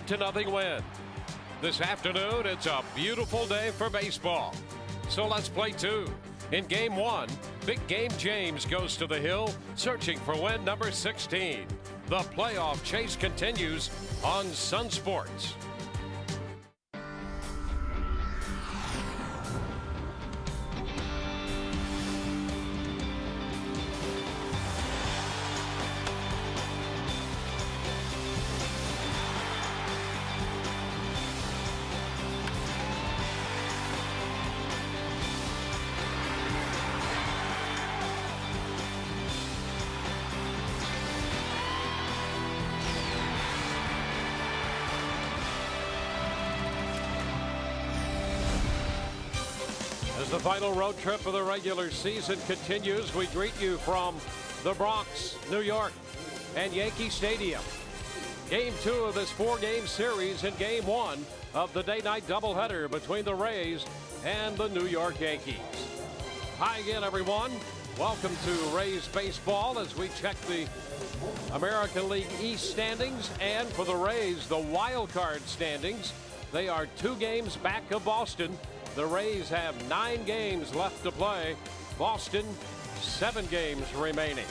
8-0 win. This afternoon, it's a beautiful day for baseball. So let's play two. In game one, Big Game James goes to the hill, searching for win number 16. The playoff chase continues on Sun Sports. As the final road trip of the regular season continues, we greet you from the Bronx, New York, and Yankee Stadium. Game two of this four-game series in game one of the day-night doubleheader between the Rays and the New York Yankees. Hi again, everyone. Welcome to Rays baseball as we check the American League East standings, and for the Rays, the wild card standings. They are 2 games back of Boston. The Rays have 9 games left to play. Boston, 7 games remaining.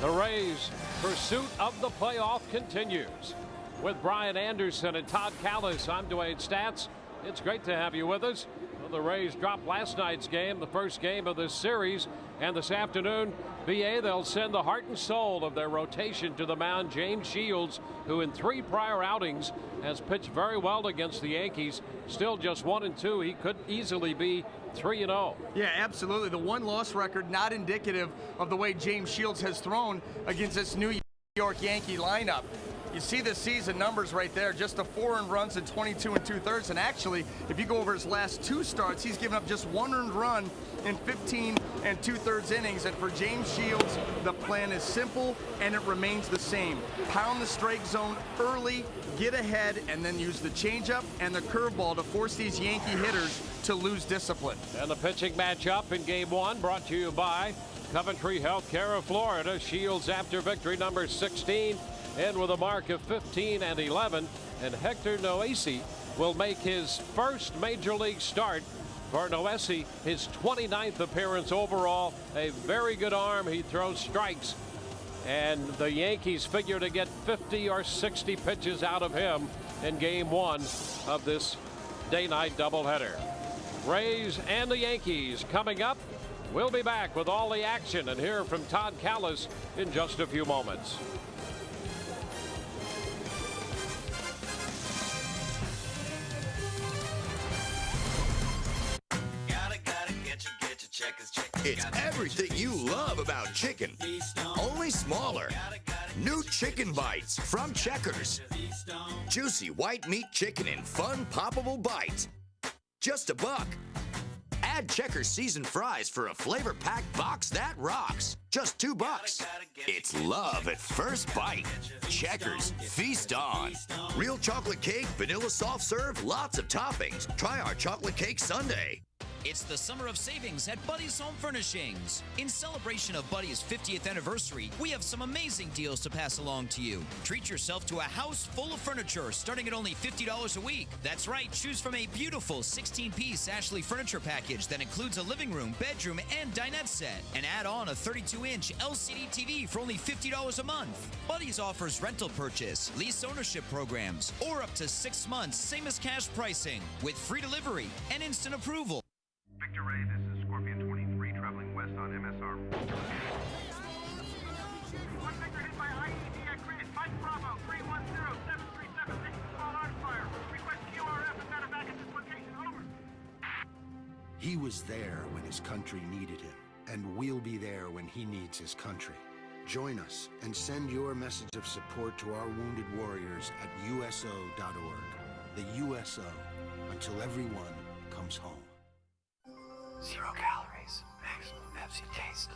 The Rays' pursuit of the playoff continues. With Brian Anderson and Todd Callis, I'm Dwayne Statz. It's great to have you with us. Well, the Rays dropped last night's game, the first game of this series, and this afternoon, BA, they'll send the heart and soul of their rotation to the mound, James Shields, who in 3 prior outings has pitched very well against the Yankees. Still just 1-2. He could easily be 3-0. Yeah, absolutely. The 1-loss record not indicative of the way James Shields has thrown against this New York Yankee lineup. You see the season numbers right there, just the 4 earned runs in 22 2/3. And actually, if you go over his last 2 starts, he's given up just 1 earned run in 15 2/3 innings. And for James Shields, the plan is simple and it remains the same. Pound the strike zone early, get ahead, and then use the changeup and the curveball to force these Yankee hitters to lose discipline. And the pitching matchup in game one brought to you by Coventry Healthcare of Florida. Shields after victory number 16. And with a mark of 15-11, and Hector Noesi will make his first major league start. For Noesi, his 29th appearance overall. A very good arm. He throws strikes, and the Yankees figure to get 50 or 60 pitches out of him in game one of this day-night doubleheader. Rays and the Yankees coming up. We'll be back with all the action and hear from Todd Callis in just a few moments. It's everything you love about chicken, only smaller. New Chicken Bites from Checkers. Juicy white meat chicken in fun, poppable bites. Just $1. Add Checkers seasoned fries for a flavor-packed box that rocks. Just $2. It's love at first bite. Checkers, feast on. Real chocolate cake, vanilla soft serve, lots of toppings. Try our chocolate cake sundae. It's the summer of savings at Buddy's Home Furnishings. In celebration of Buddy's 50th anniversary, we have some amazing deals to pass along to you. Treat yourself to a house full of furniture starting at only $50 a week. That's right, choose from a beautiful 16-piece Ashley furniture package that includes a living room, bedroom, and dinette set. And add on a 32-inch LCD TV for only $50 a month. Buddy's offers rental purchase, lease ownership programs, or up to 6 months, same as cash pricing, with free delivery and instant approval. Victor Ray, this is Scorpion 23 traveling west on MSR. One Victor hit by IED at Chris. Mike Bravo, 310-737. This is small arms fire. Request QRF and medevac at this location. Over. He was there when his country needed him, and we'll be there when he needs his country. Join us and send your message of support to our wounded warriors at USO.org. The USO, until everyone comes home. 0 calories, maximum Pepsi taste.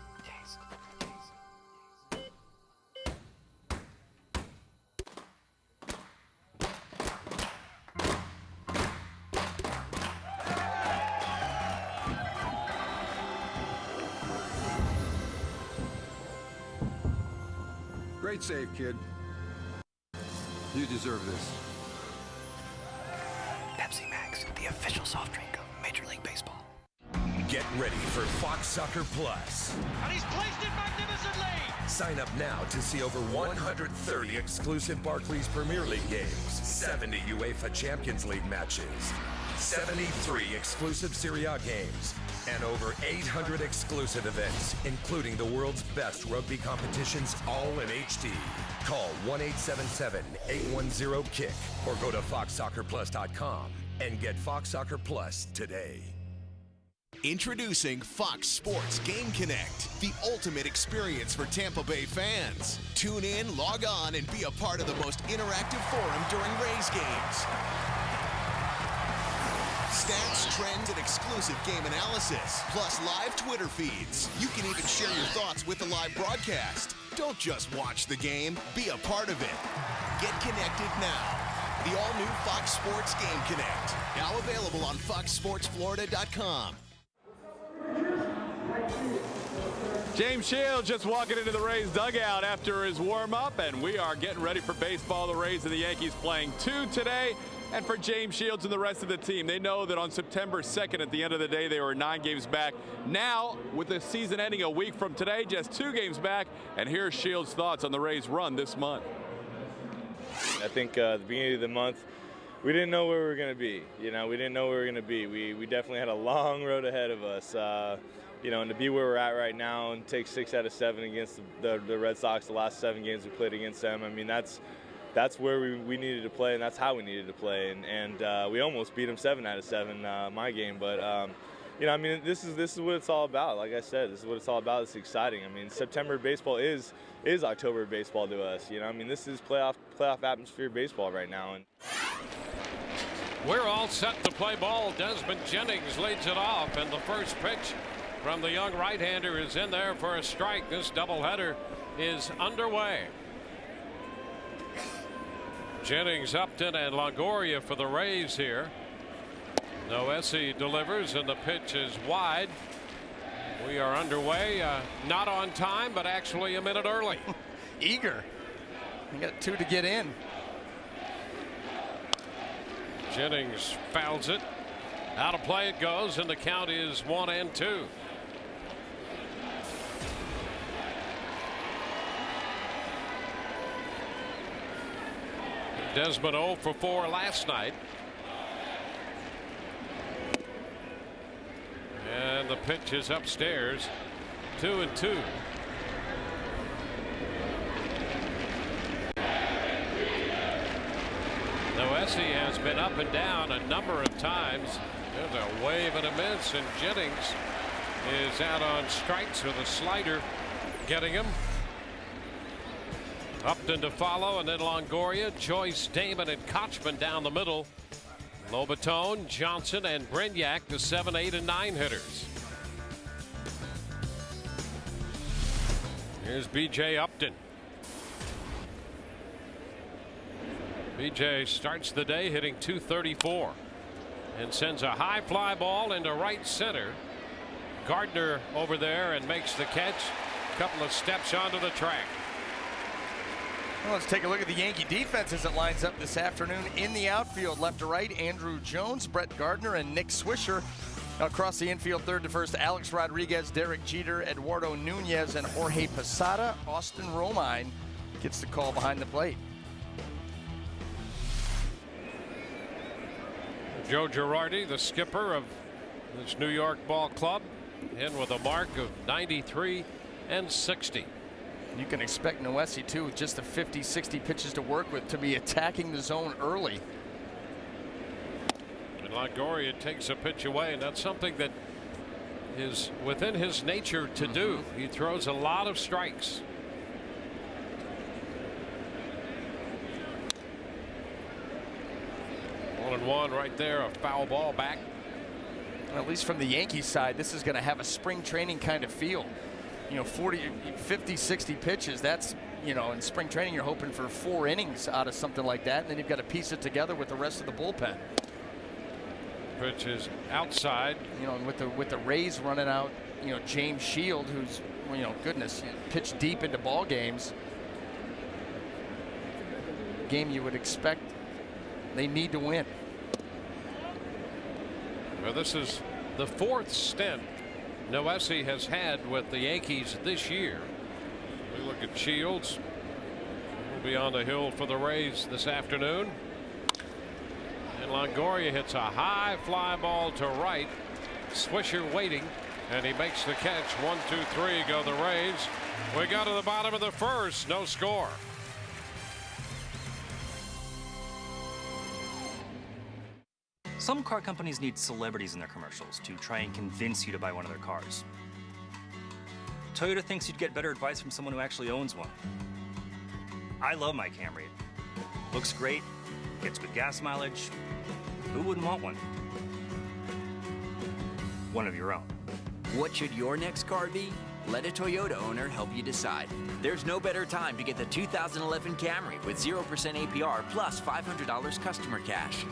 Great save, kid. You deserve this. Pepsi Max, the official soft drink of Major League Baseball. Get ready for Fox Soccer Plus. And he's placed it magnificently. Sign up now to see over 130 exclusive Barclays Premier League games, 70 UEFA Champions League matches, 73 exclusive Serie A games, and over 800 exclusive events, including the world's best rugby competitions, all in HD. Call 1-877-810-KICK or go to foxsoccerplus.com and get Fox Soccer Plus today. Introducing Fox Sports Game Connect, the ultimate experience for Tampa Bay fans. Tune in, log on, and be a part of the most interactive forum during Rays games. Stats, trends, and exclusive game analysis, plus live Twitter feeds. You can even share your thoughts with the live broadcast. Don't just watch the game, be a part of it. Get connected now. The all-new Fox Sports Game Connect, now available on foxsportsflorida.com. James Shields just walking into the Rays dugout after his warm-up, and we are getting ready for baseball. The Rays and the Yankees playing 2 today. And for James Shields and the rest of the team, they know that on September 2nd, at the end of the day, they were 9 games back. Now, with the season ending a week from today, just 2 games back. And here's Shields' thoughts on the Rays' run this month. I think at the beginning of the month, we didn't know where we were going to be. We didn't know where we were going to be. We definitely had a long road ahead of us. And to be where we're at right now and take 6 out of 7 against the Red Sox, the last 7 games we played against them, I mean, that's where we needed to play, and that's how we needed to play. And we almost beat them 7 out of 7 my game. But, I mean, this is what it's all about. Like I said, this is what it's all about. It's exciting. I mean, September baseball is October baseball to us. I mean, this is playoff atmosphere baseball right now. And we're all set to play ball. Desmond Jennings leads it off, and the first pitch from the young right-hander is in there for a strike. This doubleheader is underway. Jennings, Upton, and Longoria for the Rays here. Noesi delivers, and the pitch is wide. We are underway, not on time, but actually a minute early. Eager. You got 2 to get in. Jennings fouls it. Out of play it goes, and the count is 1-2. Desmond 0 for 4 last night. And the pitch is upstairs. 2-2. Noesi has been up and down a number of times. There's a wave and a miss, and Jennings is out on strikes with a slider getting him. Upton to follow, and then Longoria, Joyce, Damon, and Kochman down the middle. Lobatone, Johnson, and Brignac, the 7, 8, and 9 hitters. Here's B.J. Upton. B.J. starts the day hitting .234 and sends a high fly ball into right center. Gardner over there and makes the catch. A couple of steps onto the track. Well, let's take a look at the Yankee defense as it lines up this afternoon. In the outfield, left to right, Andrew Jones, Brett Gardner, and Nick Swisher. Across the infield, third to first, Alex Rodriguez, Derek Jeter, Eduardo Nunez, and Jorge Posada. Austin Romine gets the call behind the plate. Joe Girardi, the skipper of this New York ball club, in with a mark of 93 and 60. You can expect Noesi, too, with just the 50, 60 pitches to work with, to be attacking the zone early. And Longoria takes a pitch away, and that's something that is within his nature to do. He throws a lot of strikes. One and one right there, a foul ball back. At least from the Yankees side, this is going to have a spring training kind of feel. 40, 50, 60 pitches. That's, in spring training, you're hoping for 4 innings out of something like that. And then you've got to piece it together with the rest of the bullpen. Pitch is outside. And with the Rays running out, James Shield, who's, goodness, pitched deep into ball games. game you would expect they need to win. Well, this is the 4th stint Noesi has had with the Yankees this year. We look at Shields. We'll be on the hill for the Rays this afternoon. And Longoria hits a high fly ball to right. Swisher waiting, and he makes the catch. 1, 2, 3 go the Rays. We go to the bottom of the 1st. No score. Some car companies need celebrities in their commercials to try and convince you to buy one of their cars. Toyota thinks you'd get better advice from someone who actually owns one. I love my Camry. Looks great, gets good gas mileage. Who wouldn't want one? One of your own. What should your next car be? Let a Toyota owner help you decide. There's no better time to get the 2011 Camry with 0% APR plus $500 customer cash.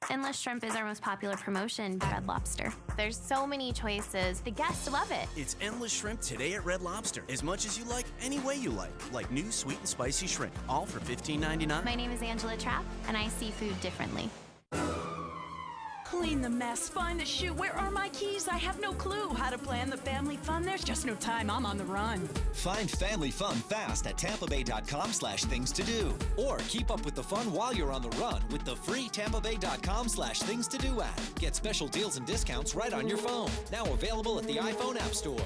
Endless Shrimp is our most popular promotion at Red Lobster. There's so many choices. The guests love it. It's Endless Shrimp today at Red Lobster. As much as you like, any way you like new sweet and spicy shrimp, all for $15.99. My name is Angela Trapp, and I see food differently. Clean the mess, find the shoe. Where are my keys? I have no clue how to plan the family fun. There's just no time. I'm on the run. Find family fun fast at tampabay.com/things-to-do. Or keep up with the fun while you're on the run with the free tampabay.com/things-to-do app. Get special deals and discounts right on your phone. Now available at the iPhone App Store.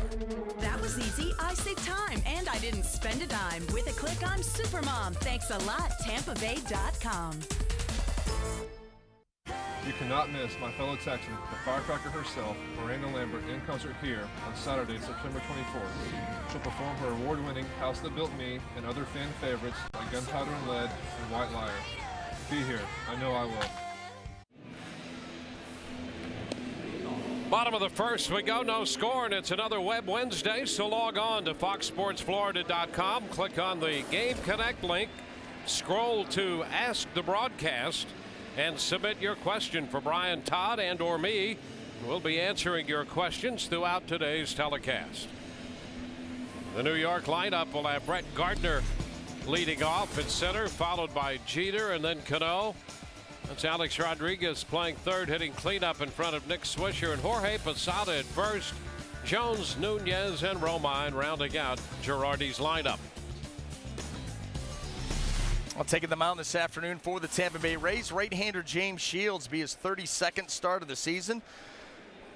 That was easy. I saved time, and I didn't spend a dime. With a click, I'm Supermom. Thanks a lot, tampabay.com. You cannot miss my fellow Texan, the firecracker herself, Miranda Lambert, in concert here on Saturday, September 24th. She'll perform her award-winning House That Built Me and other fan favorites like Gunpowder and Lead and White Liar. Be here. I know I will. Bottom of the 1st we go, no score, and it's another Web Wednesday, so log on to foxsportsflorida.com, click on the Game Connect link, scroll to Ask the Broadcast, and submit your question for Brian Todd and or me. We'll be answering your questions throughout today's telecast. The New York lineup will have Brett Gardner leading off at center, followed by Jeter and then Cano. That's Alex Rodriguez playing third, hitting cleanup in front of Nick Swisher, and Jorge Posada at first. Jones, Nunez, and Romine rounding out Girardi's lineup. Well, taking the mound this afternoon for the Tampa Bay Rays, right-hander James Shields be his 32nd start of the season.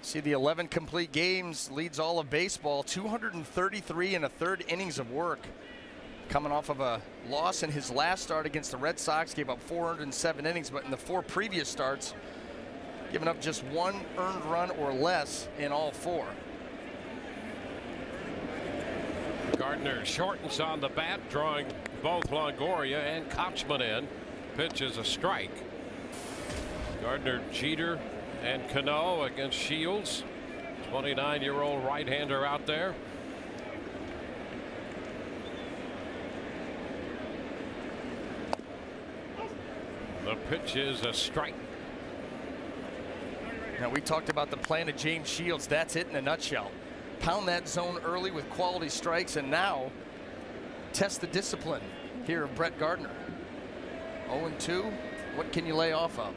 See the 11 complete games, leads all of baseball, 233 and a third innings of work. Coming off of a loss in his last start against the Red Sox, gave up 407 innings, but in the 4 previous starts, giving up just 1 earned run or less in all 4. Gardner shortens on the bat, drawing both Longoria and Kochman in. Pitch is a strike. Gardner, Jeter, and Cano against Shields. 29-year-old right-hander out there. The pitch is a strike. Now, we talked about the plan of James Shields. That's it in a nutshell. Pound that zone early with quality strikes, and now test the discipline here of Brett Gardner. 0-2. What can you lay off of?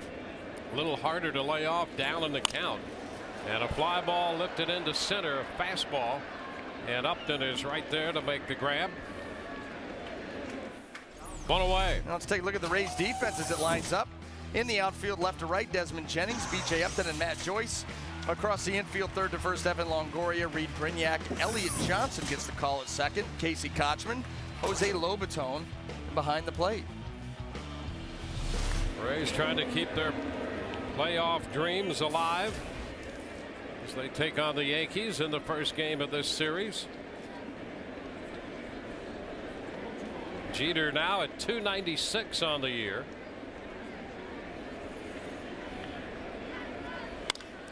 A little harder to lay off, down in the count. And a fly ball lifted into center, a fastball. And Upton is right there to make the grab. 1 away. Now let's take a look at the Rays defense as it lines up. In the outfield, left to right, Desmond Jennings, B.J. Upton, and Matt Joyce. Across the infield, third to first, Evan Longoria, Reed Brignac, Elliott Johnson gets the call at second, Casey Kochman, Jose Lobaton behind the plate. Rays trying to keep their playoff dreams alive as they take on the Yankees in the first game of this series. Jeter now at .296 on the year.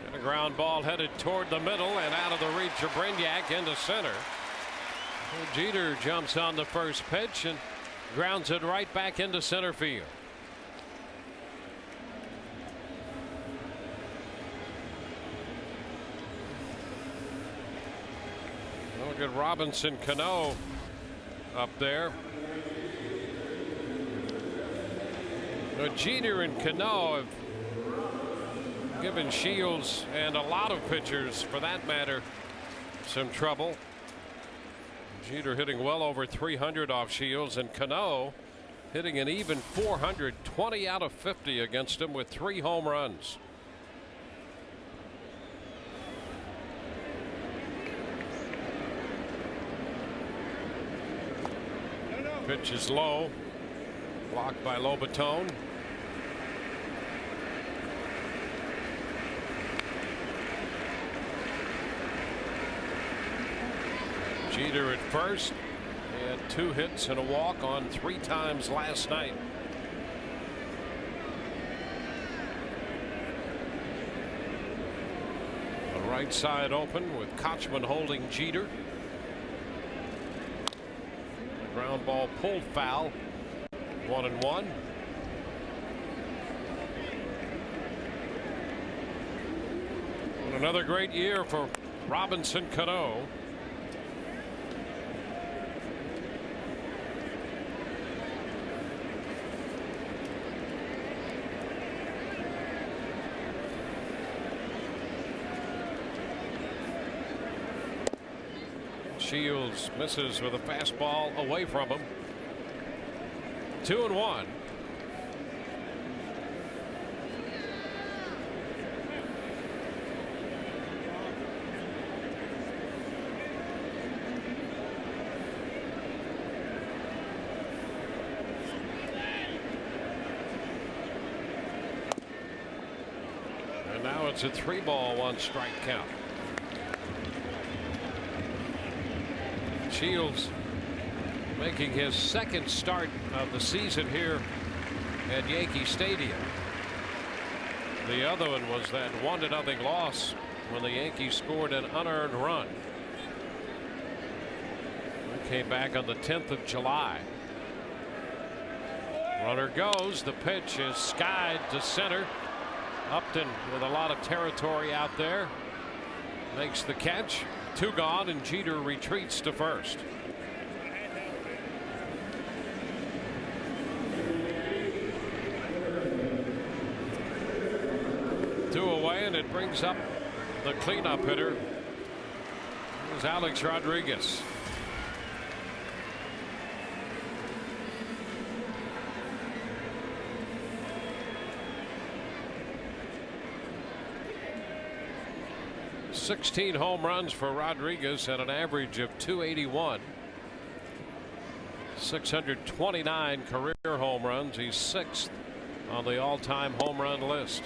And a ground ball headed toward the middle and out of the reach of Brignac into center. Well, Jeter jumps on the first pitch and grounds it right back into center field. Look at Robinson Cano up there. Jeter and Cano have given Shields and a lot of pitchers, for that matter, some trouble. Jeter hitting well over 300 off Shields, and Cano hitting an even 400, 20 out of 50 against him with 3 home runs. Pitch is low, blocked by Lobaton. Jeter at first. He had 2 hits and a walk on 3 times last night. The right side open with Kochman holding Jeter. The ground ball pulled foul. 1-1. And another great year for Robinson Cano. Shields misses with a fastball away from him. 2-1. And now it's a 3-ball, 1-strike count. Shields making his second start of the season here at Yankee Stadium. The other one was that 1-0 loss when the Yankees scored an unearned run. They came back on the 10th of July. Runner goes. The pitch is skied to center. Upton with a lot of territory out there makes the catch. 2 gone, and Jeter retreats to first. Two away, and it brings up the cleanup hitter. Here's Alex Rodriguez. .16 home runs for Rodriguez at an average of .281. 629 career home runs. He's 6th on the all-time home run list.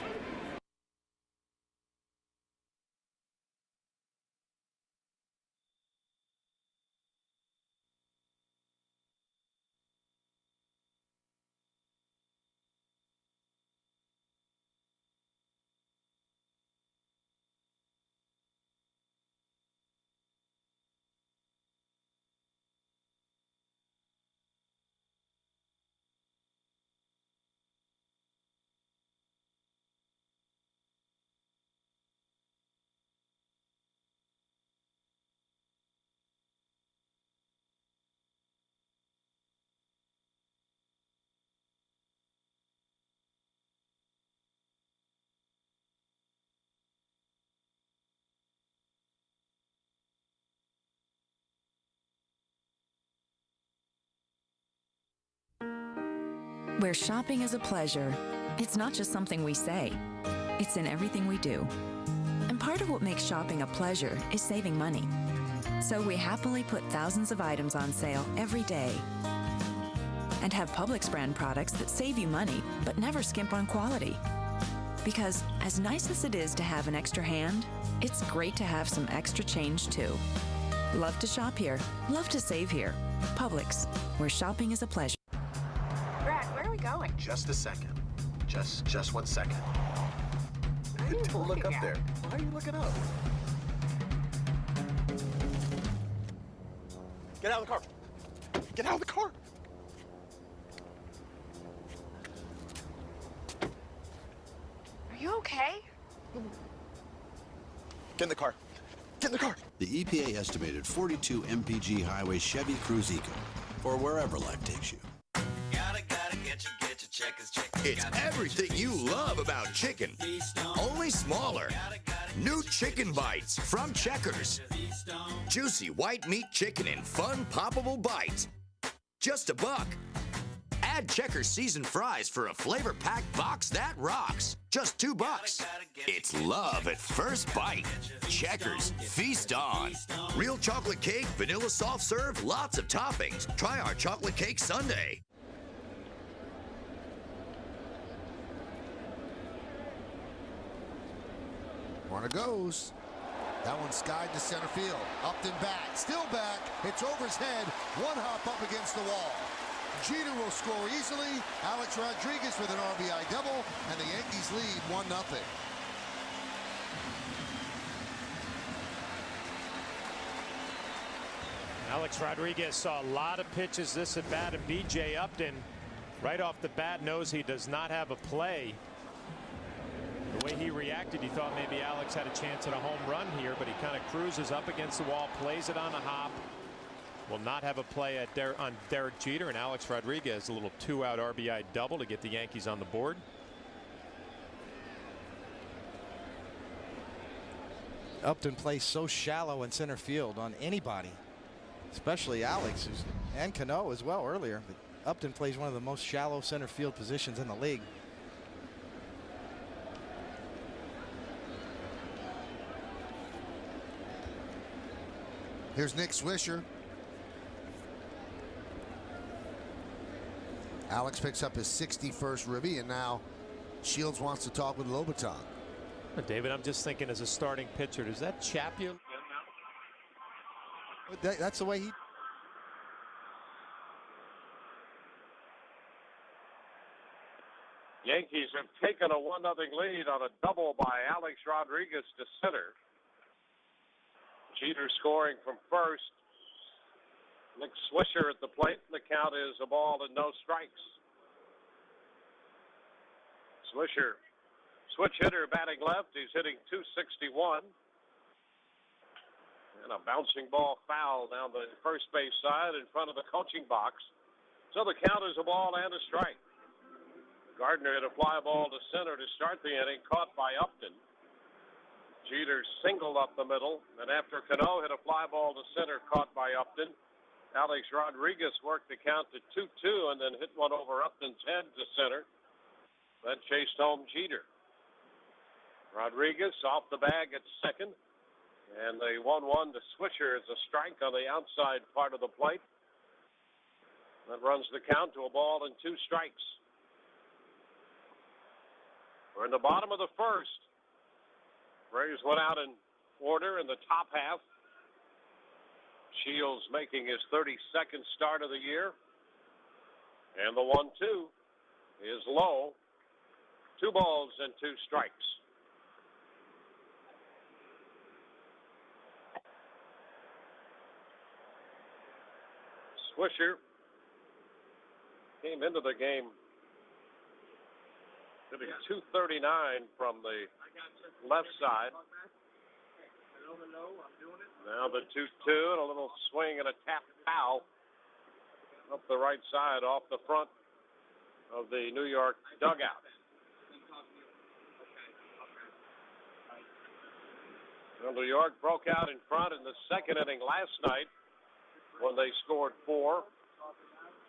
Where shopping is a pleasure, it's not just something we say, it's in everything we do. And part of what makes shopping a pleasure is saving money. So we happily put thousands of items on sale every day and have Publix brand products that save you money but never skimp on quality. Because as nice as it is to have an extra hand, it's great to have some extra change too. Love to shop here, love to save here. Publix, where shopping is a pleasure. Going? Just a second. Just 1 second. Don't look up there. Why are you looking up? Get out of the car. Get out of the car. Are you okay? Get in the car. Get in the car. The EPA estimated 42 mpg highway Chevy Cruze Eco, or wherever life takes you. Gotta get your It's everything you love about chicken, only smaller. New Chicken Bites from Checkers. Juicy white meat chicken in fun, poppable bites. Just $1. Add Checkers seasoned fries for a flavor-packed box that rocks. Just $2. It's love at first bite. Checkers, feast on. Real chocolate cake, vanilla soft serve, lots of toppings. Try our chocolate cake sundae. Runner goes. That one skied to center field. Upton back, still back. It's over his head. One hop up against the wall. Jeter will score easily. Alex Rodriguez with an RBI double, and the Yankees lead 1-0. Alex Rodriguez saw a lot of pitches this at bat, and B.J. Upton right off the bat knows he does not have a play. The way he reacted, he thought maybe Alex had a chance at a home run here, but he kind of cruises up against the wall, plays it on a hop. Will not have a play on Derek Jeter, and Alex Rodriguez a little 2-out RBI double to get the Yankees on the board. Upton plays so shallow in center field on anybody, especially Alex and Cano as well earlier. But Upton plays one of the most shallow center field positions in the league. Here's Nick Swisher. Alex picks up his 61st ribby, and now Shields wants to talk with Lobaton. David, I'm just thinking as a starting pitcher, does that chap you? That's the way he. Yankees have taken a 1-0 lead on a double by Alex Rodriguez to center. Jeter scoring from first. Nick Swisher at the plate. The count is a ball and no strikes. Swisher, switch hitter, batting left. He's hitting .261. And a bouncing ball foul down the first base side in front of the coaching box. So the count is a ball and a strike. Gardner hit a fly ball to center to start the inning, caught by Upton. Jeter singled up the middle, and after Cano hit a fly ball to center, caught by Upton, Alex Rodriguez worked the count to 2-2 and then hit one over Upton's head to center. That chased home Jeter. Rodriguez off the bag at second, and the 1-1 to Swisher is a strike on the outside part of the plate. That runs the count to a ball and 2 strikes. We're in the bottom of the first. Braves went out in order in the top half. Shields making his 32nd start of the year. And the 1-2 is low. 2 balls and 2 strikes. Swisher came into the game hitting .239 from the left side. Now the 2-2 and a little swing and a tap foul up the right side off the front of the New York dugout. Well, New York broke out in front in the second inning last night when they scored 4.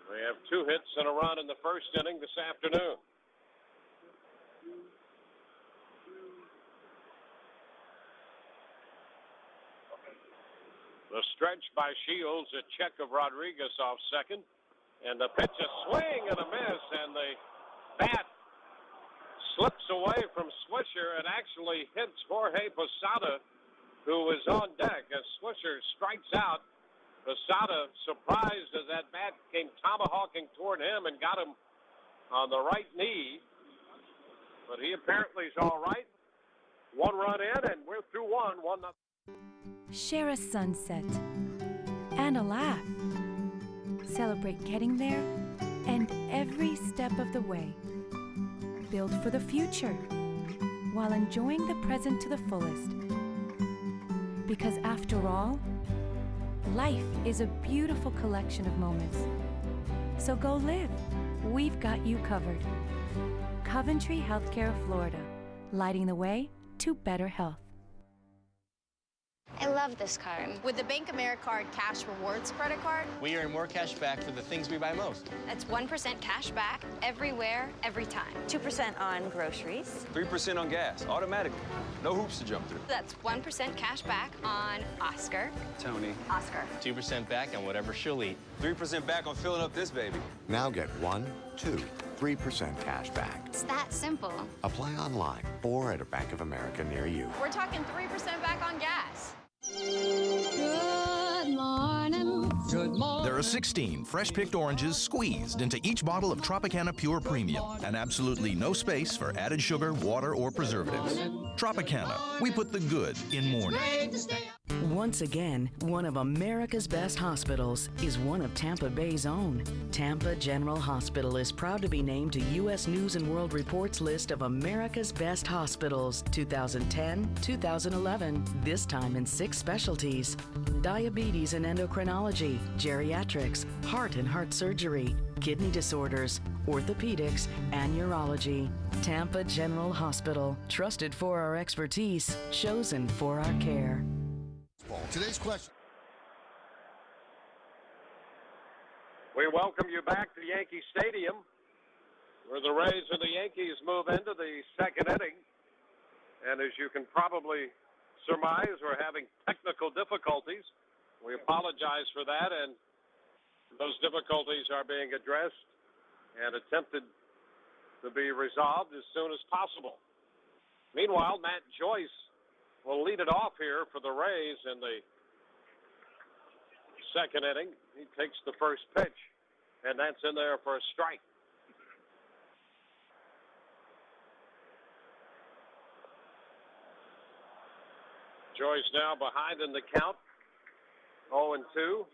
They have 2 hits and a run in the first inning this afternoon. The stretch by Shields, a check of Rodriguez off second, and the pitch, a swing and a miss, and the bat slips away from Swisher and actually hits Jorge Posada, who is on deck as Swisher strikes out. Posada, surprised as that bat came tomahawking toward him and got him on the right knee, but he apparently is all right. 1 run in, and we're through 1-0. Share a sunset and a laugh. Celebrate getting there and every step of the way. Build for the future while enjoying the present to the fullest. Because after all, life is a beautiful collection of moments. So go live we've got you covered. Coventry Healthcare of Florida, lighting the way to better health. I love this card. With the Bank AmeriCard Cash Rewards credit card, we earn more cash back for the things we buy most. that's 1% cash back everywhere, every time. 2% on groceries. 3% on gas, automatically. No hoops to jump through. That's 1% cash back on Oscar. Tony. Oscar. 2% back on whatever she'll eat. 3% back on filling up this baby. Now get 1, 2, 3% cash back. It's that simple. Apply online or at a Bank of America near you. We're talking 3% back on gas. Good morning. Good morning. There are 16 fresh-picked oranges squeezed into each bottle of Tropicana Pure Premium, and absolutely no space for added sugar, water, or preservatives. Tropicana, we put the good in morning. Once again, one of America's best hospitals is one of Tampa Bay's own. Tampa General Hospital is proud to be named to U.S. News & World Report's list of America's best hospitals 2010-2011, this time in 6 specialties: diabetes and endocrinology, geriatrics, heart and heart surgery, kidney disorders, orthopedics, and urology. Tampa General Hospital, trusted for our expertise, chosen for our care. Today's question. We welcome you back to Yankee Stadium, where the Rays and the Yankees move into the second inning. And as you can probably surmise, we're having technical difficulties. We apologize for that, and those difficulties are being addressed and attempted to be resolved as soon as possible. Meanwhile, Matt Joyce will lead it off here for the Rays in the second inning. He takes the first pitch, and that's in there for a strike. Joyce now behind in the count, 0-2.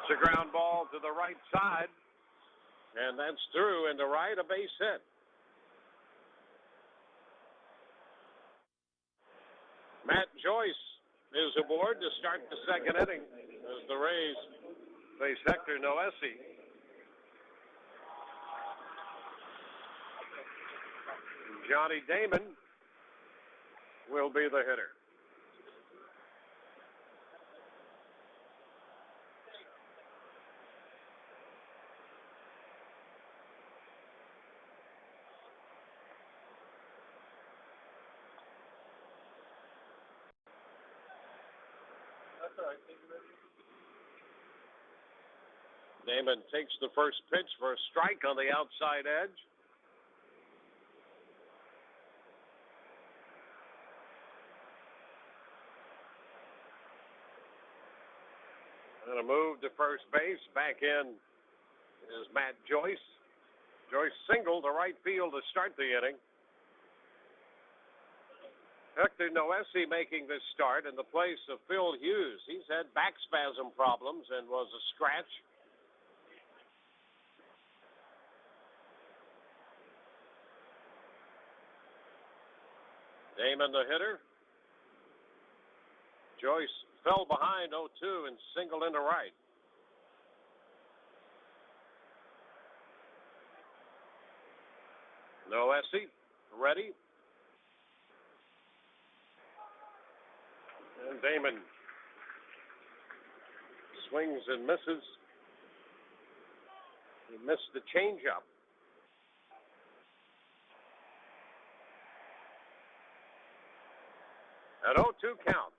It's a ground ball to the right side, and that's through into right, a base hit. Matt Joyce is aboard to start the second inning as the Rays face Hector Noesi. Johnny Damon will be the hitter. Damon takes the first pitch for a strike on the outside edge. And a move to first base. Back in is Matt Joyce. Joyce singled to right field to start the inning. Hector Noesi making this start in the place of Phil Hughes. He's had back spasm problems and was a scratch. Damon the hitter. Joyce fell behind 0-2 and singled into right. Noesi ready. And Damon swings and misses. He missed the changeup. An 0-2 count.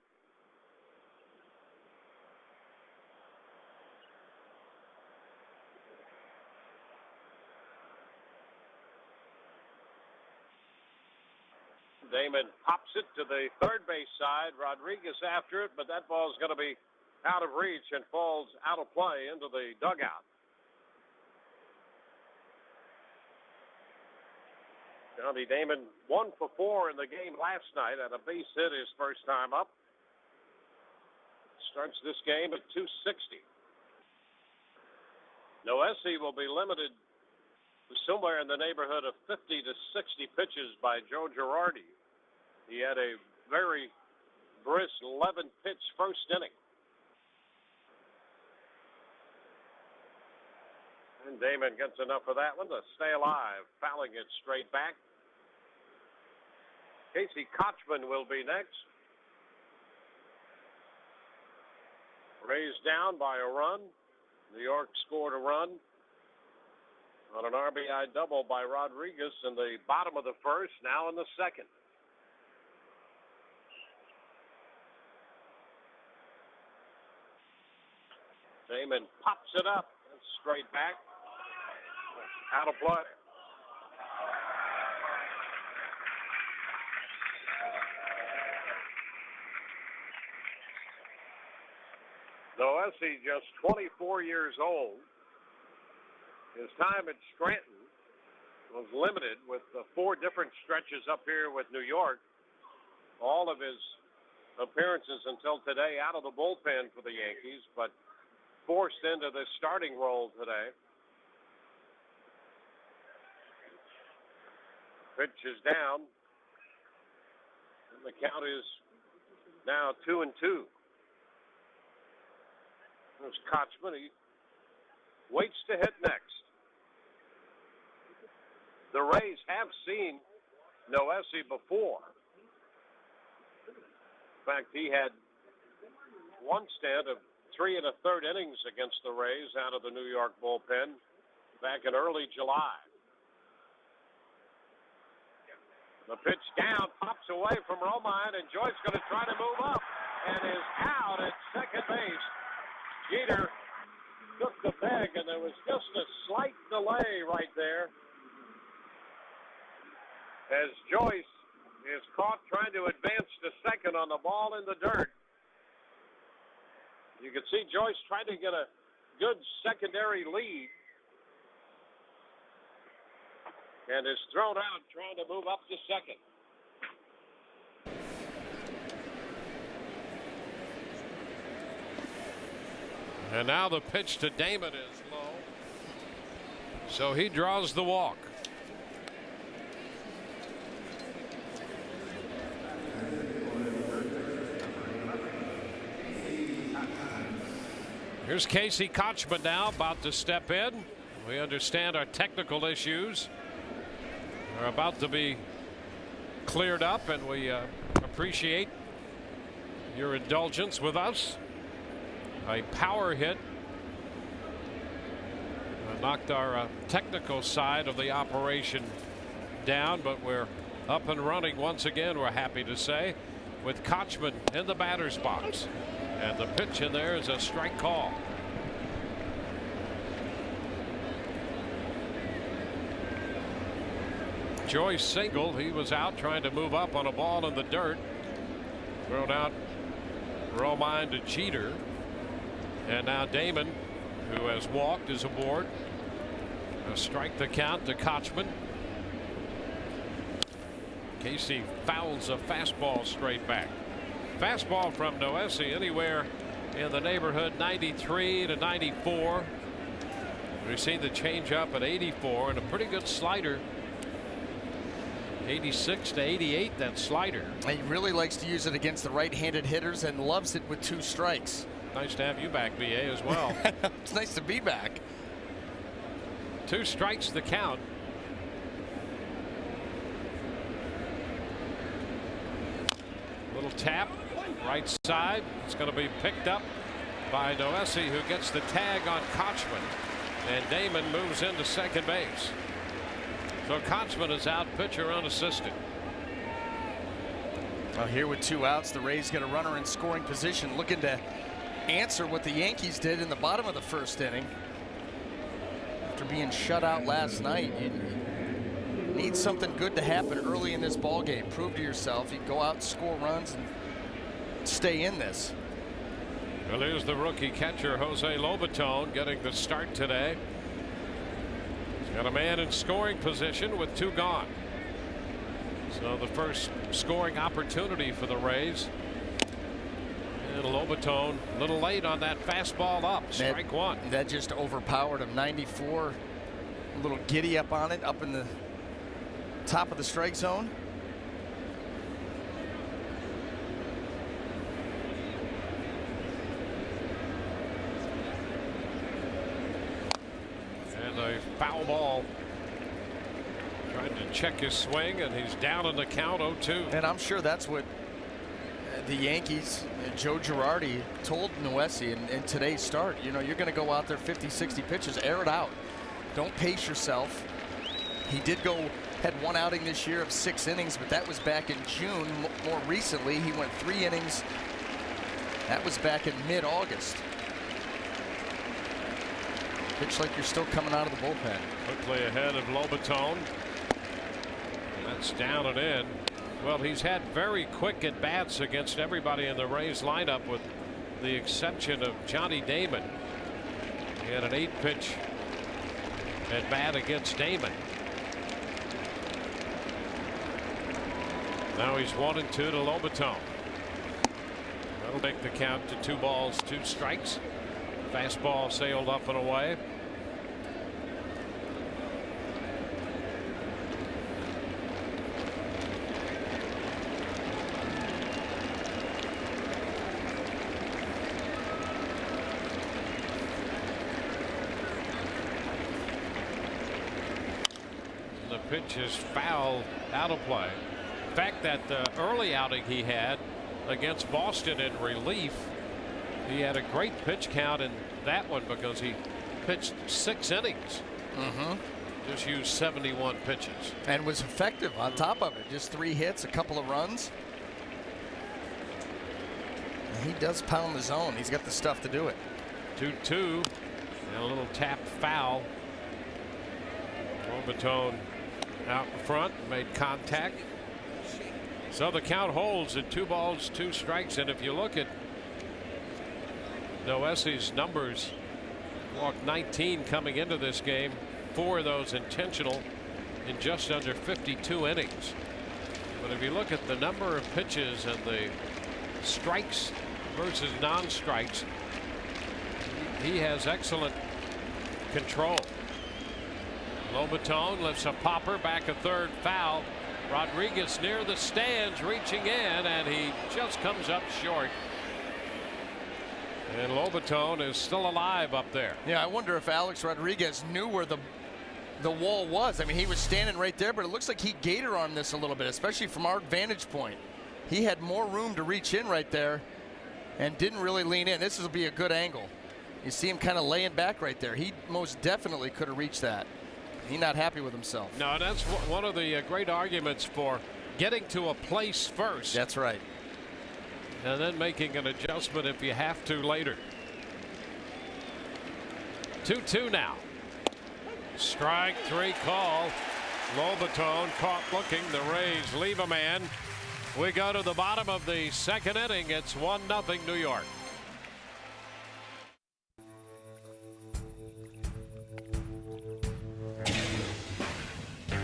Damon pops it to the third base side. Rodriguez after it, but that ball is going to be out of reach and falls out of play into the dugout. Johnny Damon 1 for 4 in the game last night at a base hit his first time up. Starts this game at 260. Noesi will be limited to somewhere in the neighborhood of 50 to 60 pitches by Joe Girardi. He had a very brisk 11-pitch first inning. And Damon gets enough of that one to stay alive, fouling it straight back. Casey Kochman will be next. Raised down by a run. New York scored a run on an RBI double by Rodriguez in the bottom of the first, now in the second. Damon pops it up. That's straight back. Out of play. Noesi, just 24 years old. His time at Scranton was limited with 4 different stretches up here with New York. All of his appearances until today out of the bullpen for the Yankees, but forced into the starting role today. Pitch is down. And the count is now 2-2. There's Kochman. He waits to hit next. The Rays have seen Noesi before. In fact, he had one stint of 3 1/3 innings against the Rays out of the New York bullpen back in early July. The pitch down, pops away from Romine, and Joyce going to try to move up and is out at second base. Jeter took the peg, and there was just a slight delay right there as Joyce is caught trying to advance to second on the ball in the dirt. You can see Joyce trying to get a good secondary lead and is thrown out trying to move up to second. And now the pitch to Damon is low, so he draws the walk. Here's Casey Kochman now about to step in. We understand our technical issues are about to be cleared up, and we appreciate your indulgence with us. A power hit knocked our technical side of the operation down, but we're up and running once again, we're happy to say, with Kochman in the batter's box. And the pitch in there is a strike call. Joyce singled. He was out trying to move up on a ball in the dirt. Thrown out Romine to Jeter. And now Damon, who has walked, is aboard. Strike the count to Kochman. Casey fouls a fastball straight back. Fastball from Noesi anywhere in the neighborhood 93 to 94. We've seen the changeup at 84 and a pretty good slider. 86 to 88, that slider. He really likes to use it against the right-handed hitters and loves it with 2 strikes. Nice to have you back, BA, as well. It's nice to be back. 2 strikes the count. Little tap, right side. It's going to be picked up by Noesi, who gets the tag on Kochman. And Damon moves into second base. So Kochman is out, pitcher unassisted. Well, here with 2 outs, the Rays get a runner in scoring position, looking to answer what the Yankees did in the bottom of the first inning. After being shut out last night, you need something good to happen early in this ball game. Prove to yourself you can go out and score runs and stay in this. Well, here's the rookie catcher Jose Lobaton getting the start today. He's got a man in scoring position with 2 gone. So the first scoring opportunity for the Rays. And Lobaton a little late on that fastball up. Strike 1. That just overpowered him. 94. A little giddy up on it, up in the top of the strike zone. Trying to check his swing, and he's down in the count 0-2. And I'm sure that's what the Yankees, Joe Girardi, told Noesi in today's start. You know, you're going to go out there 50, 60 pitches, air it out. Don't pace yourself. He did had one outing this year of 6 innings, but that was back in June. More recently, he went 3 innings. That was back in mid-August. Pitch like you're still coming out of the bullpen. Quickly ahead of Lobaton. That's down and in. Well, he's had very quick at-bats against everybody in the Rays lineup with the exception of Johnny Damon. He had an 8-pitch at-bat against Damon. Now he's 1-2 to Lobaton. That'll make the count to 2 balls, 2 strikes. Fastball sailed up and away. The pitch is foul, out of play. In fact, that early outing he had against Boston in relief, he had a great pitch count in that one because he pitched 6 innings. Just used 71 pitches. And was effective on top of it. Just 3 hits, a couple of runs. And he does pound the zone. He's got the stuff to do it. 2-2 and a little tap foul. Lobaton out in front, made contact. So the count holds at 2 balls, 2 strikes. And if you look at Noesi's numbers, walked 19 coming into this game, 4 of those intentional in just under 52 innings. But if you look at the number of pitches and the strikes versus non-strikes, he has excellent control. Lobaton lifts a popper back, a third, foul. Rodriguez near the stands, reaching in, and he just comes up short. And Lobaton is still alive up there. Yeah, I wonder if Alex Rodriguez knew where the wall was. I mean, he was standing right there, but it looks like he gator on this a little bit, especially from our vantage point. He had more room to reach in right there and didn't really lean in. This will be a good angle. You see him kind of laying back right there. He most definitely could have reached that. He's not happy with himself. No, and that's one of the great arguments for getting to a place first. That's right. And then making an adjustment if you have to later. 2-2 now. Strike 3 call. Lobaton caught looking. The Rays leave a man. We go to the bottom of the 2nd inning. It's 1-0 New York.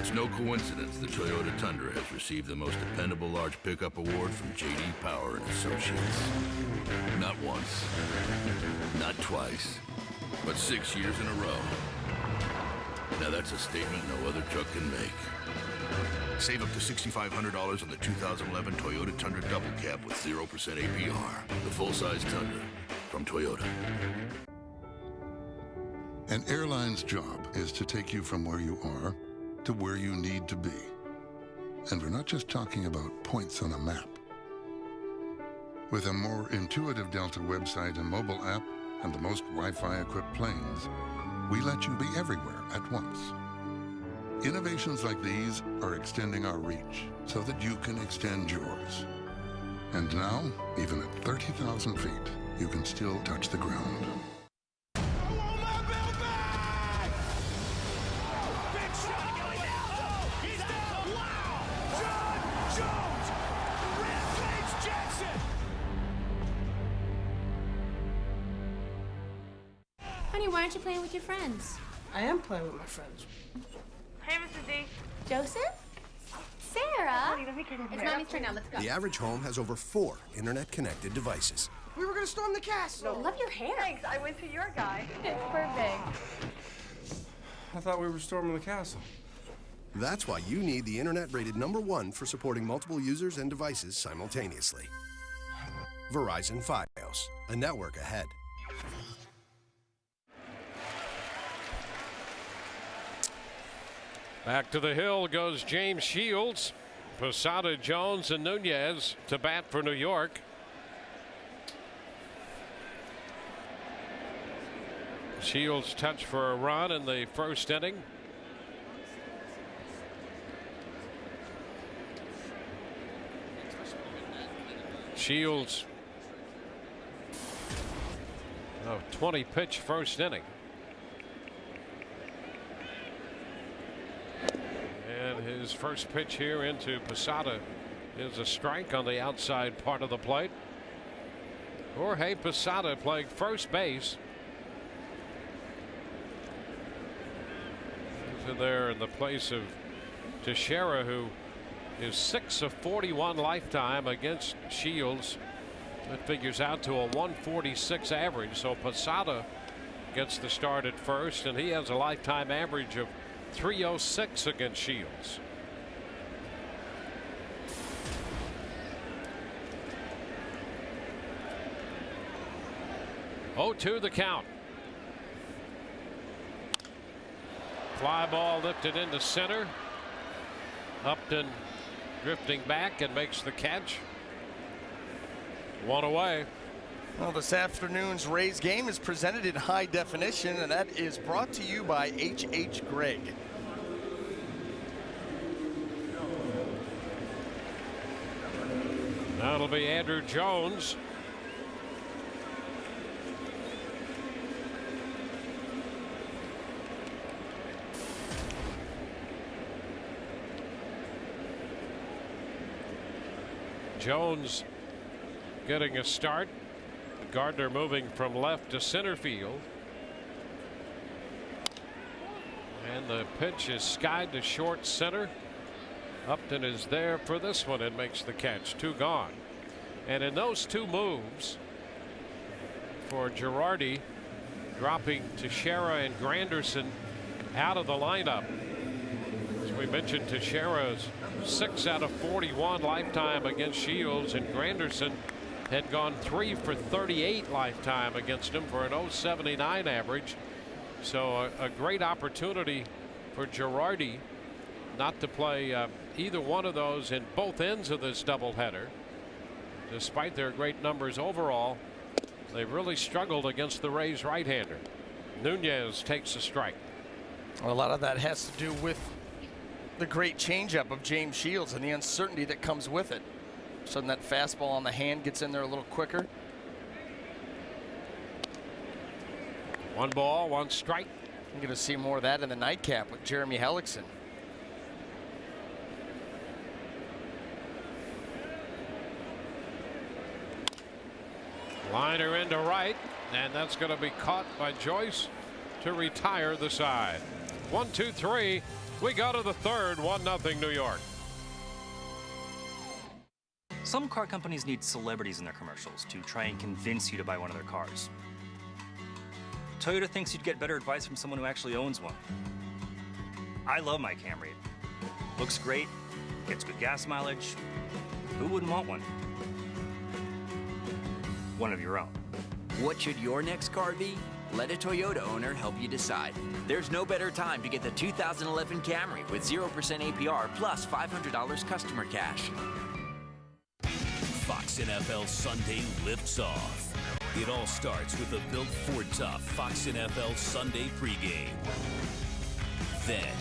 It's no coincidence the Toyota Tundra has received the most dependable large pickup award from J.D. Power and Associates. Not once, not twice, but 6 years in a row. Now that's a statement no other truck can make. Save up to $6,500 on the 2011 Toyota Tundra Double Cab with 0% APR. The full-size Tundra from Toyota. An airline's job is to take you from where you are to where you need to be. And we're not just talking about points on a map. With a more intuitive Delta website and mobile app and the most Wi-Fi equipped planes, we let you be everywhere at once. Innovations like these are extending our reach so that you can extend yours. And now, even at 30,000 feet, you can still touch the ground. Honey, why aren't you playing with your friends? I am playing with my friends. Hey, Mrs. D. Joseph? Sarah? Honey, let me get in there. It's Mommy's turn now. Let's go. The average home has over 4 internet-connected devices. We were gonna storm the castle. I love your hair. Thanks. I went to your guy. It's perfect. I thought we were storming the castle. That's why you need the internet-rated #1 for supporting multiple users and devices simultaneously. Verizon Fios, a network ahead. Back to the hill goes James Shields. Posada, Jones, and Nunez to bat for New York. Shields touched for a run in the first inning. Shields, 20 pitch first inning. And his first pitch here into Posada is a strike on the outside part of the plate. Jorge Posada playing first base. He's in there in the place of Teixeira, who is 6 of 41 lifetime against Shields. That figures out to a 146 average. So Posada gets the start at first, and he has a lifetime average of 306 against Shields. Oh, 2 the count. Fly ball lifted into center. Upton drifting back and makes the catch. 1 away. Well, this afternoon's Rays game is presented in high definition, and that is brought to you by H.H. Gregg. That'll be Andrew Jones. Jones getting a start. Gardner moving from left to center field. And the pitch is skied to short center. Upton is there for this one and makes the catch. 2 gone. And in those 2 moves for Girardi, dropping Teixeira and Granderson out of the lineup. As we mentioned, Teixeira's 6 out of 41 lifetime against Shields, and Granderson had gone 3 for 38 lifetime against him for an 0.79 average. So a great opportunity for Girardi not to play either one of those in both ends of this doubleheader. Despite their great numbers overall, they really struggled against the Rays right-hander. Nunez takes a strike. Well, a lot of that has to do with the great changeup of James Shields and the uncertainty that comes with it. Sudden that fastball on the hand gets in there a little quicker. 1 ball, 1 strike. I'm going to see more of that in the nightcap with Jeremy Hellickson. Liner into right, and that's going to be caught by Joyce to retire the side. 1, 2, 3. We go to the third. 1-0 New York. Some car companies need celebrities in their commercials to try and convince you to buy one of their cars. Toyota thinks you'd get better advice from someone who actually owns one. I love my Camry. Looks great, gets good gas mileage. Who wouldn't want one? One of your own. What should your next car be? Let a Toyota owner help you decide. There's no better time to get the 2011 Camry with 0% APR plus $500 customer cash. Fox NFL Sunday lifts off. It all starts with the Built Ford Tough Fox NFL Sunday pregame. Then,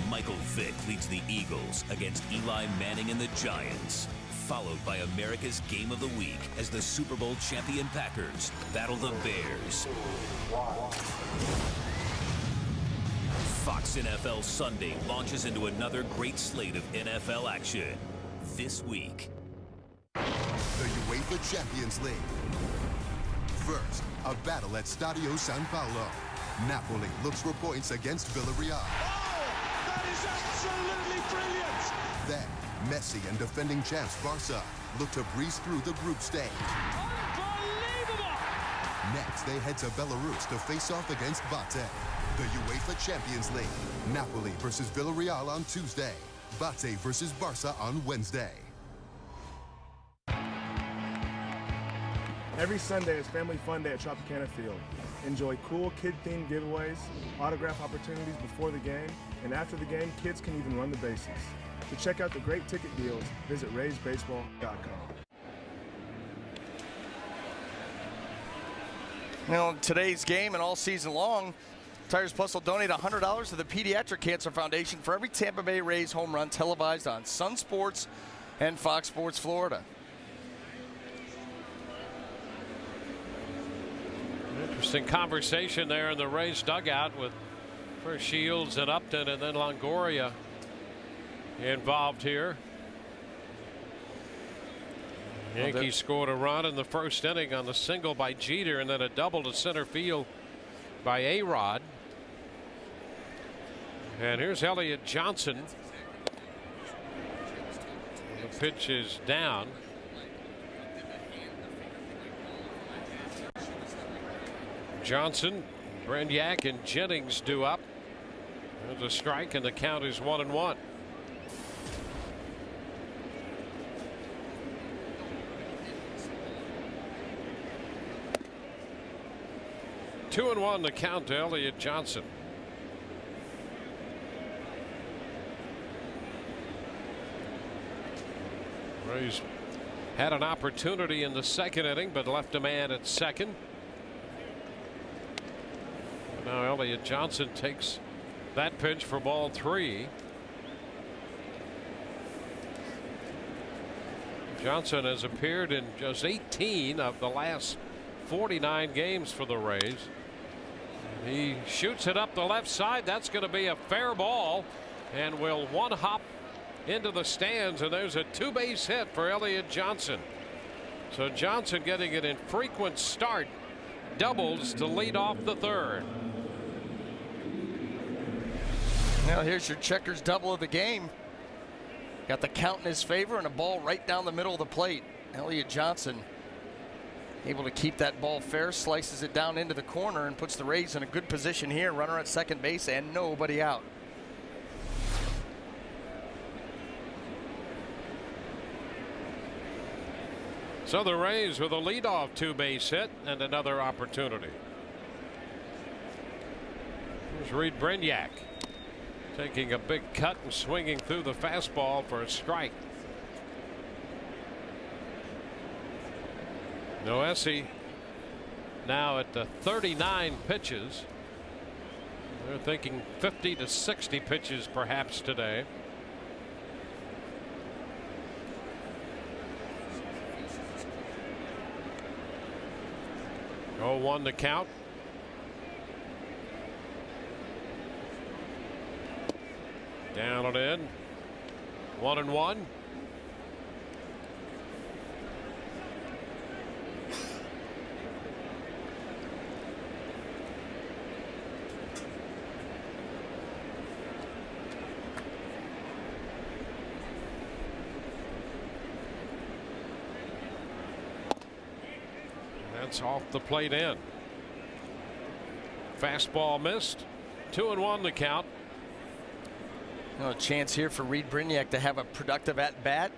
Michael Vick leads the Eagles against Eli Manning and the Giants, followed by America's Game of the Week as the Super Bowl champion Packers battle the Bears. Fox NFL Sunday launches into another great slate of NFL action this week. The UEFA Champions League. First, a battle at Stadio San Paolo. Napoli looks for points against Villarreal. Oh, that is absolutely brilliant! Then, Messi and defending champs Barca look to breeze through the group stage. Unbelievable! Next, they head to Belarus to face off against Bate. The UEFA Champions League. Napoli versus Villarreal on Tuesday. Bate versus Barca on Wednesday. Every Sunday is Family Fun Day at Tropicana Field. Enjoy cool kid-themed giveaways, autograph opportunities before the game, and after the game, kids can even run the bases. To check out the great ticket deals, visit RaysBaseball.com. Well, today's game and all season long, Tires Plus will donate $100 to the Pediatric Cancer Foundation for every Tampa Bay Rays home run televised on Sun Sports and Fox Sports Florida. Interesting conversation there in the Rays dugout with first Shields and Upton and then Longoria involved here. Yankees scored a run in the first inning on the single by Jeter and then a double to center field by A-Rod. And here's Elliott Johnson. The pitch is down. Johnson, Brenyak, and Jennings due up. There's a strike, and the count is 1-1. Two and 1 to count to Elliott Johnson. Rays had an opportunity in the second inning, but left a man at second. Now Elliott Johnson takes that pitch for ball 3. Johnson has appeared in just 18 of the last 49 games for the Rays. He shoots it up the left side. That's going to be a fair ball and will one hop into the stands, and there's a 2-base hit for Elliott Johnson. So Johnson getting an infrequent start, doubles to lead off the third. Now here's your checkers double of the game. Got the count in his favor and a ball right down the middle of the plate. Elliott Johnson able to keep that ball fair, slices it down into the corner and puts the Rays in a good position here. Runner at second base and nobody out. So the Rays with a leadoff 2-base hit and another opportunity. Here's Reed Brenyak taking a big cut and swinging through the fastball for a strike. Noesi now at 39 pitches. They're thinking 50 to 60 pitches perhaps today. Oh, 1 to count. Down and in. 1-1. That's off the plate in. Fastball missed. 2-1 the count. A chance here for Reed Brenyak to have a productive at bat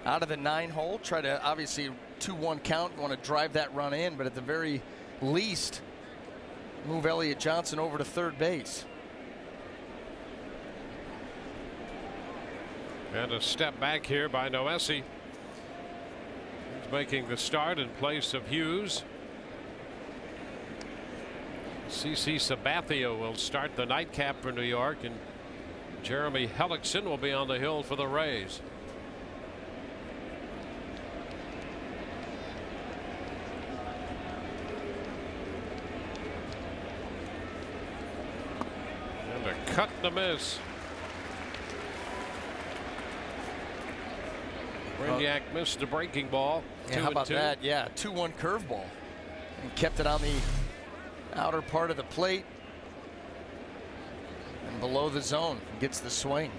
out of the 9-hole. Try to obviously 2-1 count. Want to drive that run in, but at the very least move Elliott Johnson over to third base. And a step back here by Noesi. He's making the start in place of Hughes. CC Sabathia will start the nightcap for New York, and Jeremy Hellickson will be on the hill for the Rays. And a cut and a miss. Brenyak missed a breaking ball. Yeah, how about that? Yeah, 2-1 curveball, and kept it on the outer part of the plate and below the zone. Gets the swing.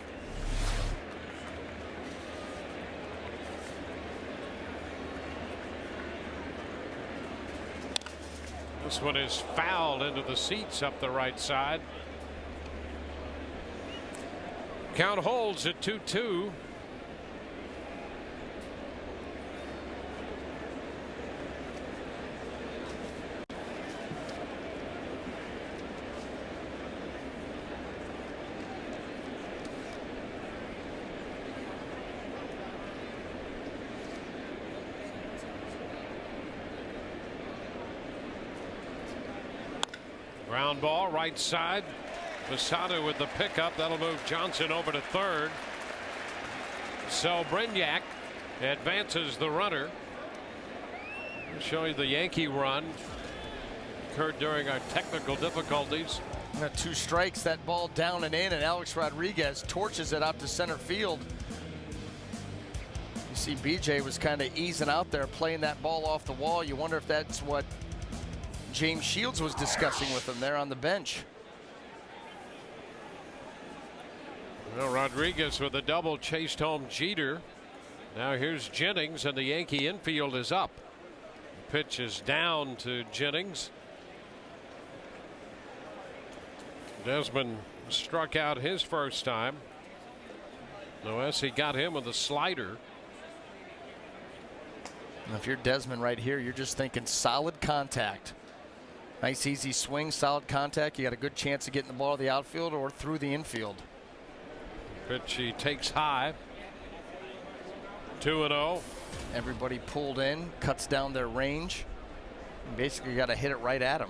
This one is fouled into the seats up the right side. Count holds at 2-2. Ground ball right side. Posada with the pickup. That'll move Johnson over to third. So Brignac advances the runner. I'll show you the Yankee run occurred during our technical difficulties. 2 strikes, that ball down and in, and Alex Rodriguez torches it out to center field. You see BJ was kind of easing out there, playing that ball off the wall. You wonder if that's what James Shields was discussing with him there on the bench. Well, Rodriguez with a double chased home Jeter. Now here's Jennings, and the Yankee infield is up. Pitch is down to Jennings. Desmond struck out his first time. Noesi got him with a slider. Now if you're Desmond right here, you're just thinking solid contact. Nice easy swing, solid contact. You got a good chance of getting the ball to the outfield or through the infield. Pitch he takes high. 2-0. Everybody pulled in, cuts down their range. You basically got to hit it right at him.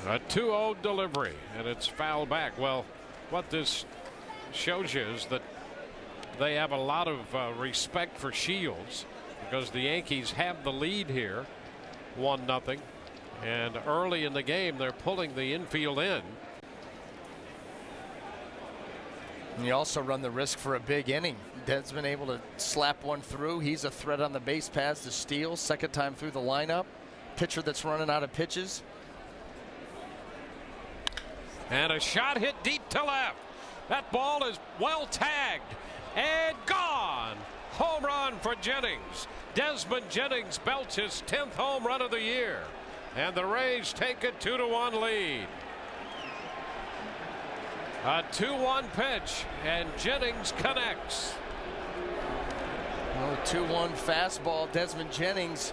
A 2-0 delivery, and it's fouled back. Well, what this shows you is that they have a lot of respect for Shields, because the Yankees have the lead here, 1-0, and early in the game they're pulling the infield in. And you also run the risk for a big inning. Desmond able to slap one through. He's a threat on the base paths to steal. Second time through the lineup. Pitcher that's running out of pitches. And a shot hit deep to left. That ball is well tagged and gone. Home run for Jennings. Desmond Jennings belts his 10th home run of the year. And the Rays take a 2-1 lead. A 2-1 pitch, and Jennings connects. Well, 2-1 fastball. Desmond Jennings,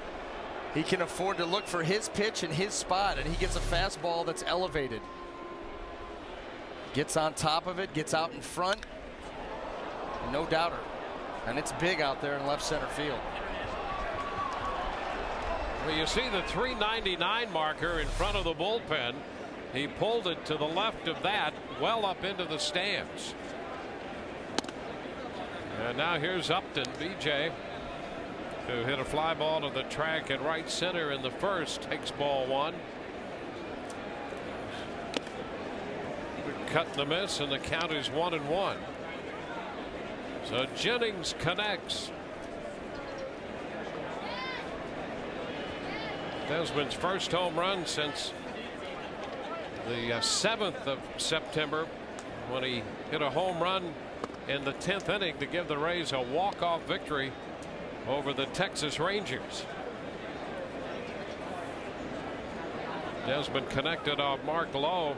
he can afford to look for his pitch in his spot, and he gets a fastball that's elevated. Gets on top of it, gets out in front. No doubter. And it's big out there in left center field. Well, you see the 399 marker in front of the bullpen. He pulled it to the left of that, well up into the stands. And now here's Upton, BJ, who hit a fly ball to the track at right center in the first, takes ball 1. Cut and the miss, and the count is 1-1. So Jennings connects. Desmond's first home run since the 7th of September, when he hit a home run in the 10th inning to give the Rays a walk-off victory over the Texas Rangers. Desmond connected off Mark Lowe.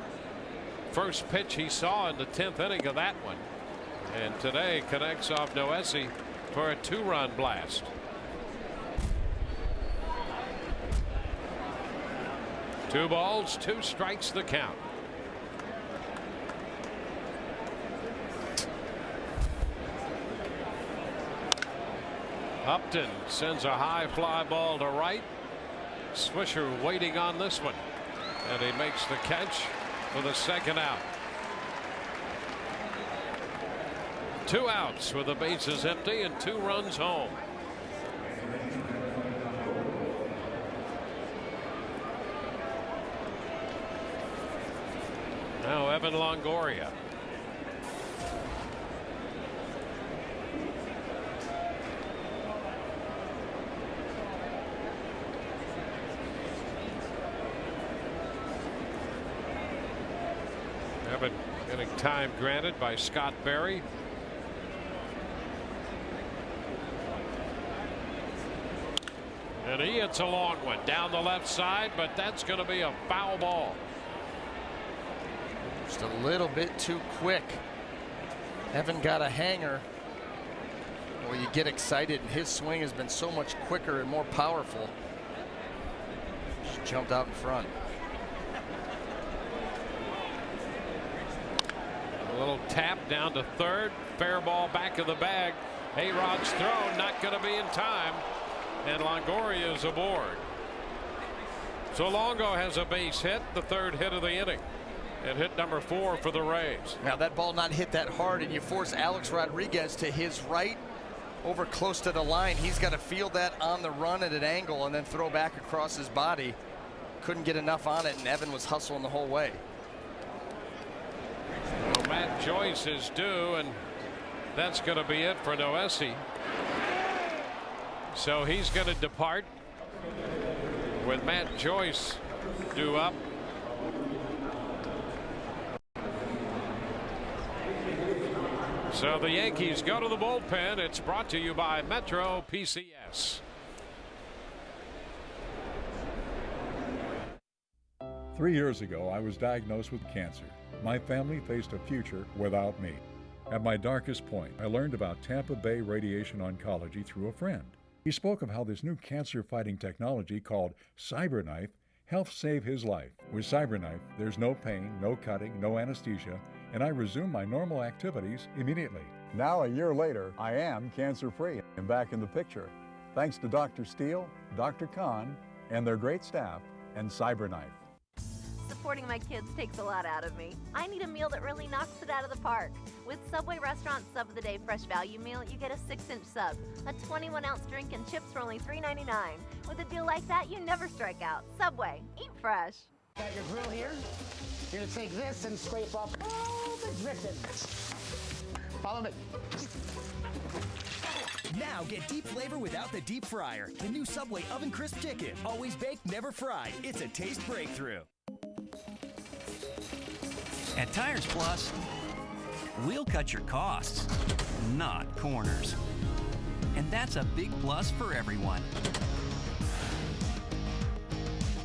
First pitch he saw in the 10th inning of that one, and today connects off Noesi for a 2-run blast. Two balls, 2 strikes the count. Upton sends a high fly ball to right. Swisher waiting on this one, and he makes the catch for the second out. 2 outs with the bases empty and 2 runs home. Now Evan Longoria. Evan getting time granted by Scott Berry. And he hits a long one down the left side, but that's going to be a foul ball. Just a little bit too quick. Evan got a hanger. Well, you get excited, and his swing has been so much quicker and more powerful. Just jumped out in front. A little tap down to third. Fair ball back of the bag. A-Rod's throw not going to be in time. And Longoria is aboard. So Longo has a base hit, the third hit of the inning. And hit number 4 for the Rays. Now that ball not hit that hard, and you force Alex Rodriguez to his right over close to the line. He's got to field that on the run at an angle and then throw back across his body. Couldn't get enough on it, and Evan was hustling the whole way. Well, Matt Joyce is due, and that's going to be it for Noesi. So he's going to depart with Matt Joyce due up. So the Yankees go to the bullpen. It's brought to you by Metro PCS. Three years ago, I was diagnosed with cancer. My family faced a future without me. At my darkest point, I learned about Tampa Bay Radiation Oncology through a friend. He spoke of how this new cancer-fighting technology called CyberKnife helped save his life. With CyberKnife, there's no pain, no cutting, no anesthesia, and I resumed my normal activities immediately. Now, a year later, I am cancer-free and back in the picture, thanks to Dr. Steele, Dr. Kahn, and their great staff, and CyberKnife. Supporting my kids takes a lot out of me. I need a meal that really knocks it out of the park. With Subway Restaurant Sub of the Day Fresh Value Meal, you get a 6-inch sub, a 21-ounce drink, and chips for only $3.99. With a deal like that, you never strike out. Subway, eat fresh. Got your grill here. You're gonna take this and scrape off all the drippings. Follow me. Now get deep flavor without the deep fryer. The new Subway Oven Crisp Chicken. Always baked, never fried. It's a taste breakthrough. At Tires Plus, we'll cut your costs, not corners. And that's a big plus for everyone.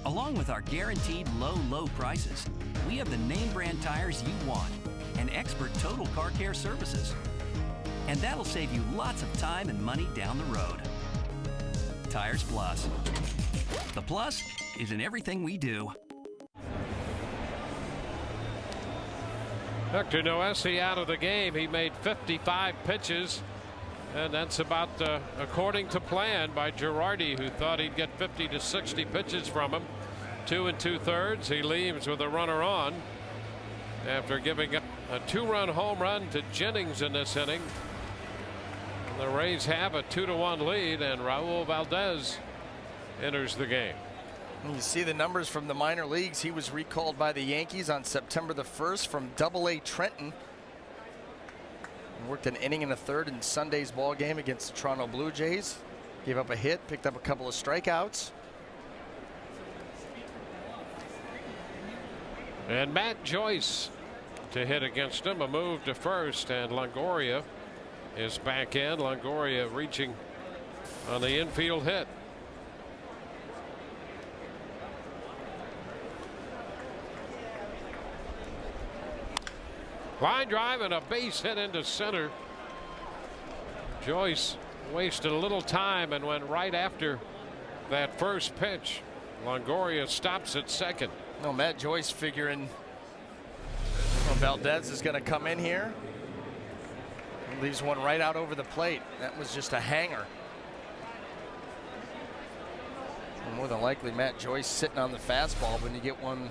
Along with our guaranteed low prices, we have the name brand tires you want and expert total car care services. And that'll save you lots of time and money down the road. Tires Plus. The plus is in everything we do. Hector Noesi out of the game. He made 55 pitches, and that's about according to plan by Girardi, who thought he'd get 50 to 60 pitches from him. 2 2/3. He leaves with a runner on after giving up a 2-run home run to Jennings in this inning. And the Rays have a 2-1 lead, and Raul Valdez enters the game. You see the numbers from the minor leagues. He was recalled by the Yankees on September the 1st from Double-A Trenton. Worked an inning and a third in Sunday's ball game against the Toronto Blue Jays. Gave up a hit, picked up a couple of strikeouts. And Matt Joyce to hit against him. A move to first, and Longoria is back in. Longoria reaching on the infield hit. Line drive and a base hit into center. Joyce wasted a little time and went right after that first pitch. Longoria stops at second. No, Matt Joyce figuring Valdez is going to come in here. Leaves one right out over the plate. That was just a hanger. And more than likely, Matt Joyce sitting on the fastball. When you get one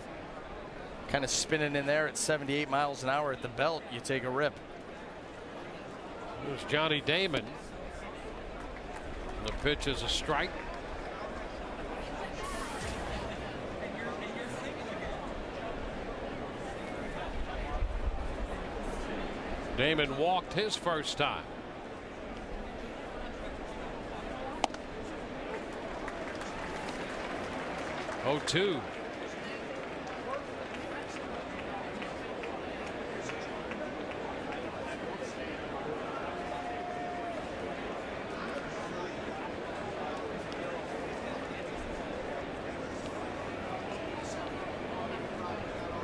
kind of spinning in there at 78 miles an hour at the belt, you take a rip. Here's Johnny Damon. The pitch is a strike. Damon walked his first time. Oh, 2.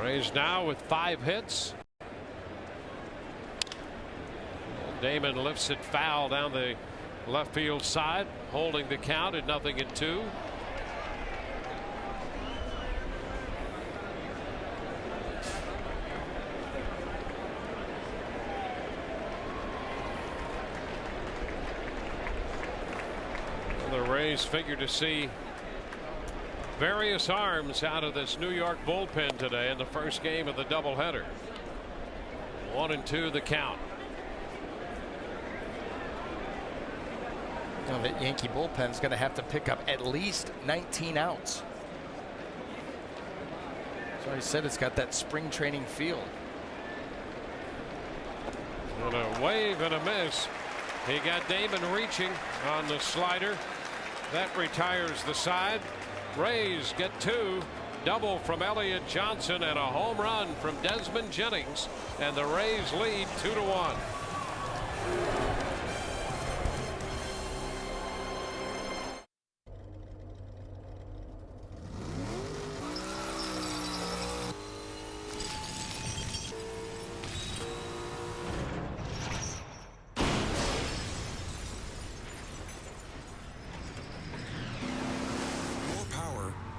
Rays now with 5 hits. Damon lifts it foul down the left field side, holding the count at 0-2. Rays figure to see various arms out of this New York bullpen today in the first game of the doubleheader. 1-2 the count. Now that Yankee bullpen's going to have to pick up at least 19 outs. So I said it's got that spring training feel. And a wave and a miss. He got Damon reaching on the slider. That retires the side. Rays get 2. Double from Elliott Johnson and a home run from Desmond Jennings. And the Rays lead 2-1.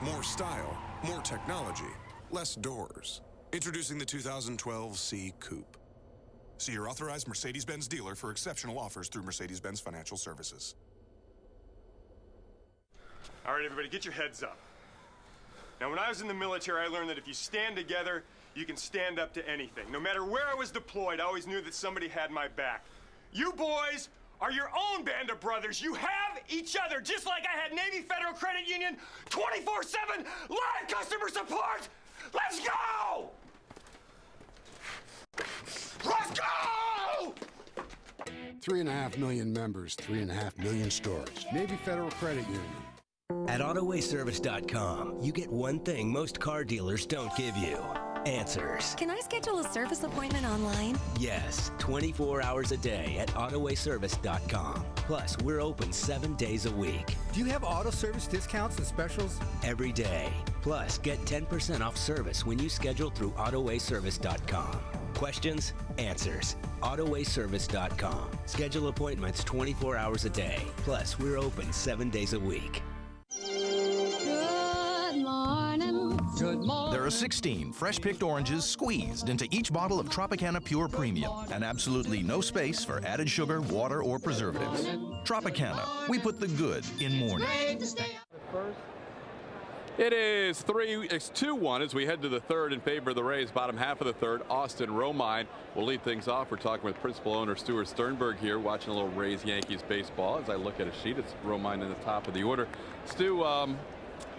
More style, more technology, less doors. Introducing the 2012 C Coupe. See your authorized Mercedes-Benz dealer for exceptional offers through Mercedes-Benz Financial Services. All right, everybody, get your heads up. Now, when I was in the military, I learned that if you stand together, you can stand up to anything. No matter where I was deployed, I always knew that somebody had my back. You boys are your own band of brothers. You have each other, just like I had Navy Federal Credit Union 24/7 live customer support. Let's go! Let's go! 3.5 million members, 3.5 million stores. Navy Federal Credit Union. At AutoWayService.com, you get one thing most car dealers don't give you. Answers. Can I schedule a service appointment online? Yes, 24 hours a day at AutoWayService.com. Plus, we're open 7 days a week. Do you have auto service discounts and specials? Every day. Plus, get 10% off service when you schedule through AutoWayService.com. Questions? Answers. AutoWayService.com. Schedule appointments 24 hours a day. Plus, we're open 7 days a week. Good morning. Good morning. There are 16 fresh-picked oranges squeezed into each bottle of Tropicana Pure Premium, and absolutely no space for added sugar, water, or preservatives. Tropicana, we put the good in morning. It's 2-1 as we head to the third in favor of the Rays. Bottom half of the third, Austin Romine will lead things off. We're talking with principal owner Stuart Sternberg here, watching a little Rays-Yankees baseball. As I look at a sheet, it's Romine in the top of the order. Stu,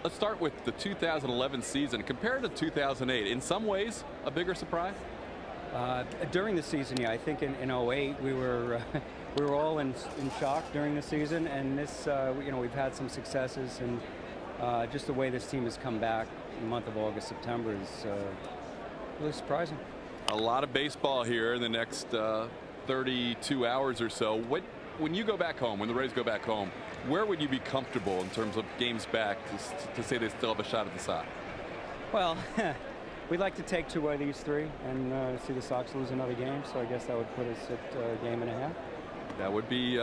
let's start with the 2011 season. Compared to 2008, in some ways, a bigger surprise? During the season, yeah. I think in 08, we were all in shock during the season. And this, we've had some successes. And just the way this team has come back in the month of August, September is really surprising. A lot of baseball here in the next 32 hours or so. When you go back home, when the Rays go back home, where would you be comfortable in terms of games back to say they still have a shot at the side? Well, we'd like to take 2 of these 3 and see the Sox lose another game. So I guess that would put us at a game and a half. That would be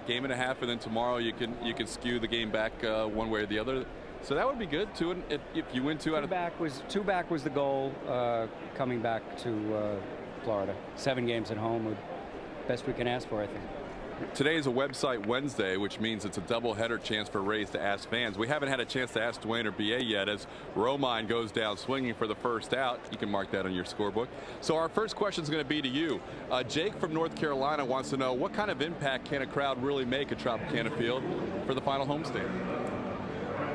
game and a half, and then tomorrow you can skew the game back one way or the other. So that would be good too. And if you win 2 out of 2 back was the goal coming back to Florida. 7 games at home would best we can ask for, I think. Today is a website Wednesday, which means it's a doubleheader chance for Rays to ask fans. We haven't had a chance to ask Dwayne or BA yet as Romine goes down swinging for the first out. You can mark that on your scorebook. So our first question is going to be to you. Jake from North Carolina wants to know what kind of impact can a crowd really make at Tropicana Field for the final homestand?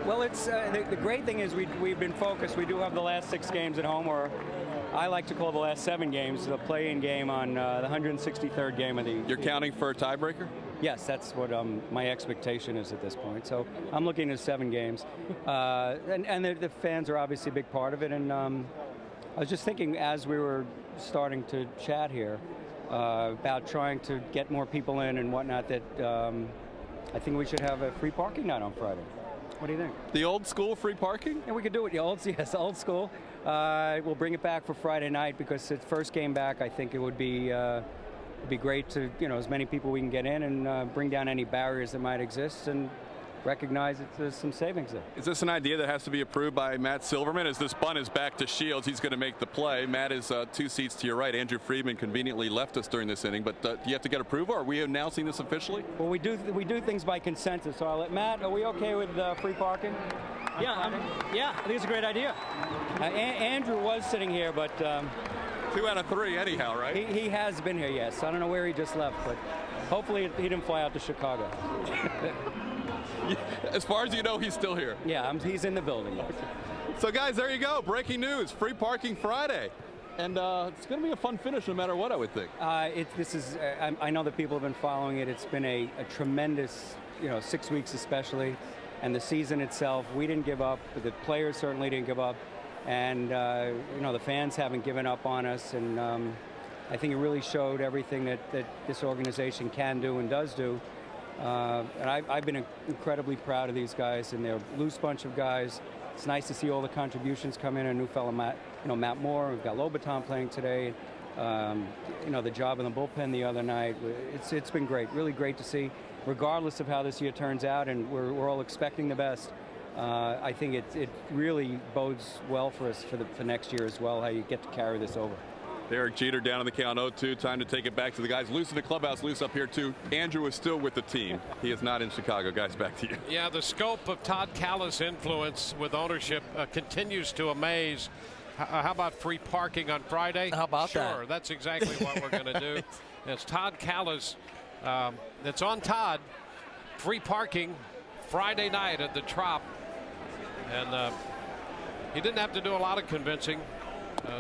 Well, it's the great thing is we've been focused. We do have the last 6 games at home, or I like to call the last 7 games the play-in game on the 163rd game of the. You're counting for a tiebreaker? Yes, that's what my expectation is at this point. So I'm looking at 7 games, and the fans are obviously a big part of it. And I was just thinking as we were starting to chat here about trying to get more people in and whatnot that I think we should have a free parking night on Friday. What do you think? The old school free parking? Yeah, we could do it. Yes, old school. We'll bring it back for Friday night because it's first game back. I think it would be great to, as many people we can get in and bring down any barriers that might exist. And recognize that there's some savings there. Is this an idea that has to be approved by Matt Silverman? As this bunt is back to Shields, he's going to make the play. Matt is 2 seats to your right. Andrew Friedman conveniently left us during this inning, but do you have to get approval? Are we announcing this officially? Well, we do things by consensus. So I'll let Matt. Are we okay with free parking? Yeah, I think it's a great idea. Andrew was sitting here, but 2 out of 3 anyhow, right? He has been here, yes. I don't know where he just left, but hopefully he didn't fly out to Chicago. As far as you know, he's still here. Yeah, he's in the building. So, guys, there you go. Breaking news. Free parking Friday. And it's going to be a fun finish no matter what, I would think. I know that people have been following it. It's been a tremendous, 6 weeks especially. And the season itself, we didn't give up. The players certainly didn't give up. And, the fans haven't given up on us. And I think it really showed everything that this organization can do and does do. And I've been incredibly proud of these guys, and they're a loose bunch of guys. It's nice to see all the contributions come in. A new fellow, Matt Moore. We've got Lobaton playing today. The job in the bullpen the other night. It's been great, really great to see, regardless of how this year turns out, and we're all expecting the best. I think it really bodes well for us for next year as well, how you get to carry this over. Derek Jeter down in the count 0-2. Time to take it back to the guys. Loose in the clubhouse, loose up here too. Andrew is still with the team. He is not in Chicago. Guys, back to you. Yeah, the scope of Todd Callis' influence with ownership continues to amaze. How about free parking on Friday? How about that? Sure, that's exactly what we're going to do. It's Todd Callis. It's on Todd. Free parking Friday night at the Trop. And he didn't have to do a lot of convincing.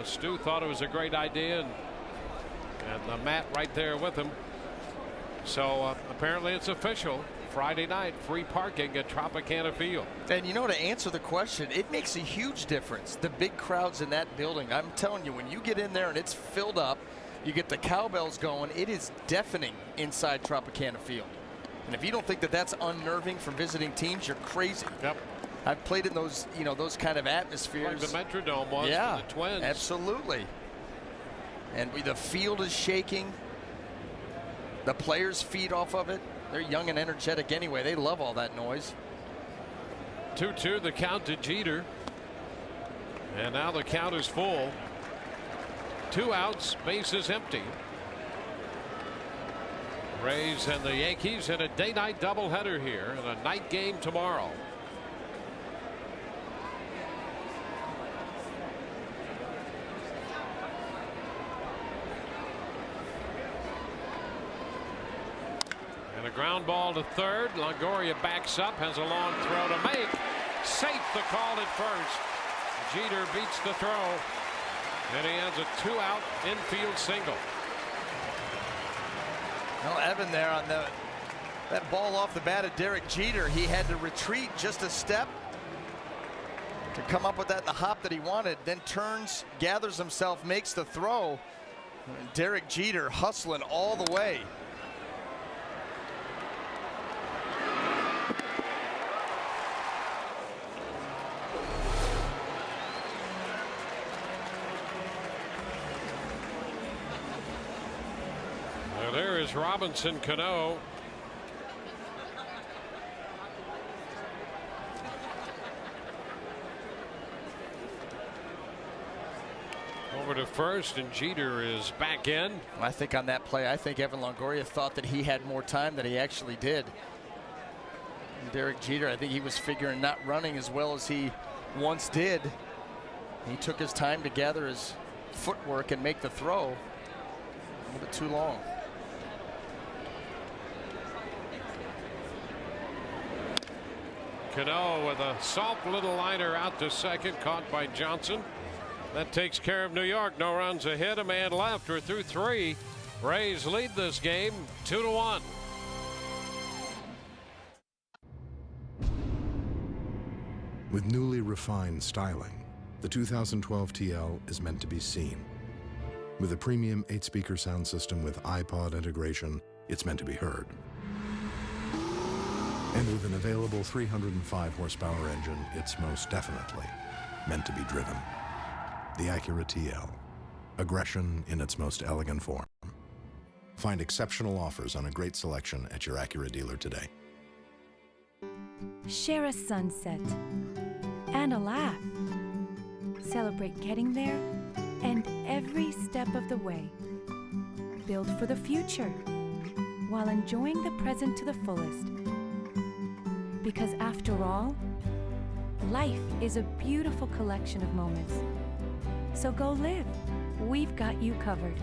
Stu thought it was a great idea, and Matt right there with him. So apparently it's official. Friday night, free parking at Tropicana Field. And to answer the question, it makes a huge difference. The big crowds in that building. I'm telling you, when you get in there and it's filled up, you get the cowbells going, it is deafening inside Tropicana Field. And if you don't think that that's unnerving for visiting teams, you're crazy. Yep. I've played in those, those kind of atmospheres. Like the Metrodome was for the Twins. Absolutely. And the field is shaking. The players feed off of it. They're young and energetic anyway. They love all that noise. 2-2 the count to Jeter. And now the count is full. 2 outs, bases empty. Rays and the Yankees in a day-night doubleheader here and a night game tomorrow. And a ground ball to third. Longoria backs up, has a long throw to make. Safe the call at first. Jeter beats the throw, and he has a 2-out infield single. Well, Evan there on that ball off the bat of Derek Jeter. He had to retreat just a step to come up with that, the hop that he wanted, then turns, gathers himself, makes the throw. Derek Jeter hustling all the way. There is Robinson Cano. Over to first, and Jeter is back in. I think on that play, I think Evan Longoria thought that he had more time than he actually did. And Derek Jeter, I think he was figuring not running as well as he once did. He took his time to gather his footwork and make the throw. A little bit too long. Cano with a soft little liner out to second, caught by Johnson. That takes care of New York. No runs ahead, a man left. We're through 3. Rays lead this game 2-1. With newly refined styling, the 2012 TL is meant to be seen. With a premium 8-speaker sound system with iPod integration, it's meant to be heard. And with an available 305 horsepower engine, it's most definitely meant to be driven. The Acura TL. Aggression in its most elegant form. Find exceptional offers on a great selection at your Acura dealer today. Share a sunset and a laugh. Celebrate getting there and every step of the way. Build for the future while enjoying the present to the fullest. Because after all, life is a beautiful collection of moments. So go live. We've got you covered.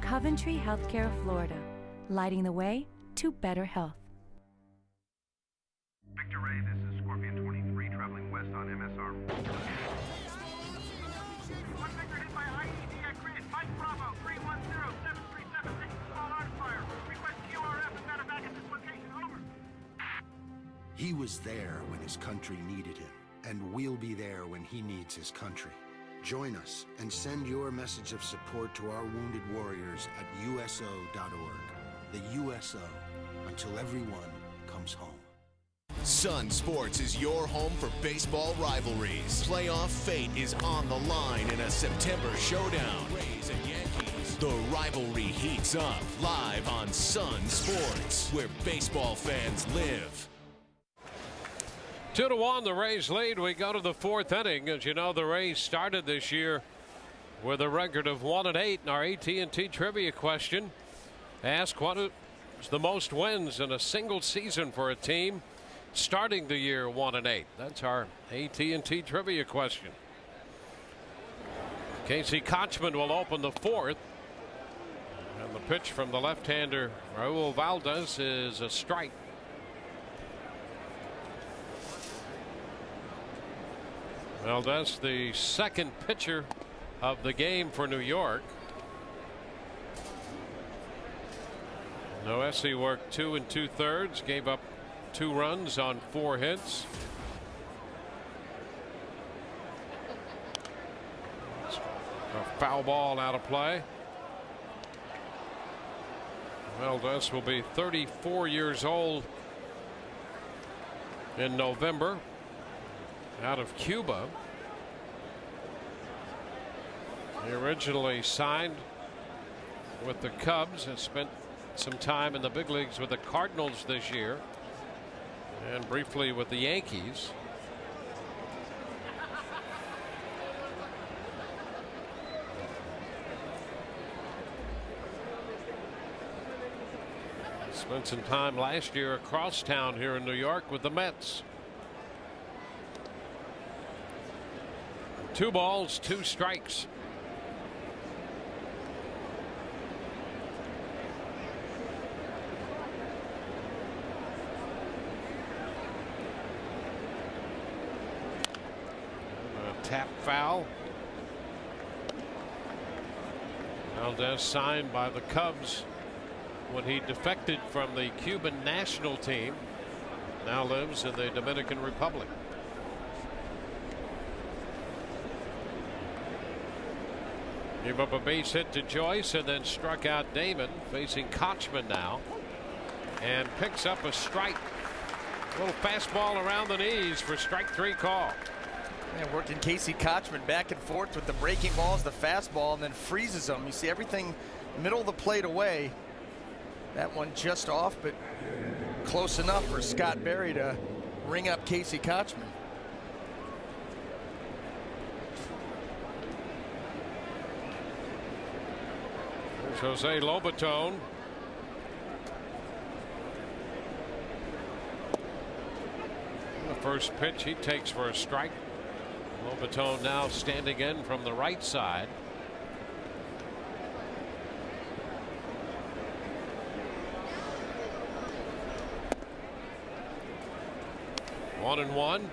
Coventry Healthcare of Florida, lighting the way to better health. Victor Ray, this is Scorpion 23 traveling west on MSR. One Victor hit by IED at grid. Mike Bravo, 310-737. This is Paul Artfire. Request QRF and medevac at this location. Over. He was there when his country needed him, and we'll be there when he needs his country. Join us and send your message of support to our wounded warriors at USO.org. The USO, until everyone comes home. Sun Sports is your home for baseball rivalries. Playoff fate is on the line in a September showdown. Rays and Yankees. The rivalry heats up live on Sun Sports, where baseball fans live. 2-1, the Rays lead. We go to the fourth inning. As you know, the Rays started this year with a record of 1-8. In our AT&T trivia question, ask what is the most wins in a single season for a team starting the year 1-8. That's our AT&T trivia question. Casey Kochman will open the fourth. And the pitch from the left-hander Raul Valdez is a strike. Valdez, the second pitcher of the game for New York. Noesi worked 2 2/3, gave up 2 runs on 4 hits. A foul ball out of play. Valdez will be 34 years old in November, out of Cuba. He originally signed with the Cubs and spent some time in the big leagues with the Cardinals this year and briefly with the Yankees. Spent some time last year across town here in New York with the Mets. 2 balls, 2 strikes. Tap foul. Valdez signed by the Cubs when he defected from the Cuban national team. Now lives in the Dominican Republic. Gave up a base hit to Joyce and then struck out Damon, facing Kochman now, and picks up a strike. A little fastball around the knees for strike 3 call. And working Casey Kochman back and forth with the breaking balls, the fastball, and then freezes them. You see everything middle of the plate away. That one just off, but close enough for Scott Berry to ring up Casey Kochman. There's Jose Lobaton. The first pitch he takes for a strike. Lobaton now standing in from the right side. One and one.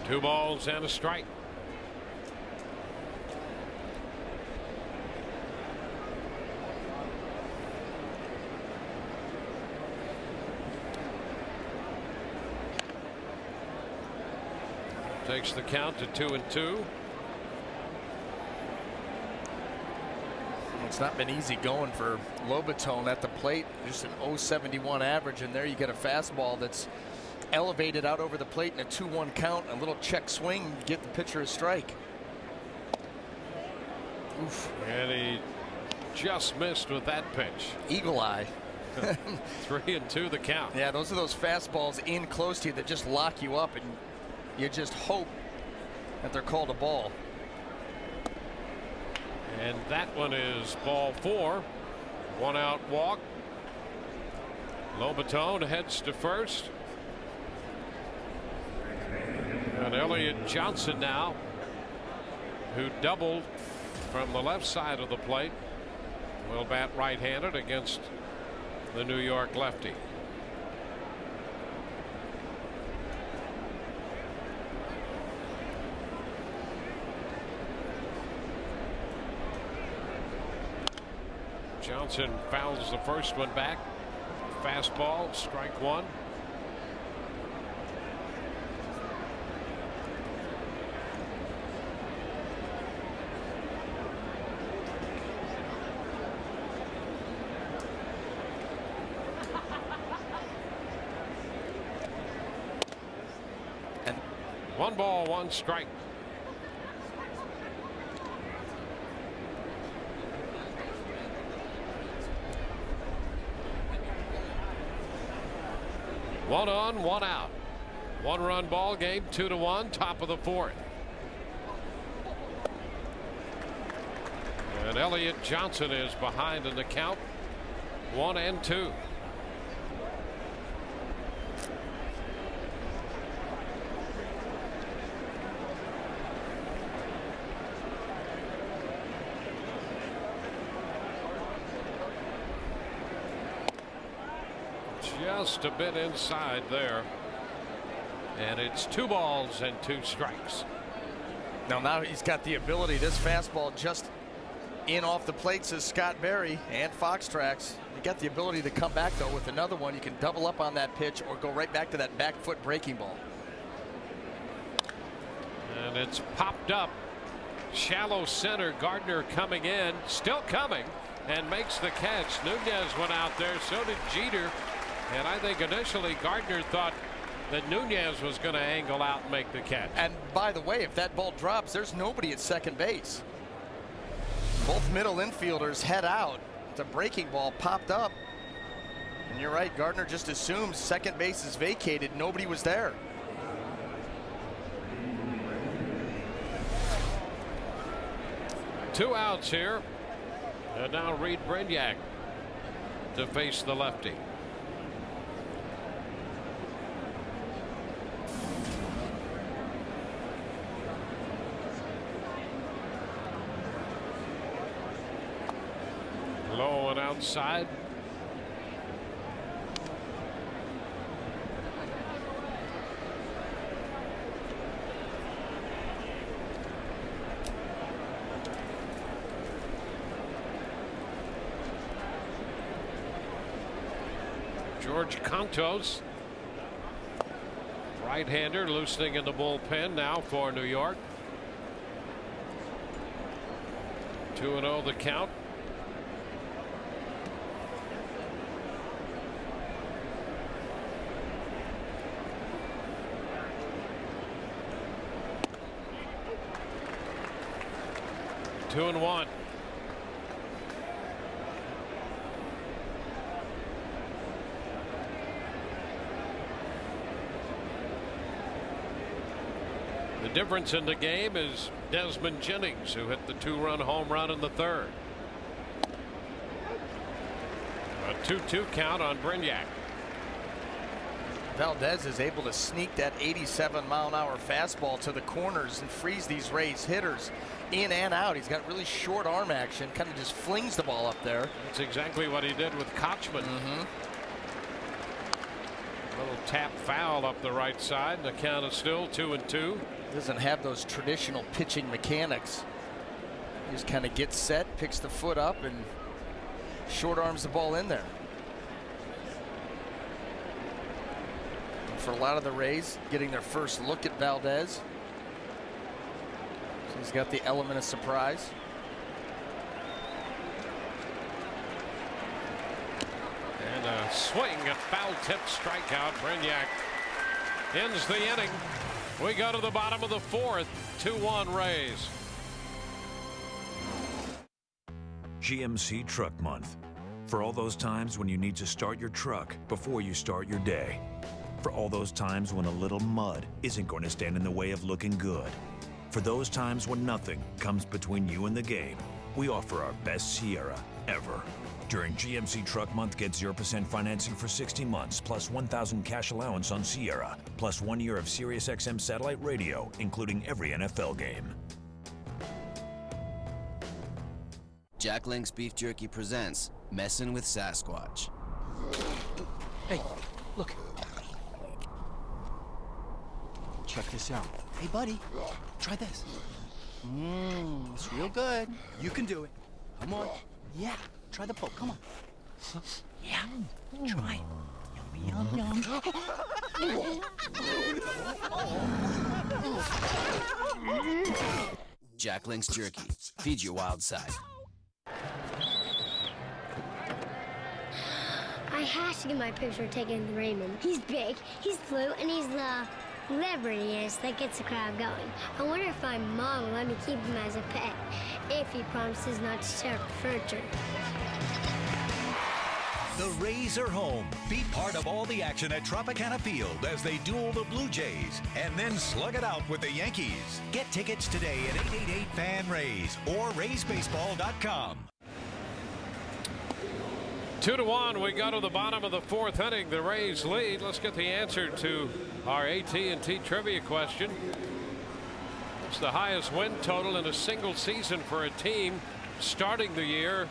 Two balls and a strike. Takes the count to 2-2. It's not been easy going for Lobaton at the plate. Just an .071 average, and there you get a fastball that's elevated out over the plate in a 2-1 count, a little check swing, get the pitcher a strike. Oof. And he just missed with that pitch. Eagle eye. 3-2 the count. Yeah, those are those fastballs in close to you that just lock you up, and you just hope that they're called a ball. And that one is ball 4. 1 out walk. Lobaton heads to first. And Elliott Johnson now, who doubled from the left side of the plate, will bat right-handed against the New York lefty. Johnson fouls the first one back. Fastball, strike 1. And 1 ball, 1 strike. One on, 1 out. 1-run ball game, 2-1, top of the 4th. And Elliott Johnson is behind in the count, 1-2. Just a bit inside there, and it's 2 balls and 2 strikes. Now he's got the ability. This fastball just in off the plate, says Scott Berry and Fox Tracks. You got the ability to come back though with another one. You can double up on that pitch or go right back to that back foot breaking ball. And it's popped up shallow center. Gardner coming in, still coming, and makes the catch. Nunez went out there, so did Jeter. And I think initially Gardner thought that Nunez was going to angle out and make the catch. And by the way, if that ball drops, there's nobody at second base. Both middle infielders head out. The breaking ball popped up. And you're right, Gardner just assumes second base is vacated. Nobody was there. Two outs here. And now Reed Brignac to face the lefty. Low and outside. George Contos, right-hander, loosening in the bullpen now for New York. 2-0 the count. Two and 1. The difference in the game is Desmond Jennings, who hit the 2-run home run in the 3rd. A 2-2 count on Brignac. Valdez is able to sneak that 87-mile-an-hour fastball to the corners and freeze these Rays hitters in and out. He's got really short arm action, kind of just flings the ball up there. That's exactly what he did with Kochman. A little tap foul up the right side. The count is still 2-2. Doesn't have those traditional pitching mechanics. He just kind of gets set, picks the foot up, and short arms the ball in there. And for a lot of the Rays, getting their first look at Valdez. So he's got the element of surprise. And a swing, a foul tip strikeout. Brignac ends the inning. We go to the bottom of the fourth. 2-1 Rays. GMC Truck Month. For all those times when you need to start your truck before you start your day. For all those times when a little mud isn't going to stand in the way of looking good. For those times when nothing comes between you and the game, we offer our best Sierra ever. During GMC Truck Month, get 0% financing for 60 months, plus $1,000 cash allowance on Sierra, plus 1 year of SiriusXM satellite radio, including every NFL game. Jack Link's Beef Jerky presents Messin' with Sasquatch. Hey, look. Check this out. Hey, buddy, try this. It's real good. You can do it. Come on. Yeah, try the poke. Come on. Yeah, try it. Yum, yum, yum. Jack Link's Jerky. Feed your wild side. I have to get my picture taken with Raymond. He's big, he's blue, and he's the whatever he is that gets the crowd going. I wonder if my mom will let me keep him as a pet, if he promises not to tear up the furniture. The Rays are home. Be part of all the action at Tropicana Field as they duel the Blue Jays and then slug it out with the Yankees. Get tickets today at 888-FAN-RAYS or RaysBaseball.com. 2-1, we go to the bottom of the fourth inning. The Rays lead. Let's get the answer to our AT&T trivia question. It's the highest win total in a single season for a team starting the year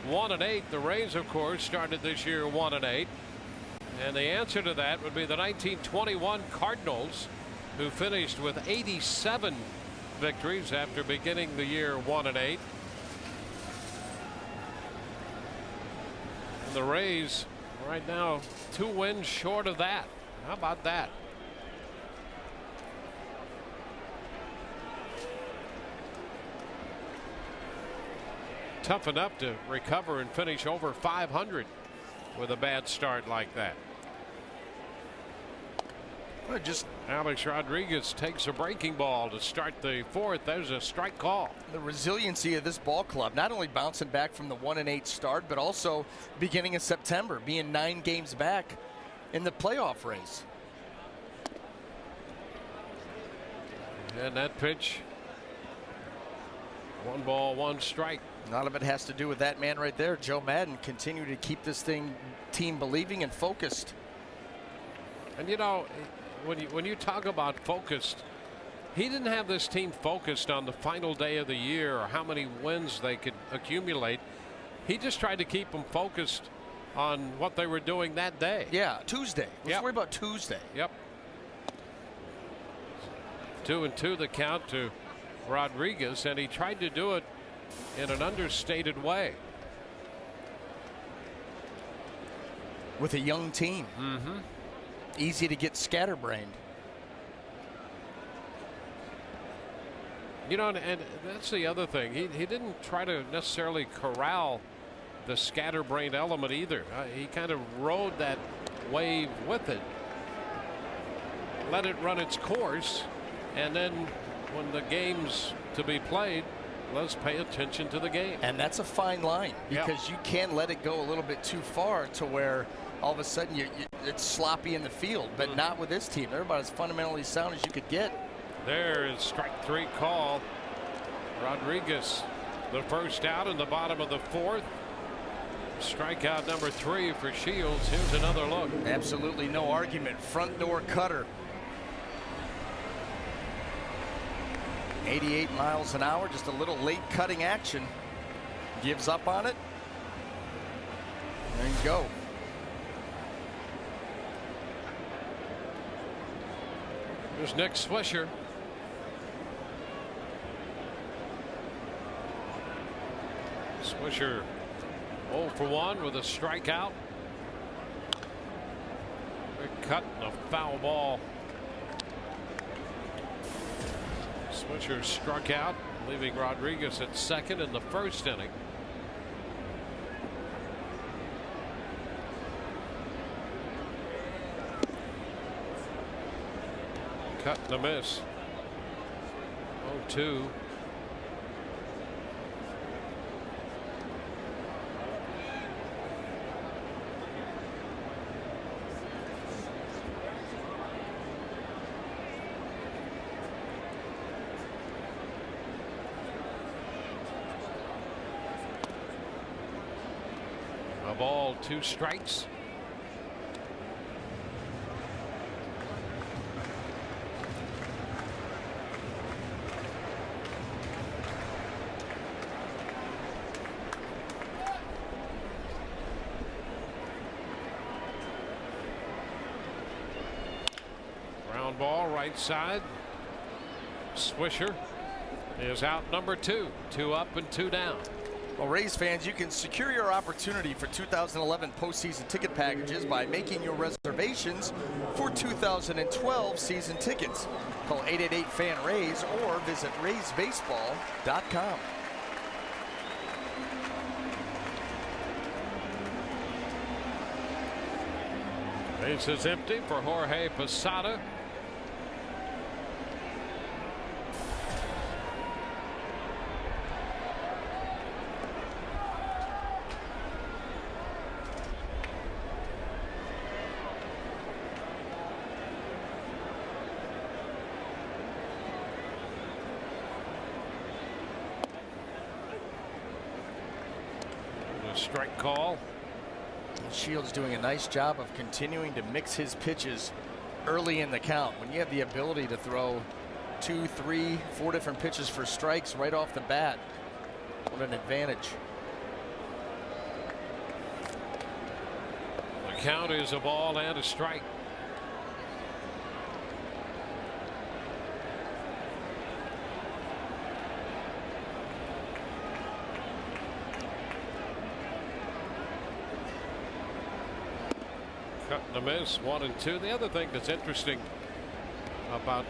1-8. The Rays, of course, started this year 1-8. And the answer to that would be the 1921 Cardinals, who finished with 87 victories after beginning the year 1-8. The Rays right now 2 wins short of that. How about that? Tough enough to recover and finish over 500 with a bad start like that. Well, just Alex Rodriguez takes a breaking ball to start the fourth. There's a strike call. The resiliency of this ball club, not only bouncing back from the 1-8 start, but also beginning of September, being 9 games back in the playoff race. And that pitch, 1 ball, 1 strike. A lot of it has to do with that man right there, Joe Madden, continue to keep this team believing and focused. And you know, when you talk about focused, he didn't have this team focused on the final day of the year or how many wins they could accumulate. He just tried to keep them focused on what they were doing that day. Yeah, Tuesday. Let's worry about Tuesday. Yep. 2-2 the count to Rodriguez, and he tried to do it in an understated way. With a young team. Mm-hmm. Easy to get scatterbrained. You know, and that's the other thing. He didn't try to necessarily corral the scatterbrained element either. He kind of rode that wave with it, let it run its course, and then when the game's to be played, let's pay attention to the game. And that's a fine line, because you can let it go a little bit too far to where all of a sudden it's sloppy in the field, but not with this team. They're about as fundamentally sound as you could get. There is strike 3 call. Rodriguez, the first out in the bottom of the fourth. Strikeout number 3 for Shields. Here's another look. Absolutely no argument. Front door cutter. 88 miles an hour, just a little late cutting action. Gives up on it. There you go. There's Nick Swisher. Swisher 0 for 1 with a strikeout. Big cut and a foul ball. Swisher struck out, leaving Rodriguez at second in the first inning. Cut and a miss. 0-2. A ball, 2 strikes. Ground ball, right side. Swisher is out, number 2. 2 up and 2 down. Well, Rays fans, you can secure your opportunity for 2011 postseason ticket packages by making your reservations for 2012 season tickets. Call 888-FAN-RAYS or visit RaysBaseball.com. Base is empty for Jorge Posada. Strike call. Shields doing a nice job of continuing to mix his pitches early in the count. When you have the ability to throw 2, 3, 4 different pitches for strikes right off the bat, what an advantage. The count is a ball and a strike. Cut and a miss, 1 and 2. The other thing that's interesting about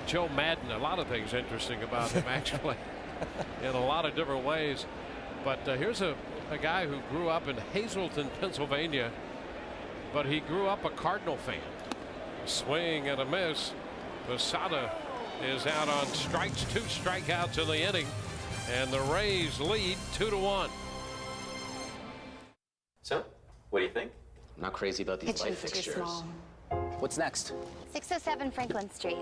Joe Madden, a lot of things interesting about him actually in a lot of different ways. But here's a guy who grew up in Hazleton, Pennsylvania, but he grew up a Cardinal fan. A swing and a miss. Posada is out on strikes, 2 strikeouts in the inning, and the Rays lead 2-1. So, what do you think? I'm not crazy about these light fixtures. What's next? 607 Franklin Street.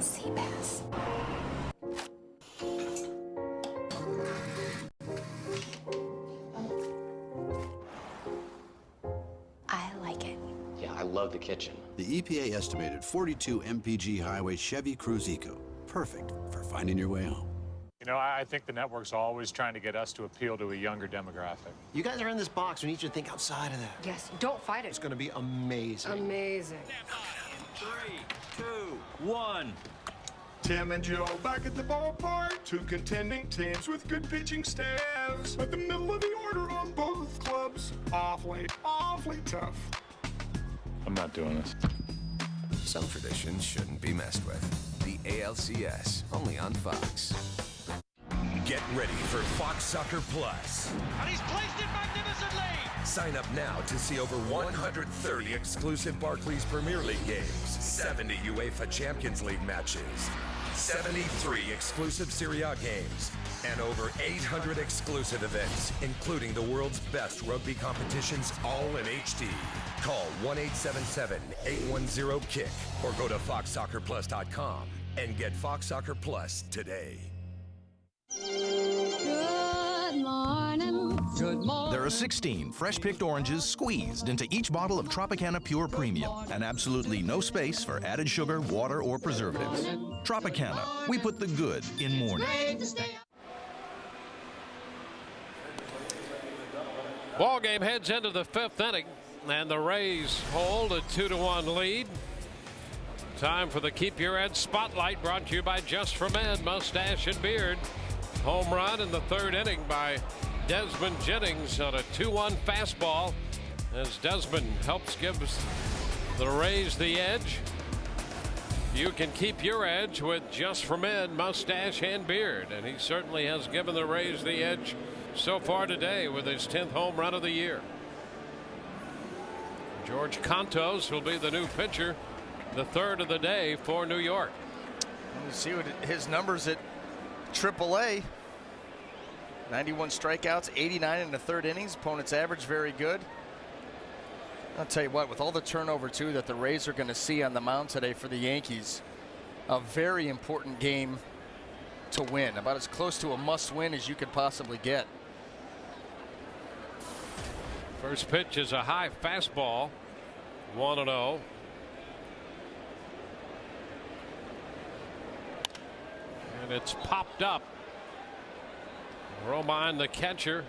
Sea bass. I like it. Yeah, I love the kitchen. The EPA estimated 42 mpg highway Chevy Cruze Eco. Perfect for finding your way home. You know, I think the network's always trying to get us to appeal to a younger demographic. You guys are in this box. We need you to think outside of that. Yes, don't fight it. It's going to be amazing. Amazing. 3, 2, 1. Tim and Joe back at the ballpark. 2 contending teams with good pitching staffs. But the middle of the order on both clubs. Awfully tough. I'm not doing this. Some traditions shouldn't be messed with. The ALCS, only on Fox. Get ready for Fox Soccer Plus. And he's placed it magnificently. Sign up now to see over 130 exclusive Barclays Premier League games, 70 UEFA Champions League matches, 73 exclusive Serie A games, and over 800 exclusive events, including the world's best rugby competitions, all in HD. Call 1-877-810-KICK or go to foxsoccerplus.com and get Fox Soccer Plus today. Good morning. Good morning. There are 16 fresh-picked oranges squeezed into each bottle of Tropicana Pure Premium, and absolutely no space for added sugar, water, or preservatives. Tropicana, we put the good in morning. Ball game heads into the 5th inning, and the Rays hold a 2-1 lead. Time for the Keep Your Edge Spotlight, brought to you by Just for Men Mustache and Beard. Home run in the 3rd inning by Desmond Jennings on a 2-1 fastball, as Desmond helps give the Rays the edge. You can keep your edge with Just for Men Mustache and Beard, and he certainly has given the Rays the edge so far today with his 10th home run of the year. George Contos will be the new pitcher, the third of the day for New York. You see what his numbers at AAA. 91 strikeouts, 89 in the third innings. Opponent's average very good. I'll tell you what, with all the turnover too that the Rays are going to see on the mound today for the Yankees, a very important game to win. About as close to a must-win as you could possibly get. First pitch is a high fastball. 1-0. And it's popped up. Romine, the catcher,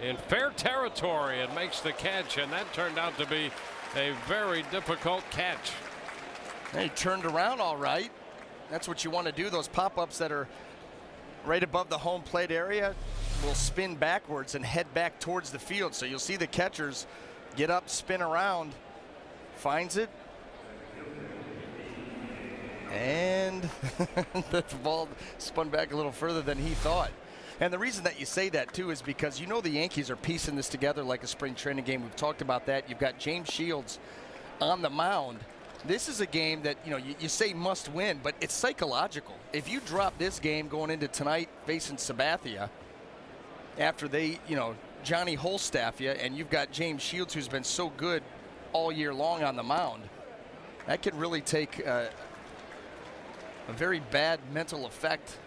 in fair territory and makes the catch, and that turned out to be a very difficult catch. He turned around all right. That's what you want to do. Those pop-ups that are right above the home plate area will spin backwards and head back towards the field. So you'll see the catchers get up, spin around, finds it, and the ball spun back a little further than he thought. And the reason that you say that too is because you know the Yankees are piecing this together like a spring training game. We've talked about that. You've got James Shields on the mound. This is a game that, you know, you say must win, but it's psychological. If you drop this game going into tonight facing Sabathia, after they, you know, Johnny Holstaff you, and you've got James Shields who's been so good all year long on the mound, that could really take a very bad mental effect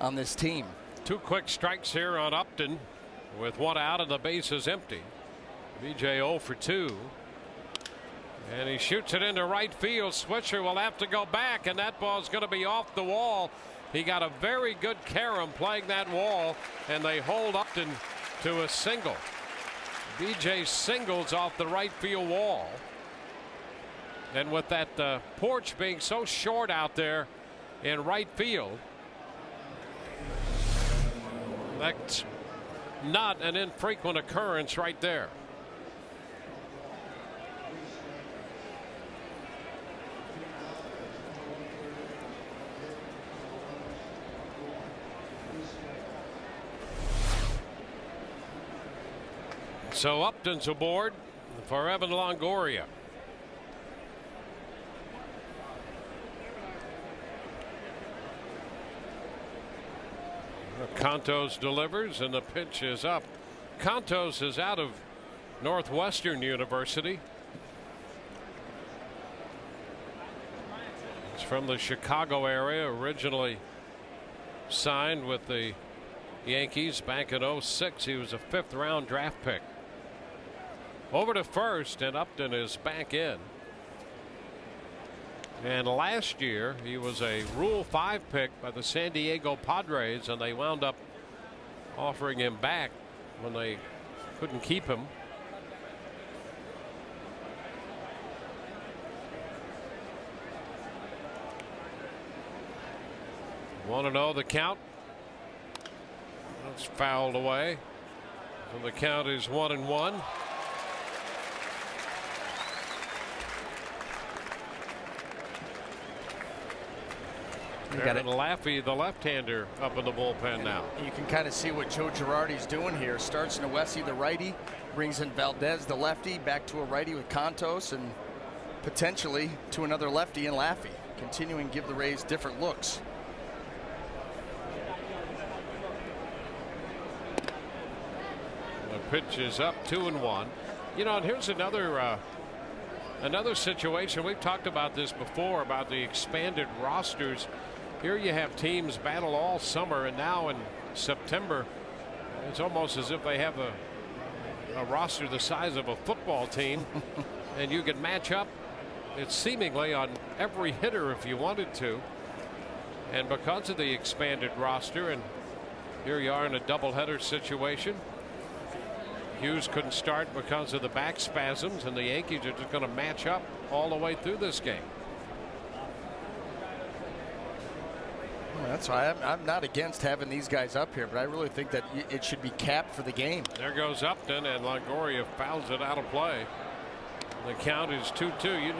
on this team. 2 quick strikes here on Upton with 1 out and the base is empty. BJ 0 for 2. And he shoots it into right field. Switcher will have to go back, and that ball's going to be off the wall. He got a very good carom playing that wall, and they hold Upton to a single. BJ singles off the right field wall. And with that porch being so short out there in right field, that's not an infrequent occurrence right there. So Upton's aboard for Evan Longoria. Contos delivers, and the pitch is up. Contos is out of Northwestern University. He's from the Chicago area, originally signed with the Yankees back in '06. He was a 5th round draft pick. Over to first, and Upton is back in. And last year he was a Rule 5 pick by the San Diego Padres, and they wound up offering him back when they couldn't keep him. Want to know the count? That's fouled away. So the count is 1-1. Aaron Laffey, the left-hander, up in the bullpen now. You can kind of see what Joe Girardi's doing here. Starts Noesi, the righty, brings in Valdez, the lefty, back to a righty with Contos, and potentially to another lefty in Laffey, continuing to give the Rays different looks. The pitch is up, 2-1. You know, and here's another situation. We've talked about this before, about the expanded rosters. Here you have teams battle all summer, and now in September it's almost as if they have a roster the size of a football team, and you can match up, it's seemingly on every hitter if you wanted to. And because of the expanded roster, and here you are in a doubleheader situation. Hughes couldn't start because of the back spasms, and the Yankees are just going to match up all the way through this game. Well, that's why I'm not against having these guys up here, but I really think that it should be capped for the game. There goes Upton, and Longoria fouls it out of play. The count is 2-2. You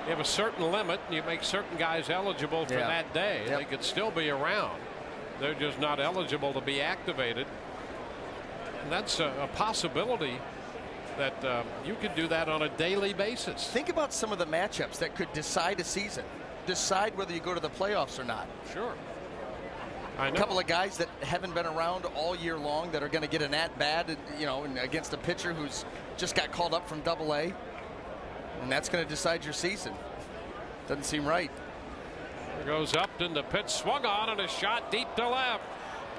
have a certain limit, and you make certain guys eligible for that day. They could still be around. They're just not eligible to be activated. And that's a possibility that you can do that on a daily basis. Think about some of the matchups that could decide a season, decide whether you go to the playoffs or not. Sure. A couple of guys that haven't been around all year long that are going to get an at-bat, against a pitcher who's just got called up from Double-A, and that's going to decide your season. Doesn't seem right. There goes Upton. The pitch swung on and a shot deep to left.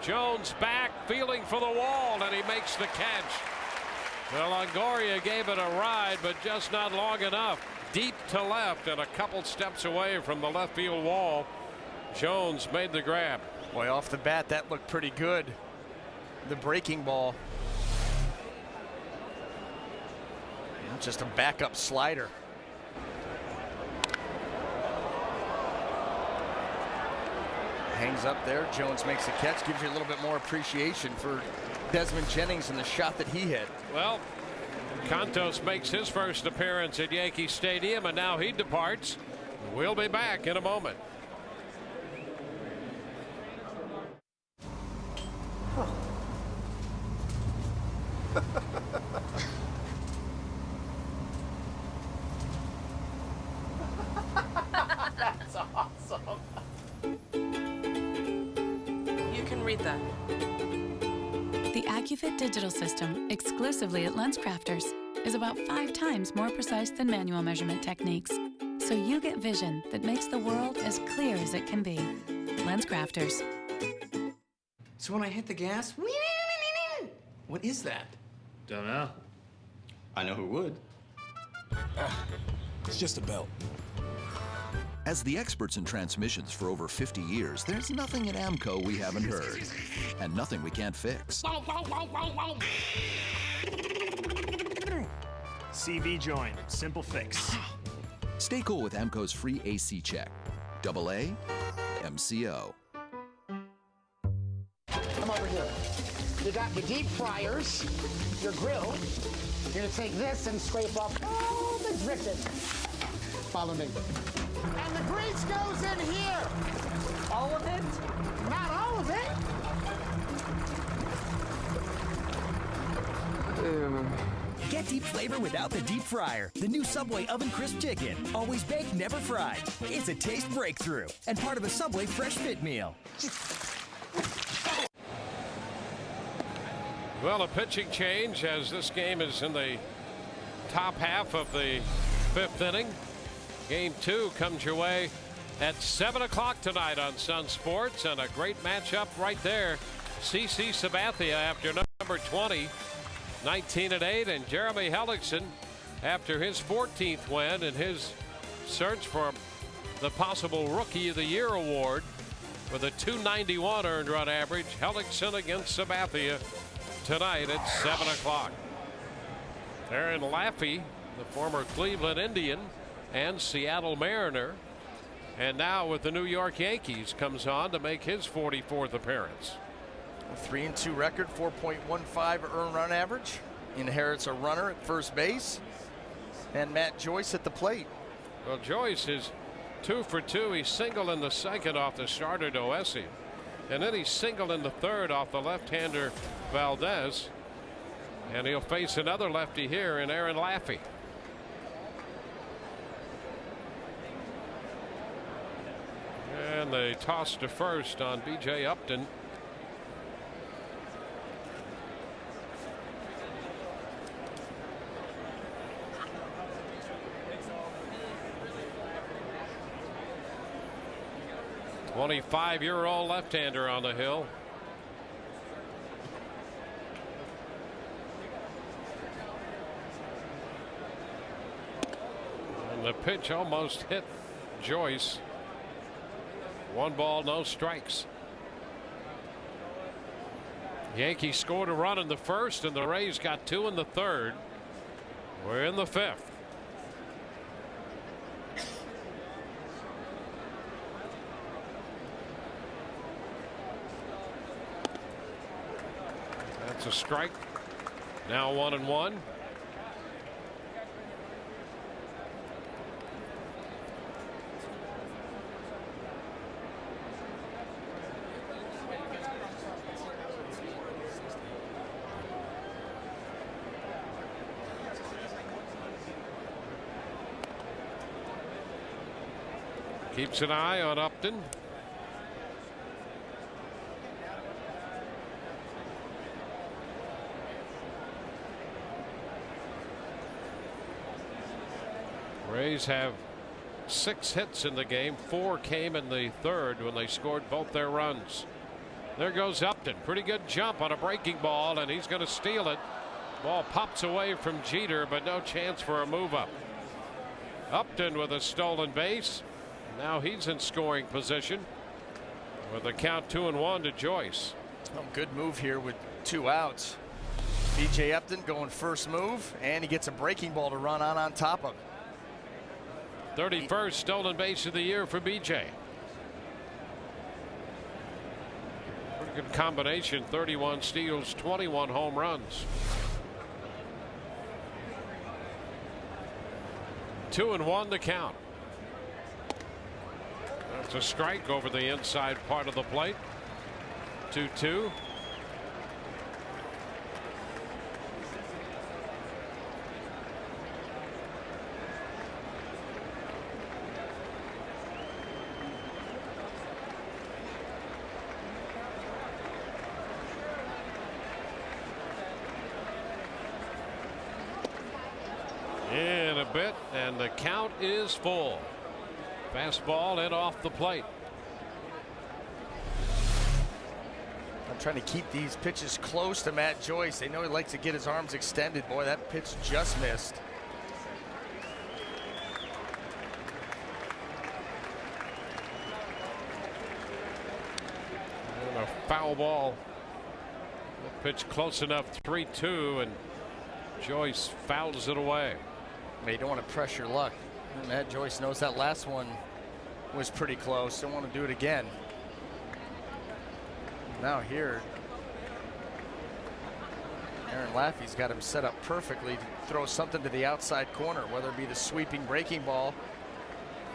Jones back, feeling for the wall, and he makes the catch. Well, Longoria gave it a ride, but just not long enough. Deep to left and a couple steps away from the left field wall. Jones made the grab. Boy, off the bat, that looked pretty good. The breaking ball. Just a backup slider. Hangs up there. Jones makes the catch. Gives you a little bit more appreciation for Desmond Jennings and the shot that he hit. Well, Contos makes his first appearance at Yankee Stadium, and now he departs. We'll be back in a moment. That's awesome. You can read that. The AccuFit digital system, exclusively at LensCrafters, is about 5 times more precise than manual measurement techniques. So you get vision that makes the world as clear as it can be. LensCrafters. So when I hit the gas, what is that? Don't know. I know who would. It's just a belt. As the experts in transmissions for over 50 years, there's nothing at AMCO we haven't heard, and nothing we can't fix. CV join, simple fix. Stay cool with AMCO's free AC check. AA MCO. Come over here. You got your deep fryers, your grill. You're gonna take this and scrape off all the dripping. Follow me. And the grease goes in here. All of it? Not all of it. Get deep flavor without the deep fryer. The new Subway Oven Crisp Chicken. Always baked, never fried. It's a taste breakthrough and part of a Subway Fresh Fit meal. Well, a pitching change as this game is in the top half of the 5th inning. Game 2 comes your way at 7 o'clock tonight on Sun Sports, and a great matchup right there. CC Sabathia after number 20, 19-8, and Jeremy Hellickson after his 14th win in his search for the possible Rookie of the Year award with a .291 earned run average. Hellickson against Sabathia tonight at 7 o'clock. Aaron Laffey, the former Cleveland Indian and Seattle Mariner, and now with the New York Yankees, comes on to make his 44th appearance. A 3-2 record, 4.15 earned run average. Inherits a runner at first base, and Matt Joyce at the plate. Well, Joyce is 2 for 2. He singled in the second off the starter Doesi, and then he singled in the third off the left-hander Valdez, and he'll face another lefty here in Aaron Laffey. And they toss to first on B.J. Upton. A 25-year-old left-hander on the hill. And the pitch almost hit Joyce. 1 ball, no strikes. Yankees scored a run in the first, and the Rays got 2 in the third. We're in the 5th. That's a strike. Now 1-1. Keeps an eye on Upton. Rays have 6 hits in the game. 4 came in the third when they scored both their runs. There goes Upton. Pretty good jump on a breaking ball, and he's going to steal it. Ball pops away from Jeter, but no chance for a move up. Upton with a stolen base. Now he's in scoring position with a count 2-1 to Joyce. Oh, good move here with 2 outs. B.J. Upton going first move, and he gets a breaking ball to run on top of. 31st stolen base of the year for B.J. Pretty good combination. 31 steals, 21 home runs. 2-1 the count. That's a strike over the inside part of the plate. 2-2. In a bit, and the count is full. Fastball in off the plate. I'm trying to keep these pitches close to Matt Joyce. They know he likes to get his arms extended. Boy, that pitch just missed. And a foul ball. The pitch close enough. 3-2, and Joyce fouls it away. You don't want to pressure luck. Matt Joyce knows that last one was pretty close. Don't want to do it again. Now here, Aaron Laffey's got him set up perfectly to throw something to the outside corner, whether it be the sweeping breaking ball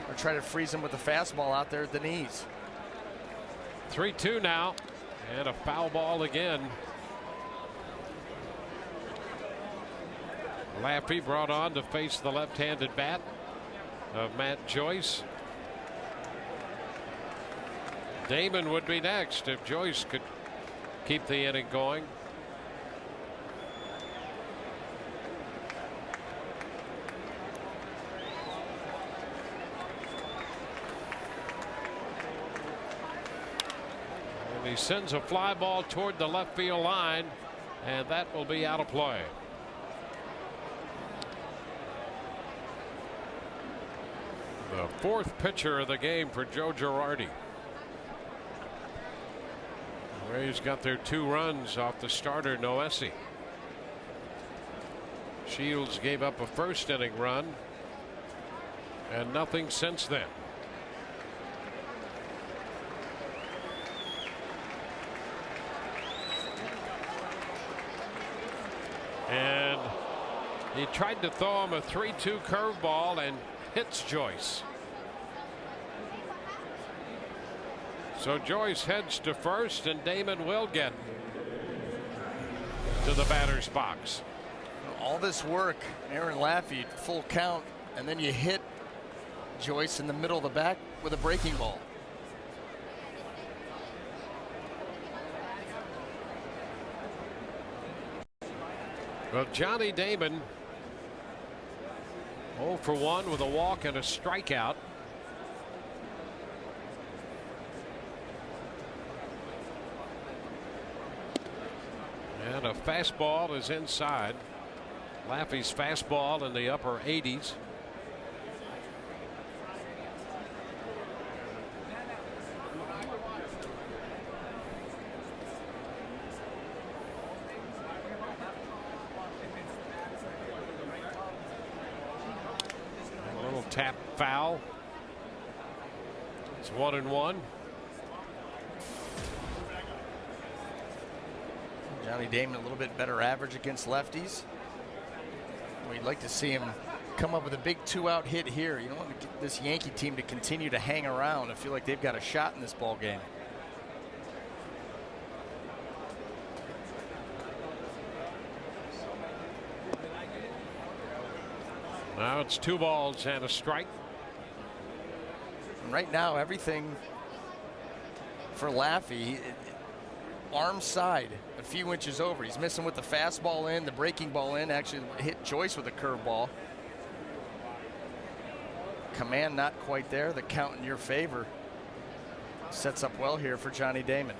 or try to freeze him with the fastball out there at the knees. 3-2 now, and a foul ball again. Laffey brought on to face the left-handed bat of Matt Joyce. Damon would be next if Joyce could keep the inning going. And he sends a fly ball toward the left field line, and that will be out of play. The 4th pitcher of the game for Joe Girardi. The Rays got their 2 runs off the starter Noesi. Shields gave up a first inning run, and nothing since then. And he tried to throw him a 3-2 curveball and hits Joyce. So Joyce heads to first, and Damon will get to the batter's box. All this work, Aaron Laffey, full count, and then you hit Joyce in the middle of the back with a breaking ball. Well, Johnny Damon 0 for 1 with a walk and a strikeout. And a fastball is inside. Laffey's fastball in the upper 80s. A little tap foul. It's 1-1. Johnny Damon a little bit better average against lefties. We'd like to see him come up with a big 2-out hit here. You don't want this Yankee team to continue to hang around and feel like they've got a shot in this ball game. Now it's 2 balls and a strike. And right now, everything for Laffey, arm side, a few inches over. He's missing with the fastball in, the breaking ball in, actually hit Joyce with a curveball. Command not quite there, the count in your favor. Sets up well here for Johnny Damon.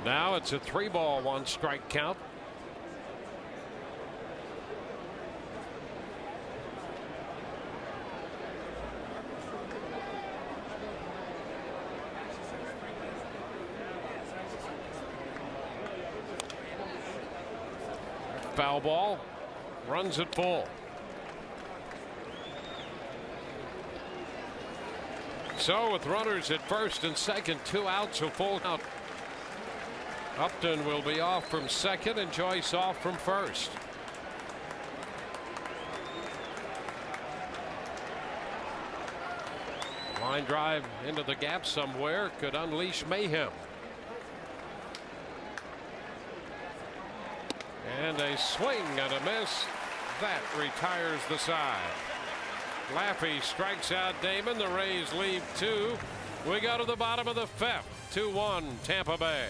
Now it's a 3-ball, 1-strike count. Foul ball, runs it full. So with runners at first and second, 2 outs, a full count. Upton will be off from second and Joyce off from first. Line drive into the gap somewhere could unleash mayhem. And a swing and a miss. That retires the side. Laffey strikes out Damon. The Rays lead 2. We go to the bottom of the 5th. 2-1 Tampa Bay.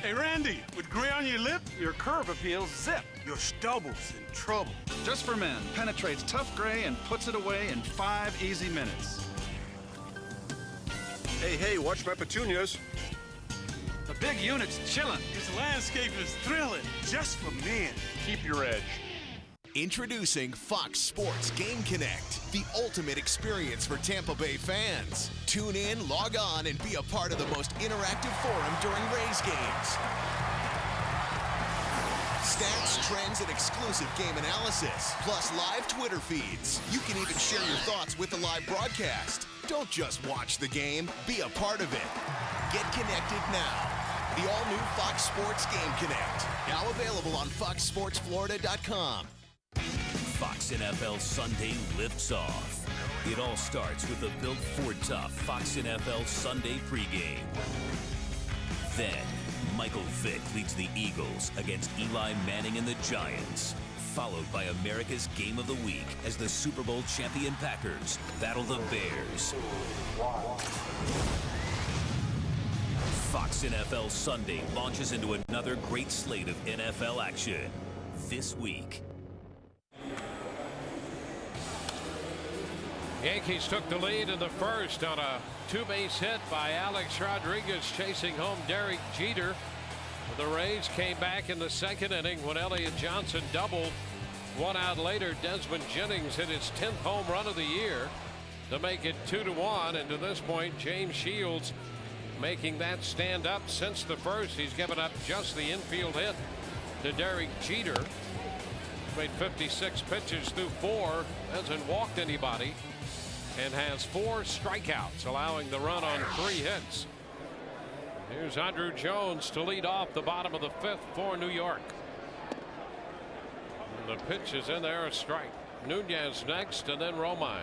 Hey, Randy, with gray on your lip, your curve appeals zip. Your stubble's in trouble. Just for men, penetrates tough gray and puts it away in 5 easy minutes. Hey, watch my petunias. The big unit's chillin'. This landscape is thrilling, just for men. Keep your edge. Introducing Fox Sports Game Connect, the ultimate experience for Tampa Bay fans. Tune in, log on, and be a part of the most interactive forum during Rays games. Stats, trends, and exclusive game analysis, plus live Twitter feeds. You can even share your thoughts with the live broadcast. Don't just watch the game, be a part of it. Get connected now. The all-new Fox Sports Game Connect, now available on foxsportsflorida.com. Fox NFL Sunday lifts off. It all starts with the Built Ford Tough Fox NFL Sunday pregame. Then, Michael Vick leads the Eagles against Eli Manning and the Giants, followed by America's Game of the Week as the Super Bowl champion Packers battle the Bears. Fox NFL Sunday launches into another great slate of NFL action this week. Yankees took the lead in the first on a 2-base hit by Alex Rodriguez chasing home Derek Jeter. The Rays came back in the second inning when Elliott Johnson doubled. 1 out later, Desmond Jennings hit his 10th home run of the year to make it 2-1. And to this point, James Shields making that stand up since the first. He's given up just the infield hit to Derek Jeter. Made 56 pitches through 4, hasn't walked anybody, and has 4 strikeouts, allowing the run on 3 hits. Here's Andrew Jones to lead off the bottom of the 5th for New York. And the pitch is in there, a strike. Nunez next, and then Romine.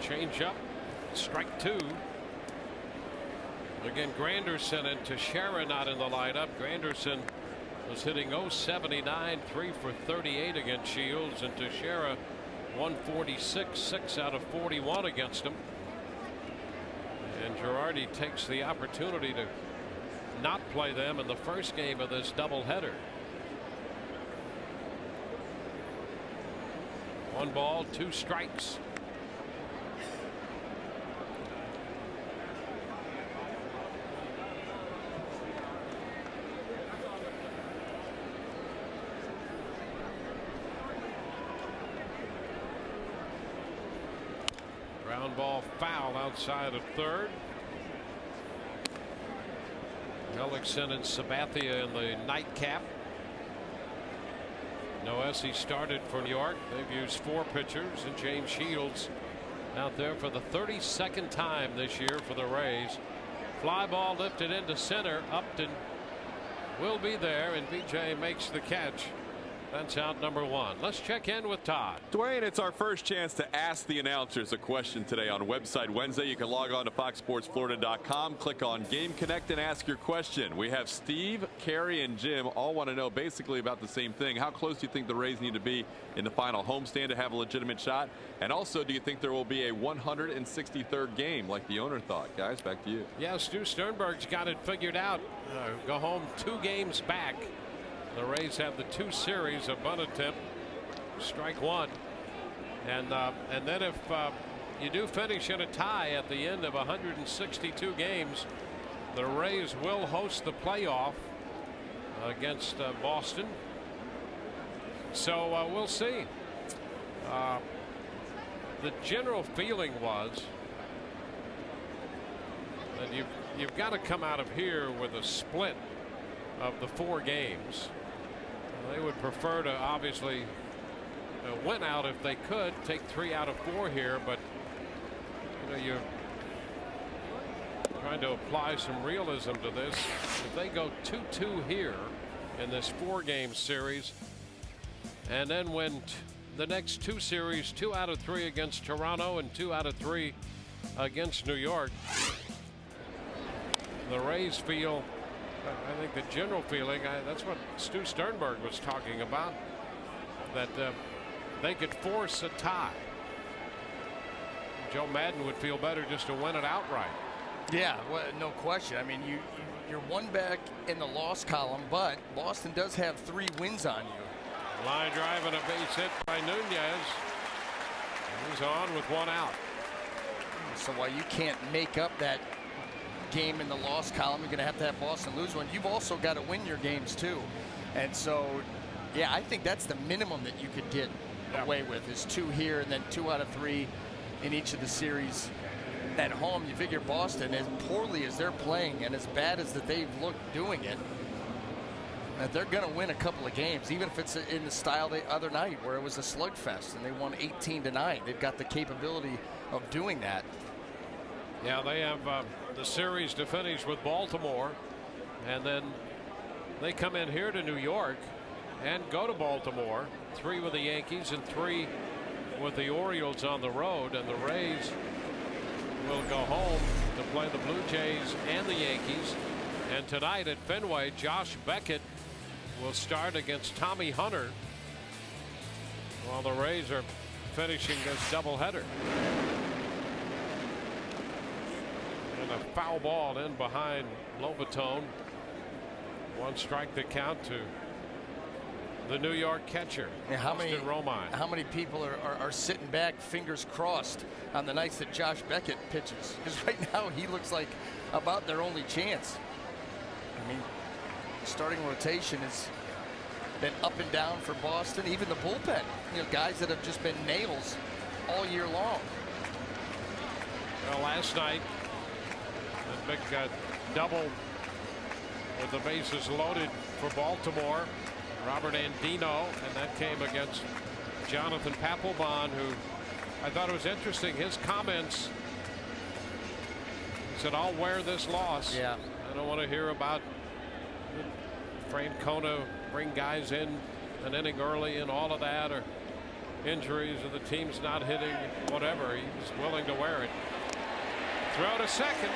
Change up, strike 2. Again, Granderson and Teixeira not in the lineup. Granderson was hitting .079, 3 for 38 against Shields, and Teixeira 146, 6 out of 41 against him. And Girardi takes the opportunity to not play them in the first game of this doubleheader. 1 ball, 2 strikes. Ground ball foul outside of third. Hellickson and Sabathia in the nightcap. Noesi started for New York. They've used 4 pitchers, and James Shields out there for the 32nd time this year for the Rays. Fly ball lifted into center. Upton will be there, and BJ makes the catch. That's out number 1. Let's check in with Todd. Dwayne, it's our first chance to ask the announcers a question today on Website Wednesday. You can log on to foxsportsflorida.com, click on Game Connect, and ask your question. We have Steve, Carrie, and Jim all want to know basically about the same thing. How close do you think the Rays need to be in the final homestand to have a legitimate shot? And also, do you think there will be a 163rd game like the owner thought? Guys, back to you. Yeah, Stu Sternberg's got it figured out. Go home 2 games back. The Rays have the 2 series, a bunt attempt, strike 1, and then if you do finish in a tie at the end of 162 games, the Rays will host the playoff against Boston. So we'll see. The general feeling was that you've got to come out of here with a split of the 4 games. They would prefer to obviously win out if they could, take 3 out of 4 here, but you're trying to apply some realism to this. If they go 2-2 here in this 4-game series and then win the next 2 series, 2 out of 3 against Toronto and 2 out of 3 against New York, the Rays feel, I think the general feeling, that's what Stu Sternberg was talking about, that they could force a tie. Joe Madden would feel better just to win it outright. Yeah, well, no question. I mean, you're 1 back in the loss column, but Boston does have 3 wins on you. Line drive and a base hit by Nunez. He's on with 1 out. So while you can't make up that game in the loss column, you're going to have Boston lose one. You've also got to win your games too, and so yeah, I think that's the minimum that you could get away with is 2 here and then 2 out of 3 in each of the series at home. You figure Boston, as poorly as they're playing and as bad as that they've looked doing it, that they're going to win a couple of games, even if it's in the style the other night where it was a slugfest and they won 18-9. They've got the capability of doing that. Yeah, they have the series to finish with Baltimore, and then they come in here to New York and go to Baltimore, 3 with the Yankees and 3 with the Orioles on the road, and the Rays will go home to play the Blue Jays and the Yankees. And tonight at Fenway, Josh Beckett will start against Tommy Hunter while the Rays are finishing this doubleheader. And a foul ball in behind Lobaton. 1 strike to count to the New York catcher. Yeah, how many people are sitting back, fingers crossed, on the nights that Josh Beckett pitches? Because right now he looks like about their only chance. I mean, starting rotation has been up and down for Boston. Even the bullpen, guys that have just been nails all year long. Well, last night, a big double with the bases loaded for Baltimore. Robert Andino, and that came against Jonathan Papelbon, who I thought it was interesting. His comments, he said, "I'll wear this loss. Yeah, I don't want to hear about Francona bring guys in an inning early and all of that, or injuries, or the team's not hitting, whatever. He was willing to wear it." Throw to second,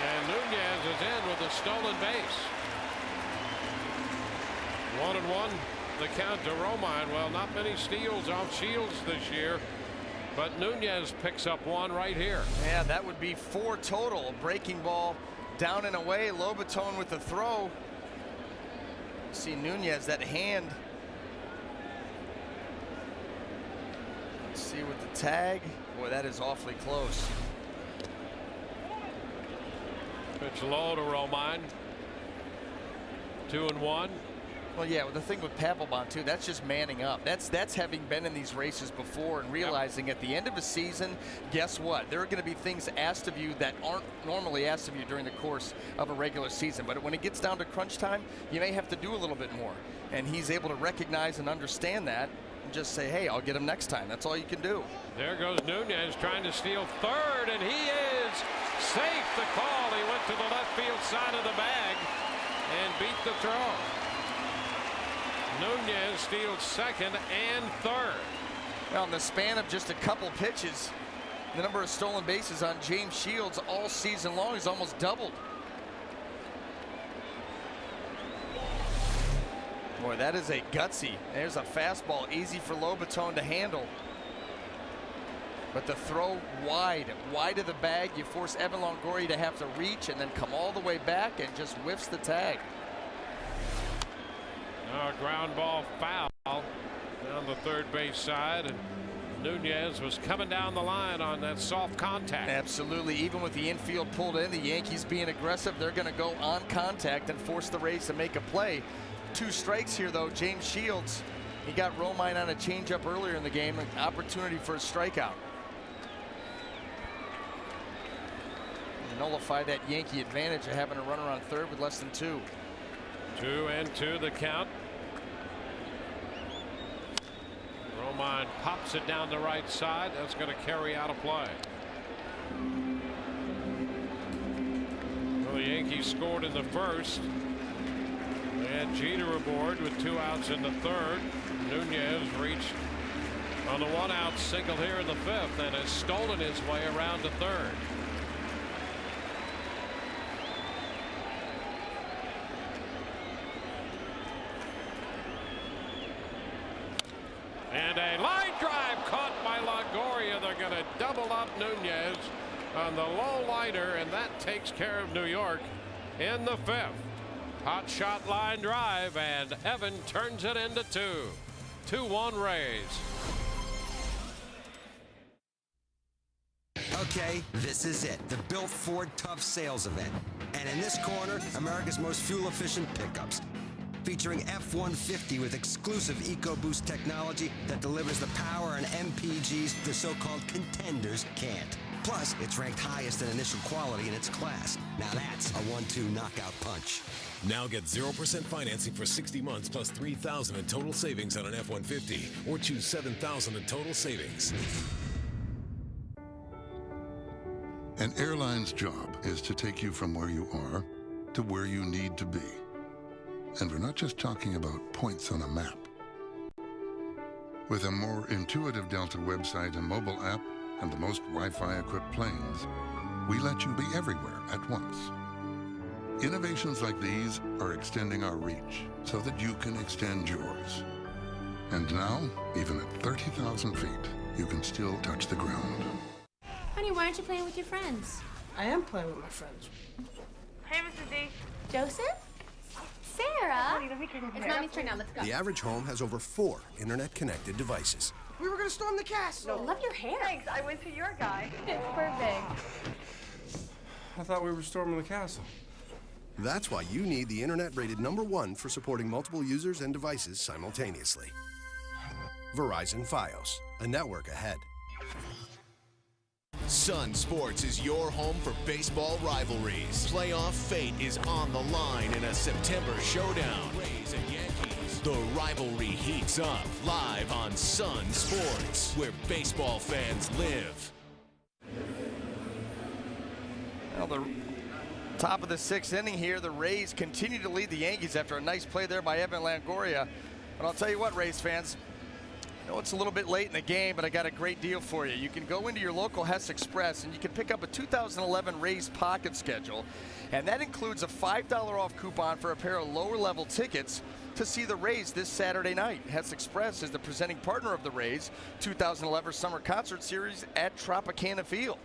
and Nunez is in with a stolen base. 1-1 the count to Romine. Well, not many steals off Shields this year, but Nunez picks up 1 right here. Yeah, that would be 4 total. Breaking ball down and away. Lobaton with the throw. See Nunez, that hand. Let's see with the tag. Boy, that is awfully close. Pitch low to Romine. 2-1. Well, yeah, well, the thing with Papelbon, too, that's just manning up. That's having been in these races before and realizing at the end of a season, guess what? There are going to be things asked of you that aren't normally asked of you during the course of a regular season. But when it gets down to crunch time, you may have to do a little bit more. And he's able to recognize and understand that and just say, hey, I'll get him next time. That's all you can do. There goes Nunez trying to steal third, and he is is safe. The call. He went to the left field side of the bag and beat the throw. Nunez steals second and third. Well, in the span of just a couple pitches, the number of stolen bases on James Shields all season long is almost doubled. Boy, that is a gutsy. There's a fastball, easy for Lobaton to handle. But the throw wide of the bag, you force Evan Longoria to have to reach and then come all the way back and just whiffs the tag. Ground ball foul down the third base side, and Nunez was coming down the line on that soft contact. Absolutely. Even with the infield pulled in, the Yankees being aggressive, they're going to go on contact and force the Rays to make a play. 2 strikes here, though. James Shields, he got Romine on a changeup earlier in the game, an opportunity for a strikeout. Nullify that Yankee advantage of having a runner on third with less than 2. 2-2 the count. Romine pops it down the right side. That's going to carry out a play. Well, the Yankees scored in the first. They had Jeter aboard with 2 outs in the third. Nunez reached on the 1-out single here in the 5th and has stolen his way around to third. And a line drive caught by Longoria. They're going to double up Nunez on the low liner, and that takes care of New York in the 5th. Hot shot line drive, and Evan turns it into 2. 2-1 Rays. Okay, this is it, the Built Ford Tough Sales Event. And in this corner, America's most fuel-efficient pickups. Featuring F-150 with exclusive EcoBoost technology that delivers the power and MPGs the so-called contenders can't. Plus, it's ranked highest in initial quality in its class. Now that's a 1-2 knockout punch. Now get 0% financing for 60 months plus $3,000 in total savings on an F-150, or choose $7,000 in total savings. An airline's job is to take you from where you are to where you need to be. And we're not just talking about points on a map. With a more intuitive Delta website and mobile app and the most Wi-Fi equipped planes, we let you be everywhere at once. Innovations like these are extending our reach so that you can extend yours. And now, even at 30,000 feet, you can still touch the ground. Honey, why aren't you playing with your friends? I am playing with my friends. Hey, Mrs. D. Joseph? Sarah? Honey, let me get in here. It's Mommy's turn now. Let's go. The average home has over 4 internet-connected devices. We were gonna storm the castle. I love your hair. Thanks. I went to your guy. It's perfect. I thought we were storming the castle. That's why you need the internet rated #1 for supporting multiple users and devices simultaneously. Verizon Fios, a network ahead. Sun Sports is your home for baseball rivalries. Playoff fate is on the line in a September showdown. Rays and Yankees. The rivalry heats up live on Sun Sports, where baseball fans live. Well, the top of the 6th inning here, the Rays continue to lead the Yankees after a nice play there by Evan Longoria. But I'll tell you what, Rays fans, I know it's a little bit late in the game, but I got a great deal for you. You can go into your local Hess Express and you can pick up a 2011 Rays Pocket Schedule, and that includes a $5 off coupon for a pair of lower level tickets to see the Rays this Saturday night. Hess Express is the presenting partner of the Rays 2011 Summer Concert Series at Tropicana Field.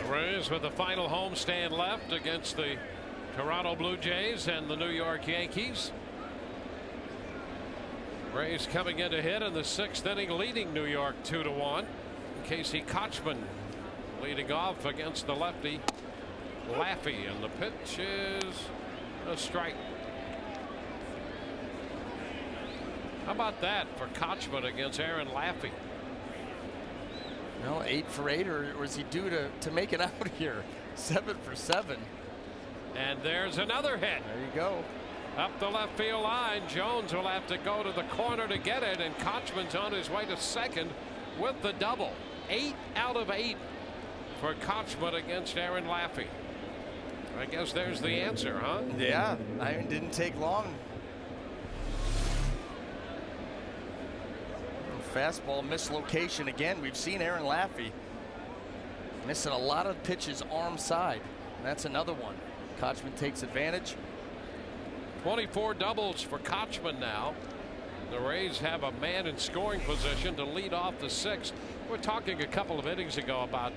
The Rays with the final homestand left against the Toronto Blue Jays and the New York Yankees. Rays coming in to hit in the 6th inning, leading New York 2-1. Casey Kochman leading off against the lefty Laffey, and the pitch is a strike. How about that for Kochman against Aaron Laffey? Well, 8 for 8, or is he due to make it out here? 7 for 7. And there's another hit. There you go. Up the left field line, Jones will have to go to the corner to get it, and Kochman's on his way to second with the double. 8 out of 8 for Kochman against Aaron Laffey. I guess there's the answer, huh? Yeah, it didn't take long. Fastball mislocation again. We've seen Aaron Laffey missing a lot of pitches arm side. That's another one. Kochman takes advantage. 24 doubles for Kochman now. The Rays have a man in scoring position to lead off the 6th. We're talking a couple of innings ago about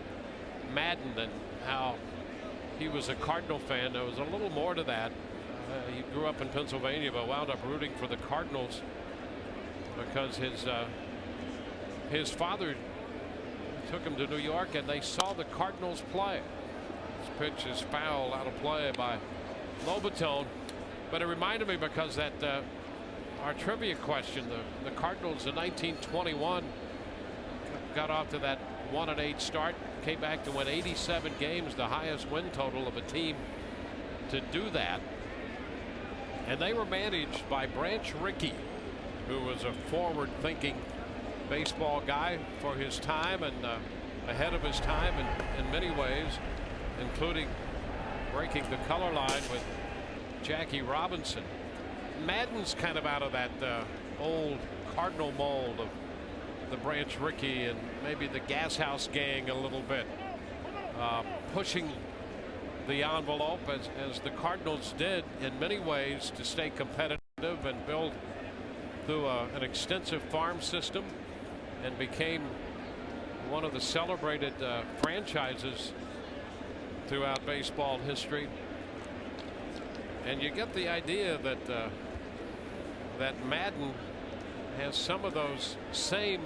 Madden and how he was a Cardinal fan. There was a little more to that. He grew up in Pennsylvania but wound up rooting for the Cardinals because his father took him to New York and they saw the Cardinals play. This pitch is foul, out of play by Lobaton. But it reminded me because that our trivia question, the Cardinals in 1921 got off to that 1-8 start, came back to win 87 games, the highest win total of a team to do that. And they were managed by Branch Rickey, who was a forward-thinking baseball guy for his time and ahead of his time in many ways, including breaking the color line with Jackie Robinson. Madden's kind of out of that old Cardinal mold of the Branch Rickey and maybe the Gas House Gang a little bit, pushing the envelope as the Cardinals did in many ways to stay competitive and build through an extensive farm system and became one of the celebrated franchises throughout baseball history. And you get the idea that that Madden has some of those same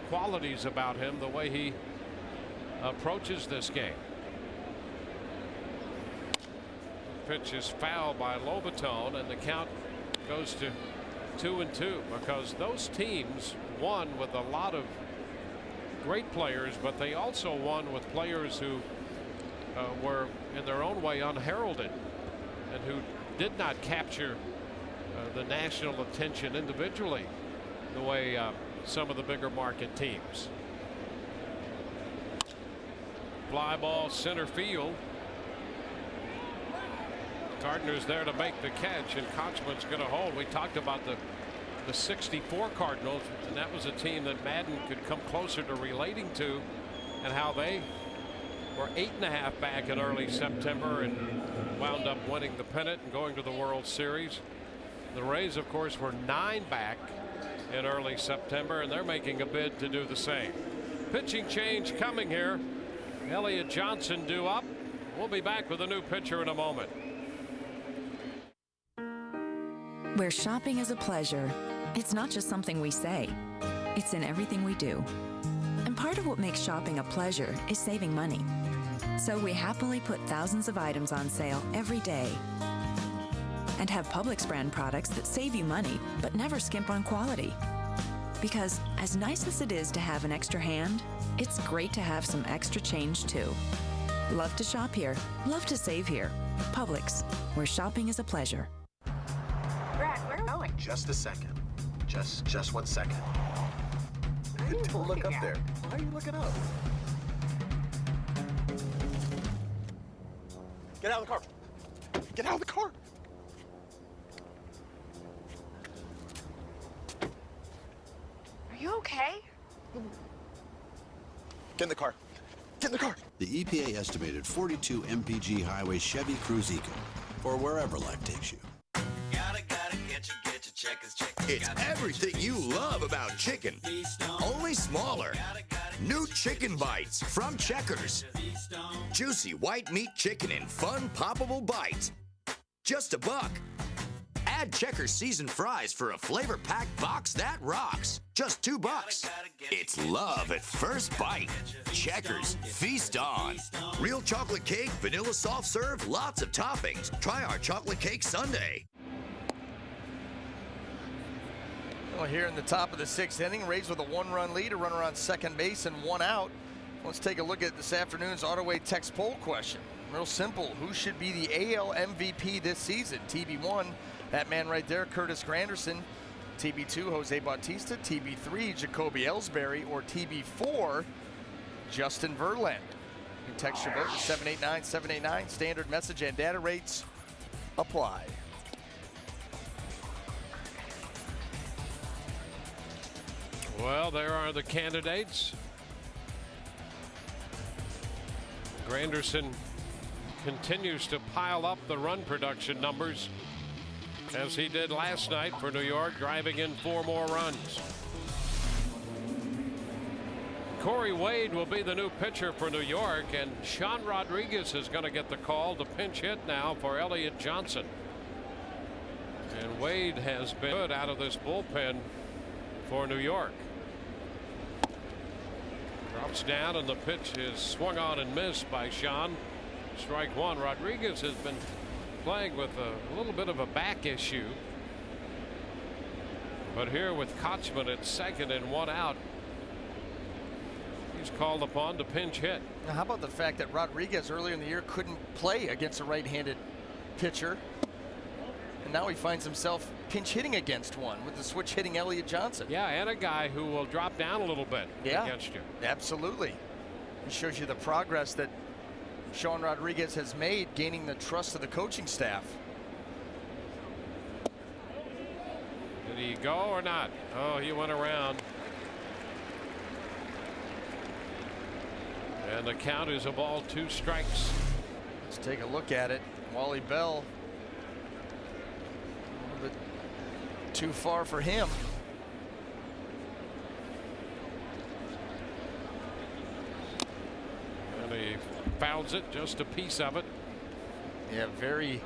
qualities about him, the way he approaches this game. Pitch is fouled by Lobaton and the count goes to 2-2 because those teams won with a lot of great players, but they also won with players who were in their own way unheralded and who did not capture the national attention individually the way some of the bigger market teams. Fly ball center field. Gardner's there to make the catch and Kochman's going to hold. We talked about the 64 Cardinals, and that was a team that Madden could come closer to relating to, and how they were 8.5 back in early September and wound up winning the pennant and going to the World Series. The Rays, of course, were 9 back in early September, and they're making a bid to do the same. Pitching change coming here. Elliott Johnson due up. We'll be back with a new pitcher in a moment. Where shopping is a pleasure, it's not just something we say, it's in everything we do. And part of what makes shopping a pleasure is saving money. So we happily put thousands of items on sale every day and have Publix brand products that save you money but never skimp on quality. Because as nice as it is to have an extra hand, it's great to have some extra change too. Love to shop here, love to save here. Publix, where shopping is a pleasure. Brad, where are we going? Just a second. Just 1 second. Don't look up there. Why are you looking up? Get out of the car. Get out of the car. Are you okay? Get in the car. Get in the car. The EPA estimated 42 mpg highway Chevy Cruze Eco for wherever life takes you. It's everything you love about chicken, only smaller. New Chicken Bites from Checkers. Juicy white meat chicken in fun, poppable bites. Just $1. Add Checkers seasoned fries for a flavor-packed box that rocks. Just $2. It's love at first bite. Checkers, feast on. Real chocolate cake, vanilla soft serve, lots of toppings. Try our chocolate cake sundae. Well, here in the top of the 6th inning, Rays with a 1-run lead, a runner on second base and 1 out. Let's take a look at this afternoon's Autoway text poll question. Real simple. Who should be the AL MVP this season? TB1, that man right there, Curtis Granderson. TB2, Jose Bautista. TB3, Jacoby Ellsbury. Or TB4, Justin Verlander. You can text your vote to 789-789. Standard message and data rates apply. Well, there are the candidates. Granderson continues to pile up the run production numbers as he did last night for New York, driving in 4 more runs. Corey Wade will be the new pitcher for New York, and Sean Rodriguez is going to get the call to pinch hit now for Elliott Johnson. And Wade has been good out of this bullpen for New York. Drops down, and the pitch is swung on and missed by Sean. Strike one. Rodriguez has been playing with a little bit of a back issue. But here with Kochman at second and 1 out, he's called upon to pinch hit. Now, how about the fact that Rodriguez earlier in the year couldn't play against a right-handed pitcher, and now he finds himself pinch hitting against one with the switch hitting Elliott Johnson. Yeah, and a guy who will drop down a little bit against you. Absolutely. It shows you the progress that Sean Rodriguez has made, gaining the trust of the coaching staff. Did he go or not? Oh, he went around. And the count is a ball, 2 strikes. Let's take a look at it. Wally Bell, a little bit too far for him. And he fouls it, just a piece of it. Yeah, very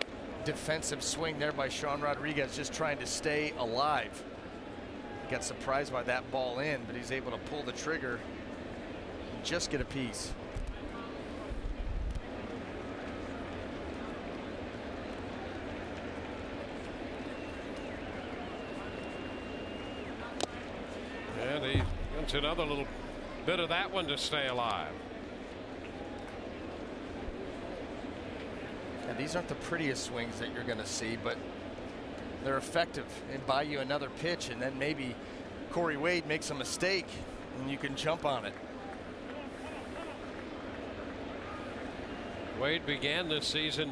defensive swing there by Sean Rodriguez, just trying to stay alive. Got surprised by that ball in, but he's able to pull the trigger and just get a piece. And he gets another little bit of that one to stay alive. And these aren't the prettiest swings that you're going to see, but they're effective and buy you another pitch, and then maybe Corey Wade makes a mistake and you can jump on it. Wade began this season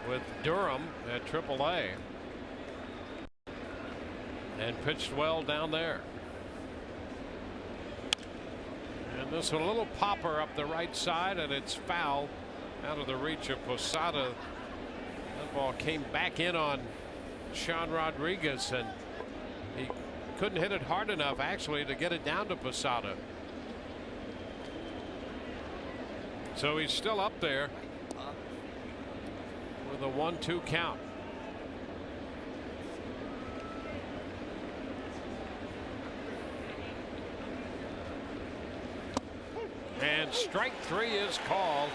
with Durham at AAA and pitched well down there. And this one, a little popper up the right side, and it's foul out of the reach of Posada. That ball came back in on Sean Rodriguez, and he couldn't hit it hard enough actually to get it down to Posada. So he's still up there with a 1-2 count. And strike 3 is called.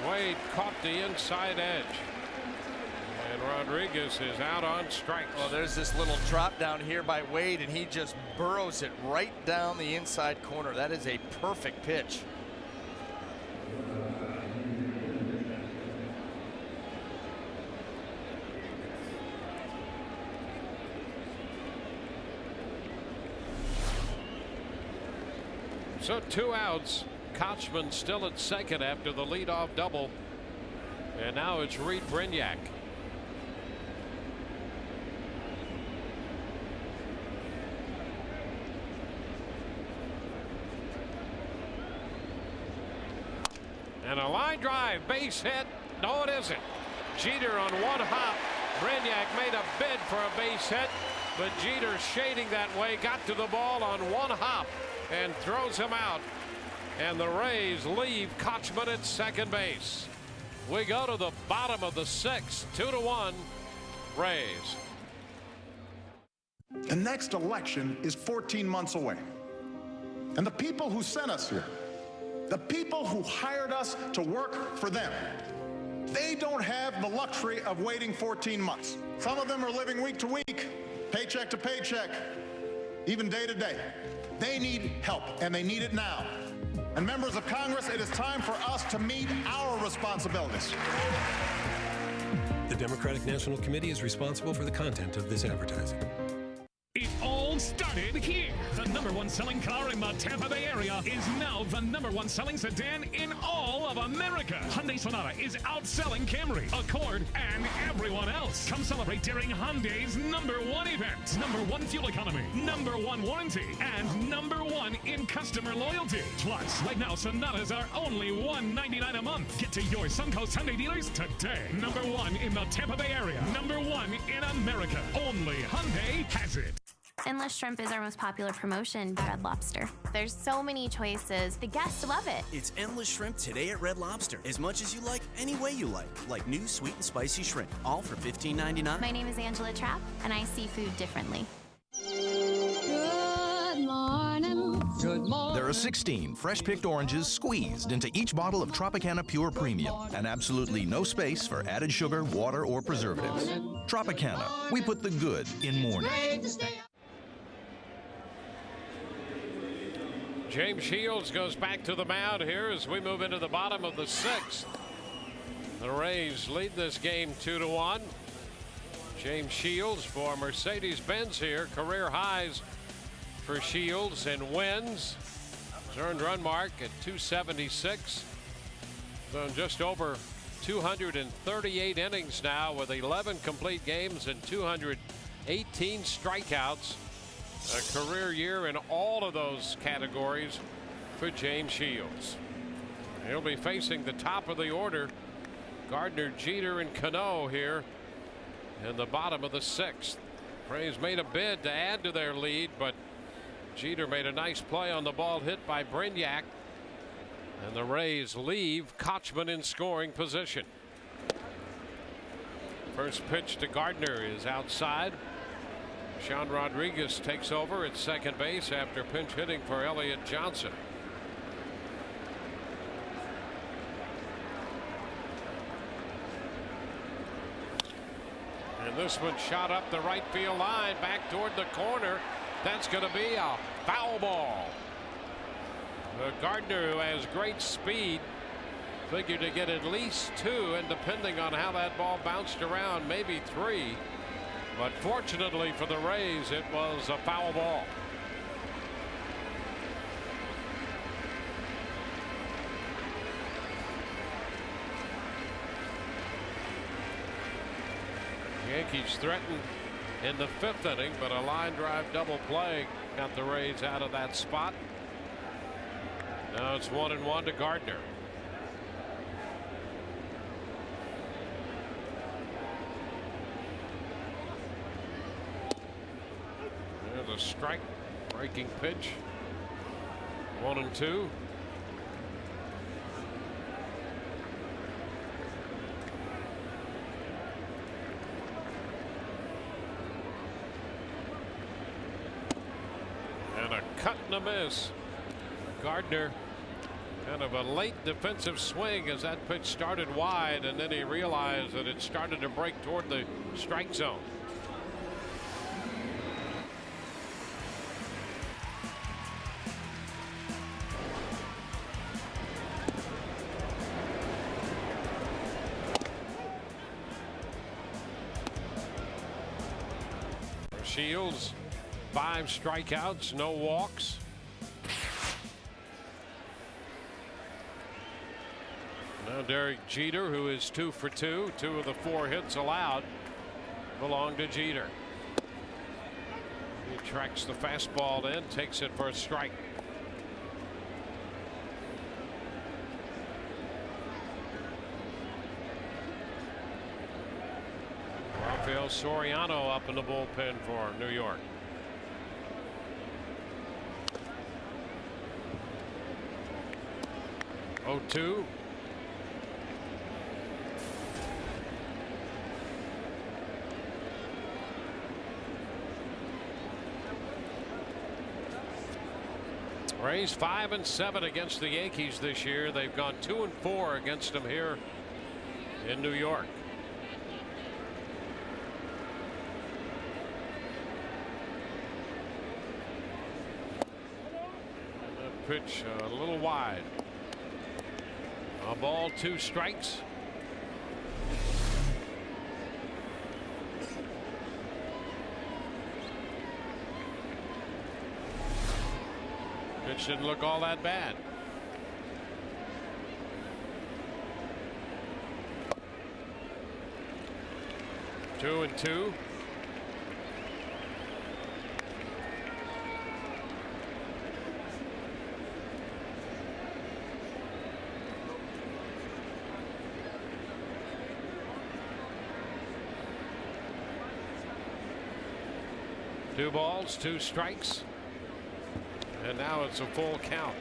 Wade caught the inside edge, and Rodriguez is out on strikes. Well, there's this little drop down here by Wade, and he just burrows it right down the inside corner. That is a perfect pitch. So 2 outs. Kochman still at second after the leadoff double. And now it's Reed Brignac. And a line drive, base hit. No, it isn't. Jeter on one hop. Brignac made a bid for a base hit, but Jeter shading that way, got to the ball on one hop and throws him out. And the Rays leave Kochman at second base. We go to the bottom of the 6th, 2-1 Rays. The next election is 14 months away. And the people who sent us here, the people who hired us to work for them, they don't have the luxury of waiting 14 months. Some of them are living week to week, paycheck to paycheck, even day to day. They need help, and they need it now. And members of Congress, it is time for us to meet our responsibilities. The Democratic National Committee is responsible for the content of this advertising. It all started here. The number one selling car in the Tampa Bay area is now the number one selling sedan in all of America. Hyundai Sonata is outselling Camry, Accord, and everyone else. Come celebrate during Hyundai's number one event. Number one fuel economy, number one warranty, and number one in customer loyalty. Plus, right now, Sonatas are only $199 a month. Get to your Suncoast Hyundai dealers today. Number one in the Tampa Bay area. Number one in America. Only Hyundai has it. Endless Shrimp is our most popular promotion at Red Lobster. There's so many choices. The guests love it. It's Endless Shrimp today at Red Lobster. As much as you like, any way you like. Like new sweet and spicy shrimp, all for $15.99. My name is Angela Trapp, and I see food differently. Good morning. Good morning. There are 16 fresh-picked oranges squeezed into each bottle of Tropicana Pure Premium, and absolutely no space for added sugar, water, or preservatives. Tropicana, we put the good in morning. James Shields goes back to the mound here as we move into the bottom of the 6th. The Rays lead this game 2-1. James Shields for Mercedes-Benz here. Career highs for Shields in wins. His earned run mark at 276. So just over 238 innings now with 11 complete games and 218 strikeouts. A career year in all of those categories for James Shields. He'll be facing the top of the order, Gardner, Jeter, and Cano here in the bottom of the 6th. Rays made a bid to add to their lead, but Jeter made a nice play on the ball hit by Brignac, and the Rays leave Kochman in scoring position. First pitch to Gardner is outside. Sean Rodriguez takes over at second base after pinch hitting for Elliott Johnson. And this one shot up the right field line back toward the corner. That's going to be a foul ball. Gardner, who has great speed, figured to get at least 2, and depending on how that ball bounced around, maybe 3. But fortunately for the Rays, it was a foul ball. Yankees threatened in the 5th inning, but a line drive double play got the Rays out of that spot. Now it's 1-1 to Gardner. There's a strike, breaking pitch. 1-2. And a cut and a miss. Gardner, kind of a late defensive swing as that pitch started wide, and then he realized that it started to break toward the strike zone. Shields, 5 strikeouts, no walks. Now Derek Jeter, who is 2 for 2. 2 of the 4 hits allowed belong to Jeter. He tracks the fastball in, takes it for a strike. Rafael Soriano up in the bullpen for New York. Oh, 2. Rays 5-7 against the Yankees this year. They've gone 2-4 against them here in New York. Pitch a little wide. A ball, 2 strikes. Pitch didn't look all that bad. Two and two. Two balls, two strikes. And now it's a full count.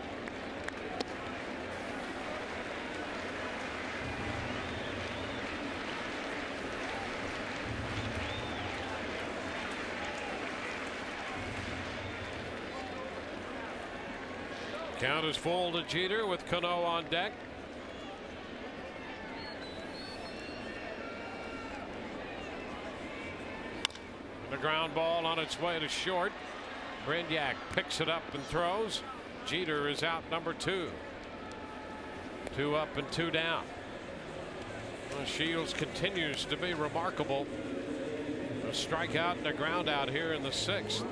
Count is full to Jeter with Cano on deck. The ground ball on its way to short. Brignac picks it up and throws. Jeter is out number 2. 2 up and 2 down. Well, Shields continues to be remarkable. A strikeout and a ground out here in the 6th.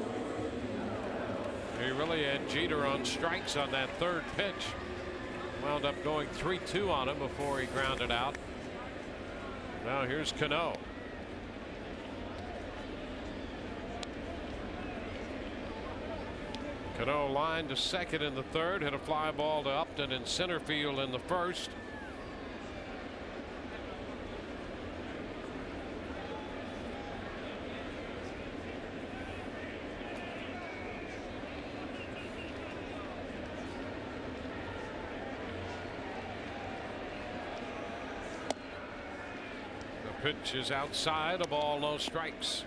He really had Jeter on strikes on that 3rd pitch. Wound up going 3-2 on him before he grounded out. Now here's Cano. Cano lined to second in the 3rd, hit a fly ball to Upton in center field in the 1st. The pitch is outside, a ball, no strikes.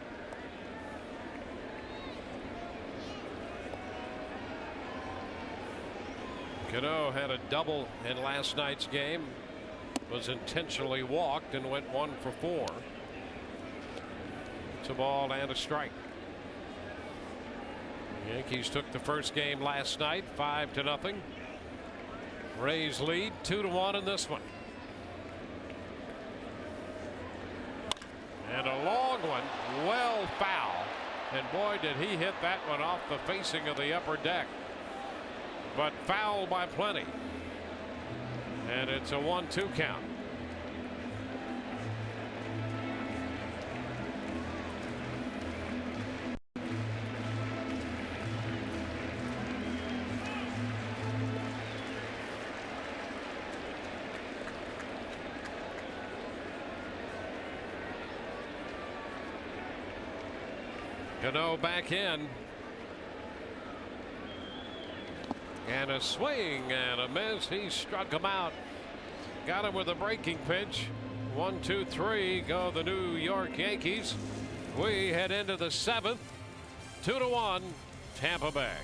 Cano had a double in last night's game, was intentionally walked and went 1 for 4. It's a ball and a strike. The Yankees took the first game last night 5-0. Rays lead 2-1 in this one. And a long one, well foul, and boy did he hit that one off the facing of the upper deck. But foul by plenty. And it's a 1-2 count. Cano back in. And a swing and a miss. He struck him out. Got him with a breaking pitch. 1, 2, 3 go the New York Yankees. We head into the 7th. 2-1 Tampa Bay.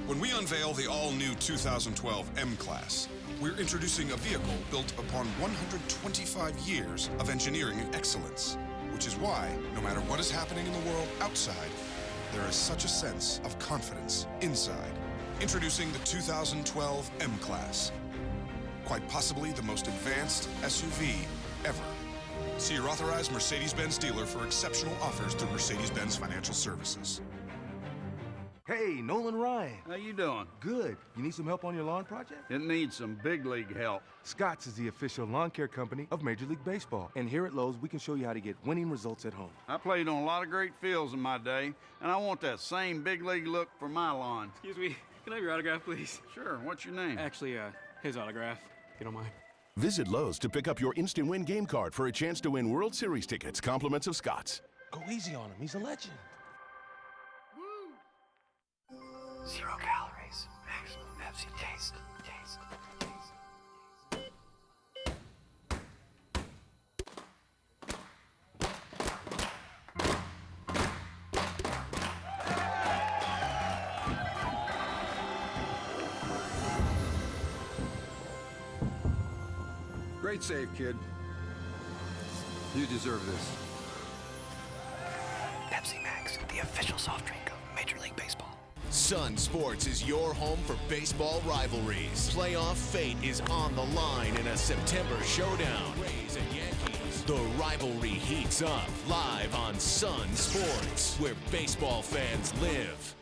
When we unveil the all-new 2012 M-Class, we're introducing a vehicle built upon 125 years of engineering excellence, which is why, no matter what is happening in the world outside, there is such a sense of confidence inside. Introducing the 2012 M-Class. Quite possibly the most advanced SUV ever. See your authorized Mercedes-Benz dealer for exceptional offers through Mercedes-Benz Financial Services. Hey, Nolan Ryan. How you doing? Good. You need some help on your lawn project? It needs some big league help. Scotts is the official lawn care company of Major League Baseball. And here at Lowe's, we can show you how to get winning results at home. I played on a lot of great fields in my day, and I want that same big league look for my lawn. Excuse me, can I have your autograph, please? Sure, what's your name? Actually, his autograph, if you don't mind. Visit Lowe's to pick up your Instant Win game card for a chance to win World Series tickets, compliments of Scotts. Go easy on him. He's a legend. 0 calories. Maximum Pepsi taste. Great save, kid. You deserve this. Pepsi Max, the official soft drink of Major League Baseball. Sun Sports is your home for baseball rivalries. Playoff fate is on the line in a September showdown. Rays and Yankees. The rivalry heats up live on Sun Sports, where baseball fans live.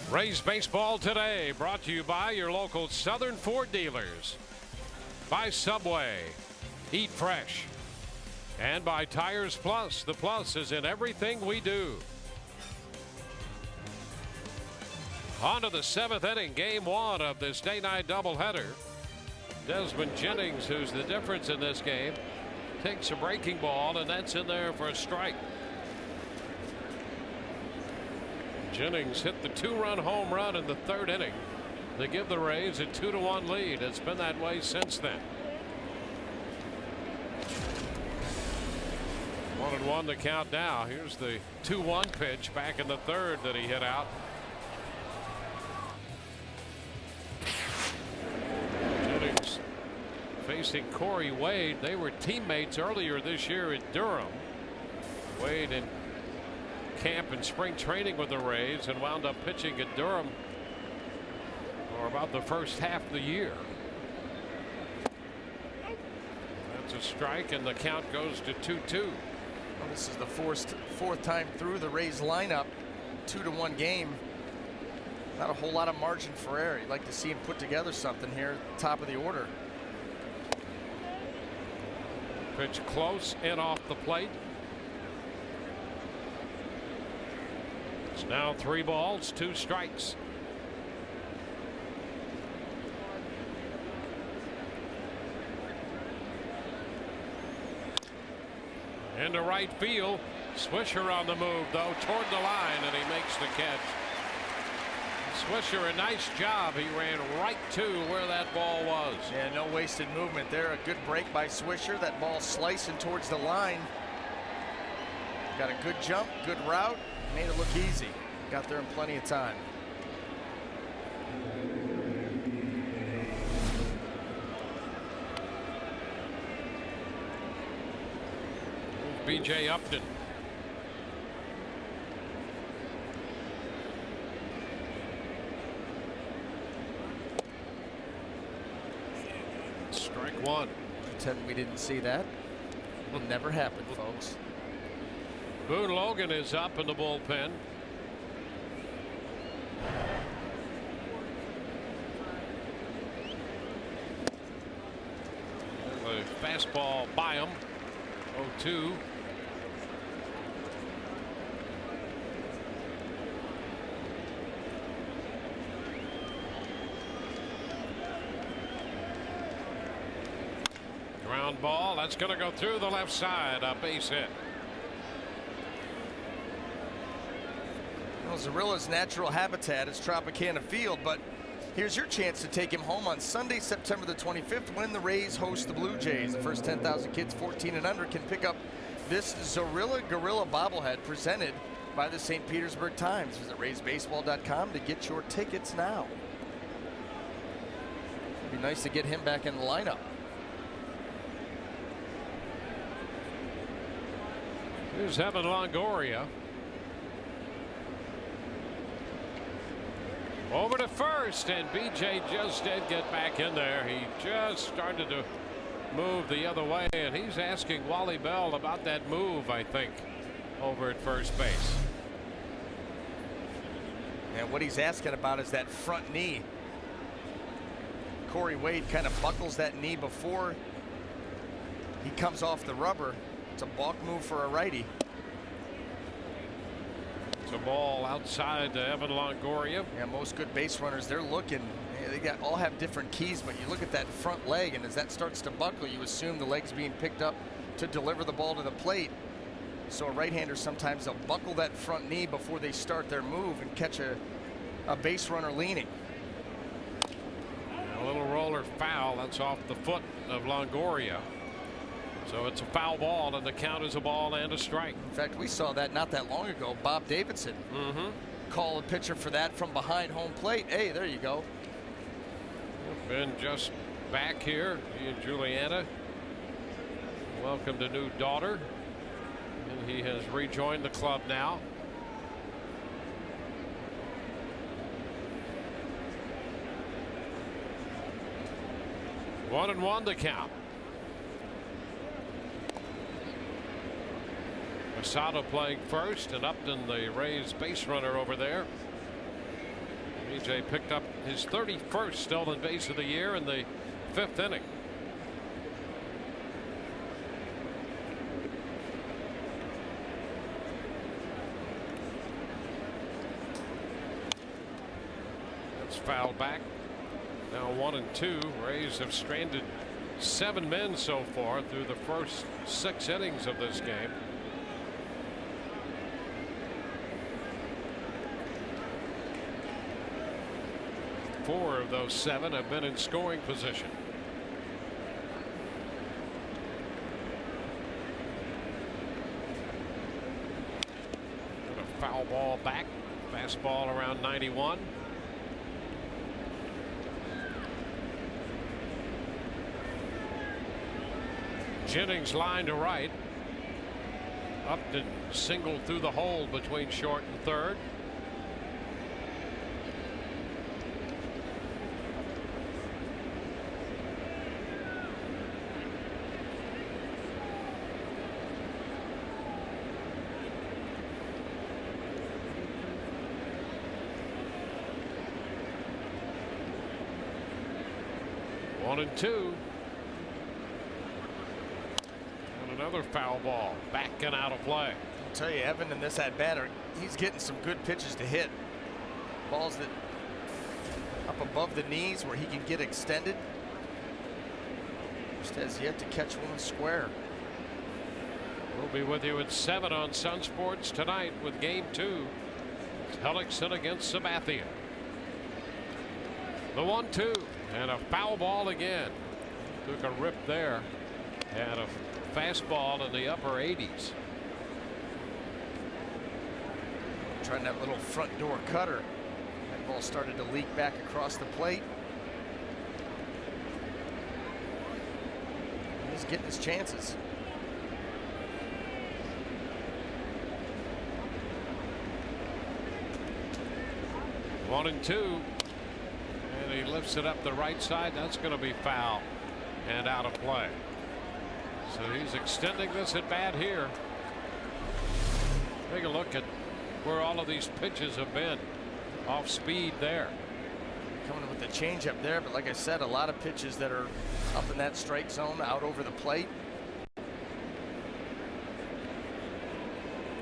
Rays baseball today brought to you by your local Southern Ford dealers, by Subway, eat fresh, and by Tires Plus. The plus is in everything we do. On to the 7th inning, game 1 of this day-night doubleheader. Desmond Jennings, who's the difference in this game, takes a breaking ball, and that's in there for a strike. Jennings hit the 2-run home run in the 3rd inning. They give the Rays a 2-1 lead. It's been that way since then. 1-1 to count now. Here's the 2-1 pitch back in the 3rd that he hit out. Jennings facing Corey Wade. They were teammates earlier this year at Durham. Wade in camp and spring training with the Rays and wound up pitching at Durham for about the first half of the year. That's a strike, and the count goes to 2-2. Well, this is the fourth time through the Rays lineup. 2-1 game. Not a whole lot of margin for error. You'd like to see him put together something here at the top of the order. Pitch close and off the plate. It's now 3 balls, 2 strikes. Into right field. Swisher on the move, though, toward the line, and he makes the catch. Swisher, a nice job. He ran right to where that ball was. Yeah, no wasted movement there. A good break by Swisher. That ball slicing towards the line. Got a good jump, good route. Made it look easy. Got there in plenty of time. B.J. Upton. Strike 1. Pretend we didn't see that. Will never happen, folks. Boone Logan is up in the bullpen. A fastball by him. 0-2. Ground ball. That's going to go through the left side. A base hit. Well, Zarilla's natural habitat is Tropicana Field, but here's your chance to take him home on Sunday, September the 25th, when the Rays host the Blue Jays. The first 10,000 kids 14 and under can pick up this Zarilla Gorilla bobblehead presented by the St. Petersburg Times. Visit RaysBaseball.com to get your tickets now. It'd be nice to get him back in the lineup. Here's Evan Longoria. Over to first, and B.J. just did get back in there. He just started to move the other way, and he's asking Wally Bell about that move, I think, over at first base. And what he's asking about is that front knee. Corey Wade kind of buckles that knee before he comes off the rubber. It's a balk move for a righty. It's a ball outside to Evan Longoria. Yeah, most good base runners, they're looking. They all have different keys, but you look at that front leg, and as that starts to buckle, you assume the leg's being picked up to deliver the ball to the plate. So a right-hander, sometimes they'll buckle that front knee before they start their move and catch a base runner leaning. A little roller foul. That's off the foot of Longoria. So it's a foul ball, and the count is a ball and a strike. In fact, we saw that not that long ago. Bob Davidson called a pitcher for that from behind home plate. Hey, there you go. Been just back here. He and Juliana welcomed a new daughter, and he has rejoined the club now. 1-1 to count. Posada playing first, and Upton, the Rays base runner over there. BJ picked up his 31st stolen base of the year in the 5th inning. That's fouled back. Now 1-2. Rays have stranded 7 men so far through the first 6 innings of this game. Four of those 7 have been in scoring position. And a foul ball back. Fastball around 91. Jennings line to right. Upton singled through the hole between short and third. One and two. And another foul ball back and out of play. I'll tell you, Evan, in this at bat, he's getting some good pitches to hit. Balls that up above the knees where he can get extended. Just has yet to catch one square. We'll be with you at 7 on Sun Sports tonight with Game 2. Hellickson against Sabathia. The 1-2 and a foul ball again. Took a rip there and a fastball in the upper 80s. Trying that little front door cutter. That ball started to leak back across the plate. He's getting his chances. One and two. And he lifts it up the right side. That's going to be foul and out of play. So he's extending this at bat here. Take a look at where all of these pitches have been. Off speed there. Coming with the changeup there, but like I said, a lot of pitches that are up in that strike zone, out over the plate.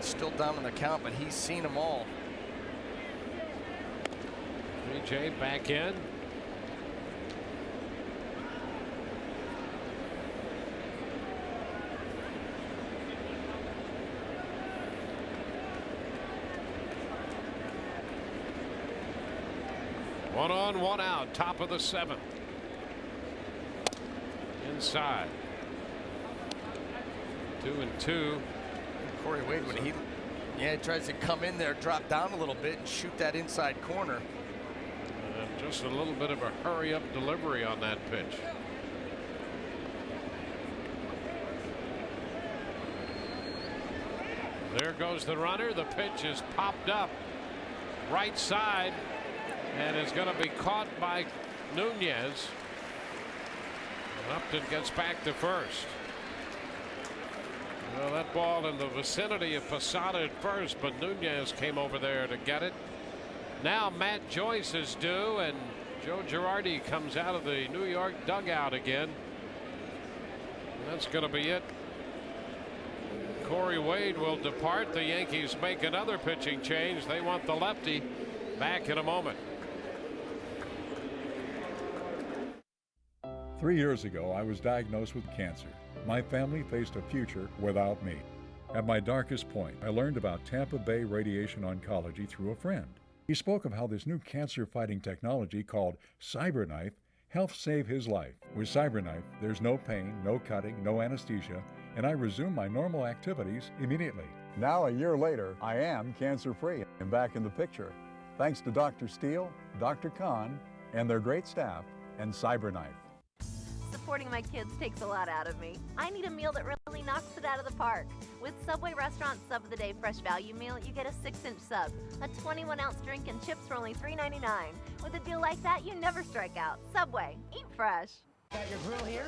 Still down in the count, but he's seen them all. BJ back in. One on, one out, top of the 7th. Inside. 2-2. Corey Wade, when he tries to come in there, drop down a little bit and shoot that inside corner. And just a little bit of a hurry up delivery on that pitch. There goes the runner. The pitch is popped up right side and is going to be caught by Nunez. Upton gets back to first. Well, that ball in the vicinity of Posada at first, but Nunez came over there to get it. Now Matt Joyce is due, and Joe Girardi comes out of the New York dugout again. And that's going to be it. Corey Wade will depart. The Yankees make another pitching change. They want the lefty back in a moment. 3 years ago, I was diagnosed with cancer. My family faced a future without me. At my darkest point, I learned about Tampa Bay radiation oncology through a friend. He spoke of how this new cancer-fighting technology called CyberKnife helped save his life. With CyberKnife, there's no pain, no cutting, no anesthesia, and I resumed my normal activities immediately. Now, a year later, I am cancer-free and back in the picture. Thanks to Dr. Steele, Dr. Kahn, and their great staff, and CyberKnife. Supporting my kids takes a lot out of me. I need a meal that really knocks it out of the park. With Subway Restaurant Sub of the Day Fresh Value Meal, you get a 6-inch sub, a 21-ounce drink, and chips for only $3.99. With a deal like that, you never strike out. Subway, eat fresh. Got your grill here.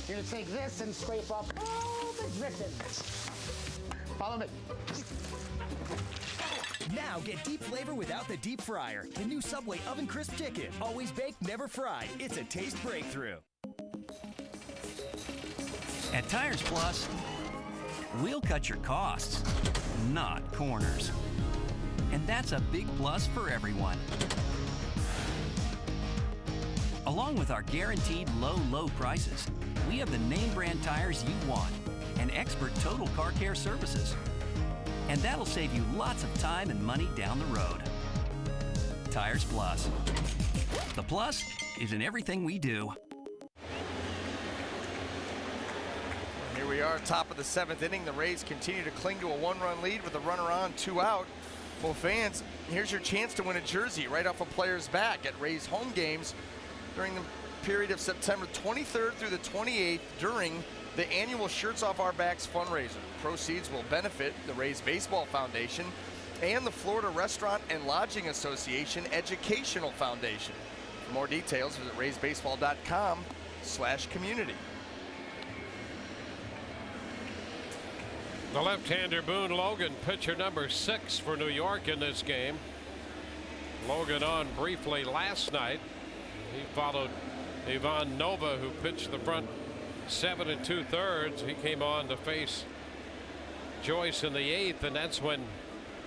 You're gonna take this and scrape off all the drippings. Follow me. Now get deep flavor without the deep fryer. The new Subway Oven Crisp Chicken. Always baked, never fried. It's a taste breakthrough. At Tires Plus, we'll cut your costs, not corners. And that's a big plus for everyone. Along with our guaranteed low prices, we have the name brand tires you want and expert total car care services. And that'll save you lots of time and money down the road. Tires Plus. The plus is in everything we do. Here we are, top of the 7th inning. The Rays continue to cling to a 1-run lead with a runner on, 2 out. Well, fans, here's your chance to win a jersey right off a player's back at Rays home games during the period of September 23rd through the 28th during the annual Shirts Off Our Backs fundraiser. Proceeds will benefit the Rays Baseball Foundation and the Florida Restaurant and Lodging Association Educational Foundation. For more details, visit raysbaseball.com/community. The left-hander Boone Logan, pitcher number 6 for New York in this game. Logan on briefly last night. He followed Ivan Nova, who pitched the front 7 2/3. He came on to face Joyce in the 8th, and that's when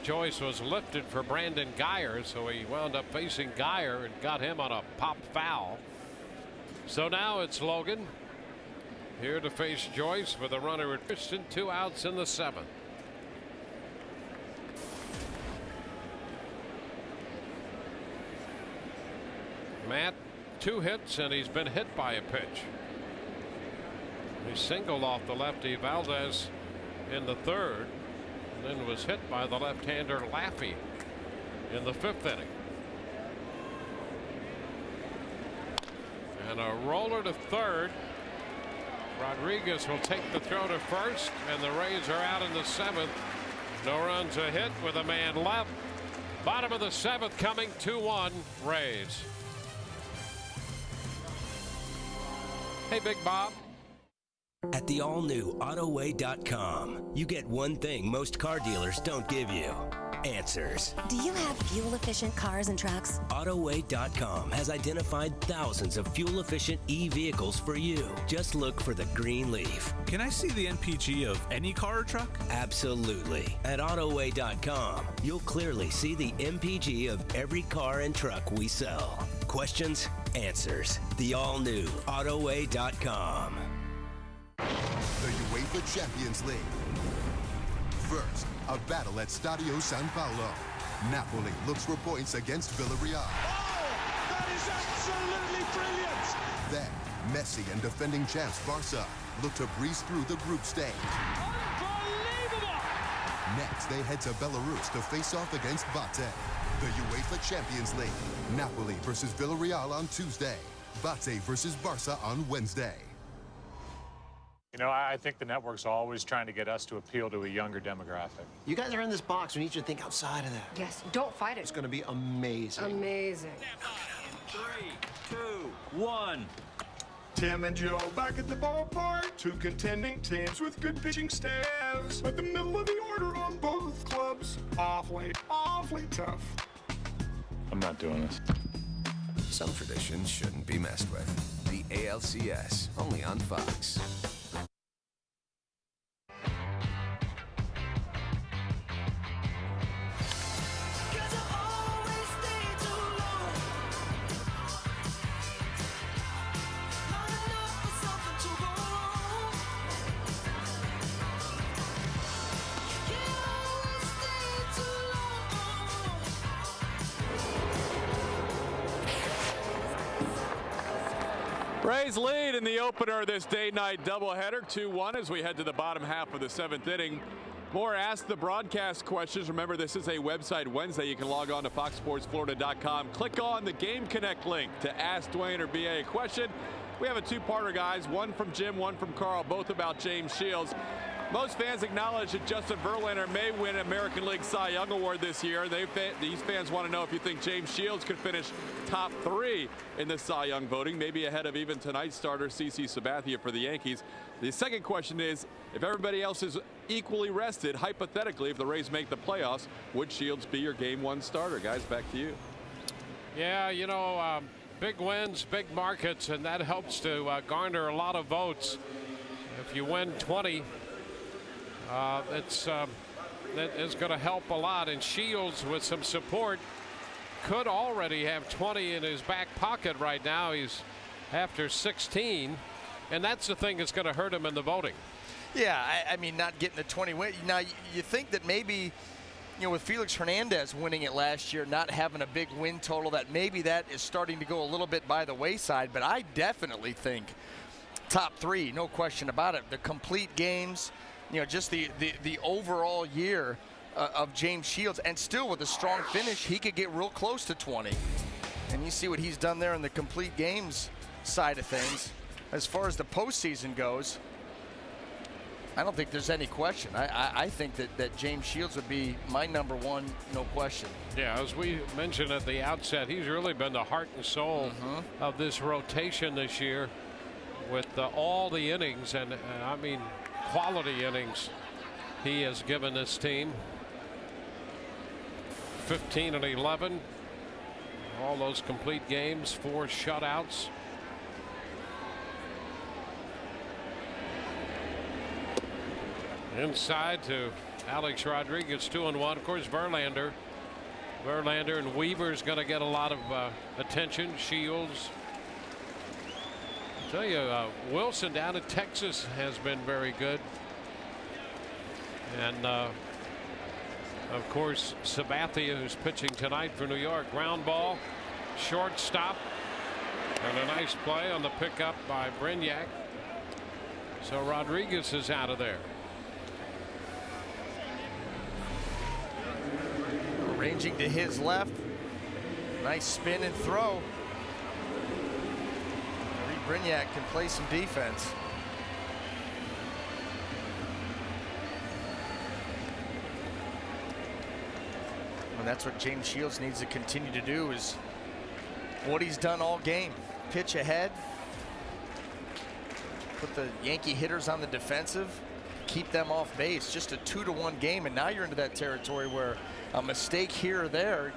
Joyce was lifted for Brandon Geyer, so he wound up facing Geyer and got him on a pop foul. So now it's Logan here to face Joyce with a runner at first and 2 outs in the 7th. Matt, 2 hits, and he's been hit by a pitch. He singled off the lefty Valdez in the 3rd, and then was hit by the left-hander Laffey in the 5th inning. And a roller to 3rd. Rodriguez will take the throw to 1st, and the Rays are out in the 7th. No runs a hit with a man left. Bottom of the 7th coming, 2-1 Rays. Hey, Big Bob. At the all-new AutoWay.com, you get one thing most car dealers don't give you. Answers. Do you have fuel-efficient cars and trucks? AutoWay.com has identified thousands of fuel-efficient e-vehicles for you. Just look for the green leaf. Can I see the NPG of any car or truck? Absolutely. At AutoWay.com, you'll clearly see the MPG of every car and truck we sell. Questions? Answers. The all-new AutoWay.com. The UEFA Champions League. First, a battle at Stadio San Paolo. Napoli looks for points against Villarreal. Oh, that is absolutely brilliant! Then, Messi and defending champs Barca look to breeze through the group stage. Unbelievable! Next, they head to Belarus to face off against Bate. The UEFA Champions League. Napoli versus Villarreal on Tuesday. Bate versus Barca on Wednesday. You know, I think the network's always trying to get us to appeal to a younger demographic. You guys are in this box. We need you to think outside of that. Yes, don't fight it. It's going to be amazing. Amazing. 3, 2, 1. Tim and Joe back at the ballpark. 2 contending teams with good pitching staffs. But the middle of the order on both clubs. Awfully tough. I'm not doing this. Some traditions shouldn't be messed with. The ALCS, only on Fox. Rays lead in the opener of this day-night doubleheader, 2-1 as we head to the bottom half of the 7th inning. More Ask the Broadcast questions. Remember, this is a website Wednesday. You can log on to foxsportsflorida.com. Click on the Game Connect link to ask Dwayne or BA a question. We have a 2-parter, guys. One from Jim, one from Carl, both about James Shields. Most fans acknowledge that Justin Verlander may win American League Cy Young Award this year. These fans want to know if you think James Shields could finish top 3 in the Cy Young voting, maybe ahead of even tonight's starter CC Sabathia for the Yankees. The second question is, if everybody else is equally rested, hypothetically, if the Rays make the playoffs, would Shields be your Game 1 starter? Guys, back to you. Yeah, you know, big wins, big markets, and that helps to garner a lot of votes. If you win 20, that is going to help a lot. And Shields, with some support, could already have 20 in his back pocket right now. He's after 16, and that's the thing that's going to hurt him in the voting. Yeah, I mean, not getting the 20 win. Now, you think that maybe, you know, with Felix Hernandez winning it last year, not having a big win total, that maybe that is starting to go a little bit by the wayside. But I definitely think top 3, no question about it. The complete games, you know, just the overall year of James Shields, and still with a strong finish, he could get real close to 20. And you see what he's done there in the complete games side of things. As far as the postseason goes, I don't think there's any question. I think that James Shields would be my number 1, no question. Yeah, as we mentioned at the outset, he's really been the heart and soul of this rotation this year, with all the innings, and I mean quality innings he has given this team. 15 and 11, all those complete games, 4 shutouts. Inside to Alex Rodriguez, 2-1. Of course, Verlander and Weaver's going to get a lot of attention. Shields. I'll tell you, Wilson down in Texas has been very good. And of course, Sabathia, who's pitching tonight for New York. Ground ball, shortstop, and a nice play on the pickup by Brignac. So Rodriguez is out of there. Ranging to his left. Nice spin and throw. Brignac can play some defense. And that's what James Shields needs to continue to do, is what he's done all game. Pitch ahead. Put the Yankee hitters on the defensive. Keep them off base. Just a 2-1 game, and now you're into that territory where a mistake here or there,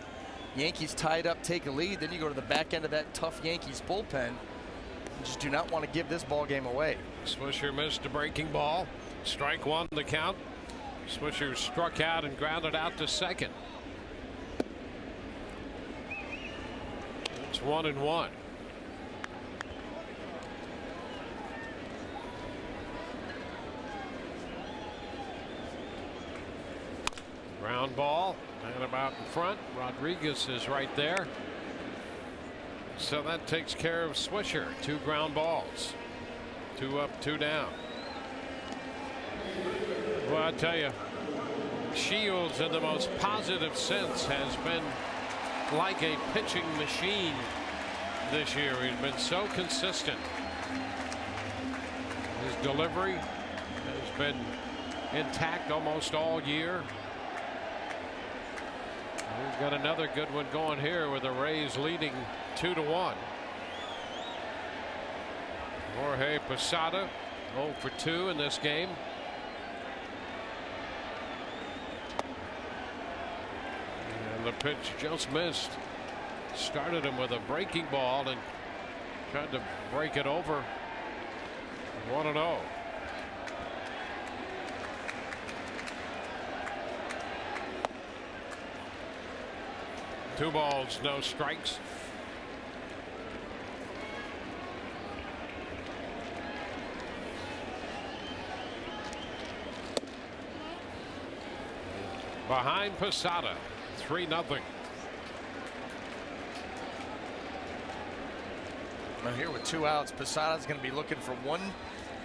Yankees tied up, take a lead, then you go to the back end of that tough Yankees bullpen. You just do not want to give this ball game away. Swisher missed a breaking ball. Strike 1 the count. Swisher struck out and grounded out to second. It's 1-1. Ground ball and about in front. Rodriguez is right there. So that takes care of Swisher. 2 ground balls. 2 up, 2 down. Well, I tell you, Shields in the most positive sense has been like a pitching machine this year. He's been so consistent. His delivery has been intact almost all year. We've got another good one going here with the Rays leading 2-1. Jorge Posada 0 for 2 in this game. And the pitch just missed. Started him with a breaking ball and tried to break it over. 1-0. Two balls, no strikes. Behind Posada, 3-0. Now here with 2 outs, Posada's going to be looking for one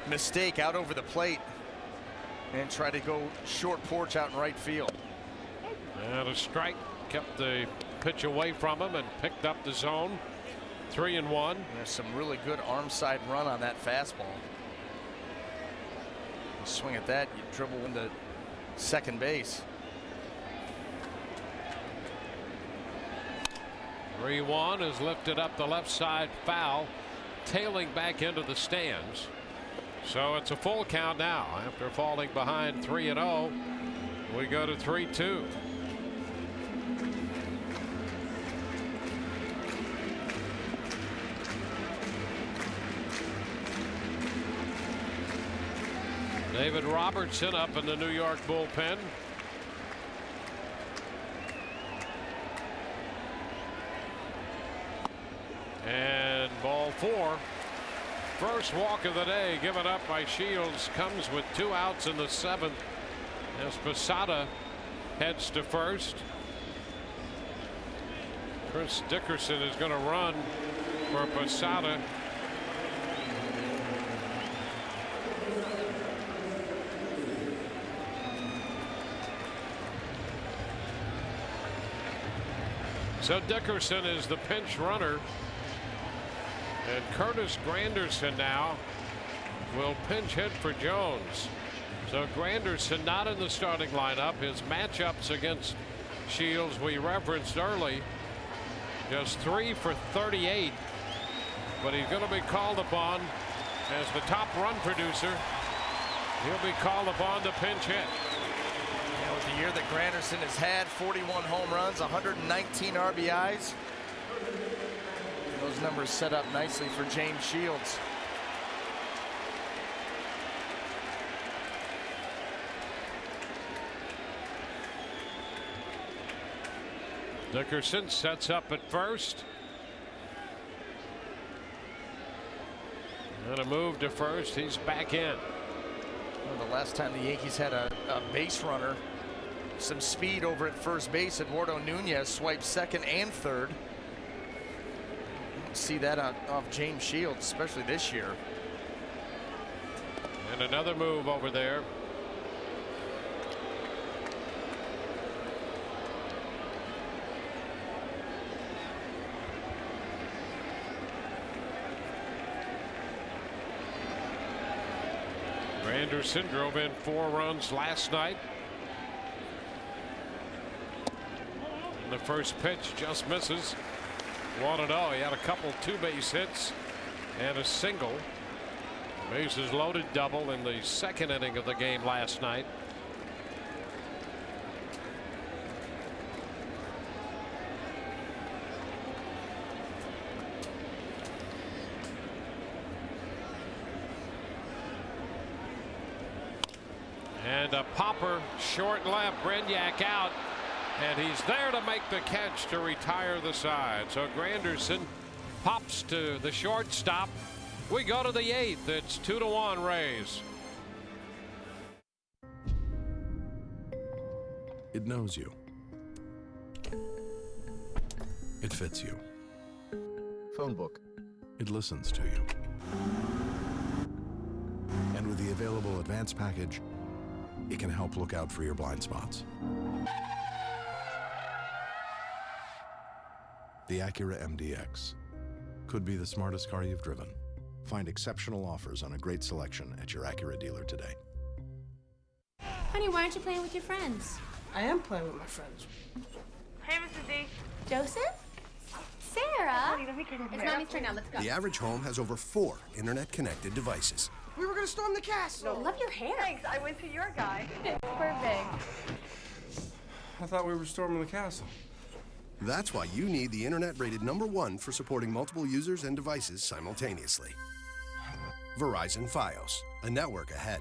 mistake out over the plate and try to go short porch out in right field. And a strike kept the pitch away from him and picked up the zone. 3-1. There's some really good arm side run on that fastball. swing at that, you dribble into second base. 3-1 is lifted up the left side, foul, tailing back into the stands. So it's a full count now. After falling behind 3-0, we go to 3-2. David Robertson up in the New York bullpen. And ball 4. First walk of the day given up by Shields comes with 2 outs in the 7th as Posada heads to first. Chris Dickerson is going to run for Posada. So Dickerson is the pinch runner. And Curtis Granderson now will pinch hit for Jones. So Granderson not in the starting lineup. His matchups against Shields we referenced early. Just 3 for 38. But he's going to be called upon as the top run producer. He'll be called upon to pinch hit. Yeah, with the year that Granderson has had, 41 home runs, 119 RBIs. Those numbers set up nicely for James Shields. Dickerson sets up at first. And a move to first. He's back in. Well, the last time the Yankees had a base runner, some speed over at first base, Eduardo Nunez swiped second and third. See that off James Shields, especially this year. And another move over there. Granderson drove in 4 runs last night. And the first pitch just misses. 1-0. He had a couple 2-base hits and a single. Bases loaded double in the 2nd inning of the game last night. And a popper short left. Brenyak out. And he's there to make the catch to retire the side. So Granderson pops to the shortstop. We go to the 8th. It's 2-1 Rays. It knows you. It fits you. Phone book. It listens to you. And with the available advanced package, it can help look out for your blind spots. The Acura MDX could be the smartest car you've driven. Find exceptional offers on a great selection at your Acura dealer today. Honey, why aren't you playing with your friends? I am playing with my friends. Hey, Mrs. D. Joseph? Sarah? Honey, let me get in there. It's Mommy's turn now. Let's go. The average home has over 4 internet-connected devices. We were gonna storm the castle. I love your hair. Thanks, I went to your guy. It's perfect. I thought we were storming the castle. That's why you need the internet rated #1 for supporting multiple users and devices simultaneously. Verizon Fios, a network ahead.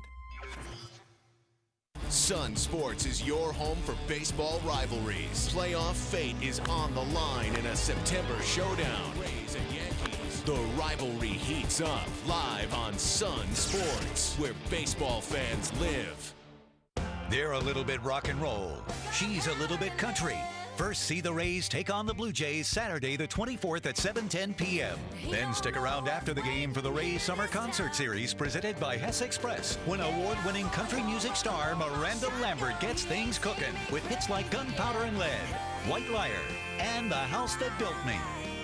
Sun Sports is your home for baseball rivalries. Playoff fate is on the line in a September showdown. Rays and Yankees. The rivalry heats up live on Sun Sports, where baseball fans live. They're a little bit rock and roll. She's a little bit country. First, see the Rays take on the Blue Jays Saturday the 24th at 7:10 p.m. Then stick around after the game for the Rays Summer Concert Series presented by Hess Express, when award-winning country music star Miranda Lambert gets things cooking with hits like Gunpowder and Lead, White Liar, and The House That Built Me.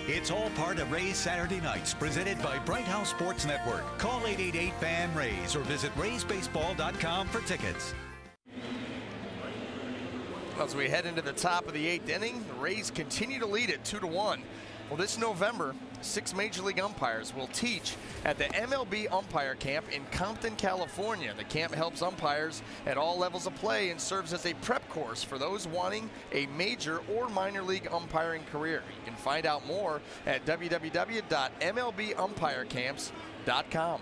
It's all part of Rays Saturday Nights, presented by Bright House Sports Network. Call 888-FAN-RAYS or visit raysbaseball.com for tickets. As we head into the top of the 8th inning, the Rays continue to lead it 2-1. Well, this November, 6 Major League umpires will teach at the MLB Umpire Camp in Compton, California. The camp helps umpires at all levels of play and serves as a prep course for those wanting a major or minor league umpiring career. You can find out more at www.mlbumpirecamps.com.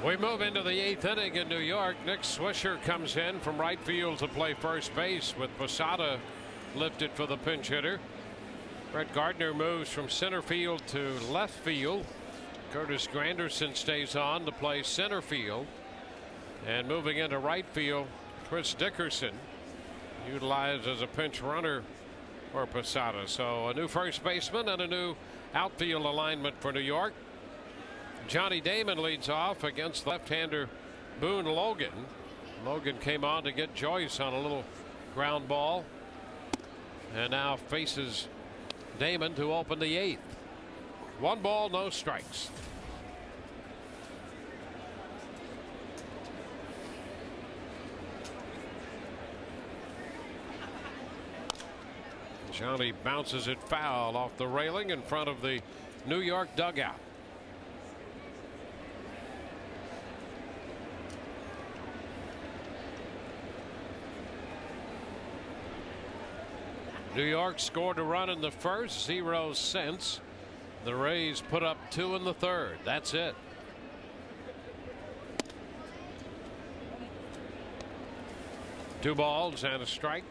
We move into the 8th inning in New York. Nick Swisher comes in from right field to play first base with Posada lifted for the pinch hitter. Brett Gardner moves from center field to left field. Curtis Granderson stays on to play center field. And moving into right field, Chris Dickerson utilized as a pinch runner for Posada. So a new first baseman and a new outfield alignment for New York. Johnny Damon leads off against left-hander Boone Logan. Logan came on to get Joyce on a little ground ball and now faces Damon to open the 8th. 1 ball, no strikes. Johnny bounces it foul off the railing in front of the New York dugout. New York scored a run in the first, 0 since. The Rays put up 2 in the 3rd. That's it. Two balls and a strike.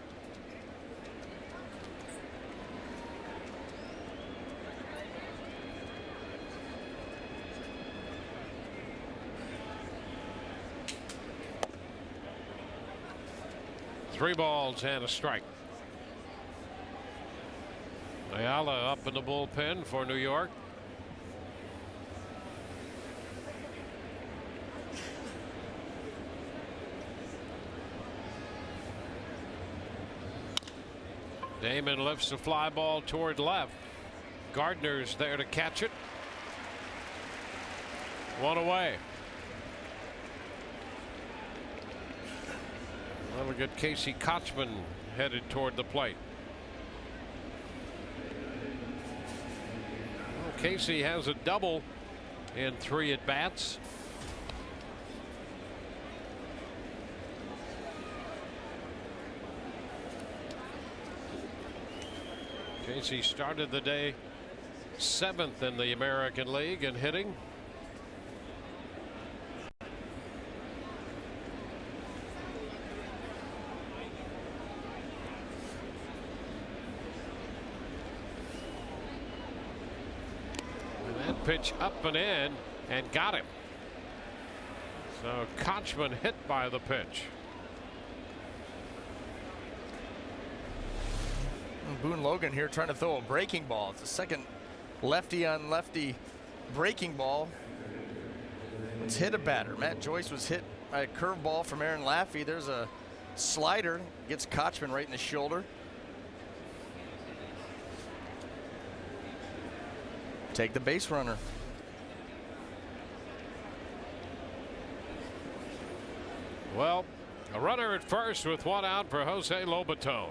Three balls and a strike. Ayala up in the bullpen for New York. Damon lifts the fly ball toward left. Gardner's there to catch it. 1 away. That'll get Casey Kochman headed toward the plate. Casey has a double in 3 at bats. Casey started the day 7th in the American League in hitting. Pitch up and in and got him. So Kochman hit by the pitch. Boone Logan here trying to throw a breaking ball. It's the second lefty on lefty breaking ball. It's hit a batter. Matt Joyce was hit by a curveball from Aaron Laffey. There's a slider, gets Kochman right in the shoulder. Take the base runner. Well, a runner at first with 1 out for Jose Lobaton.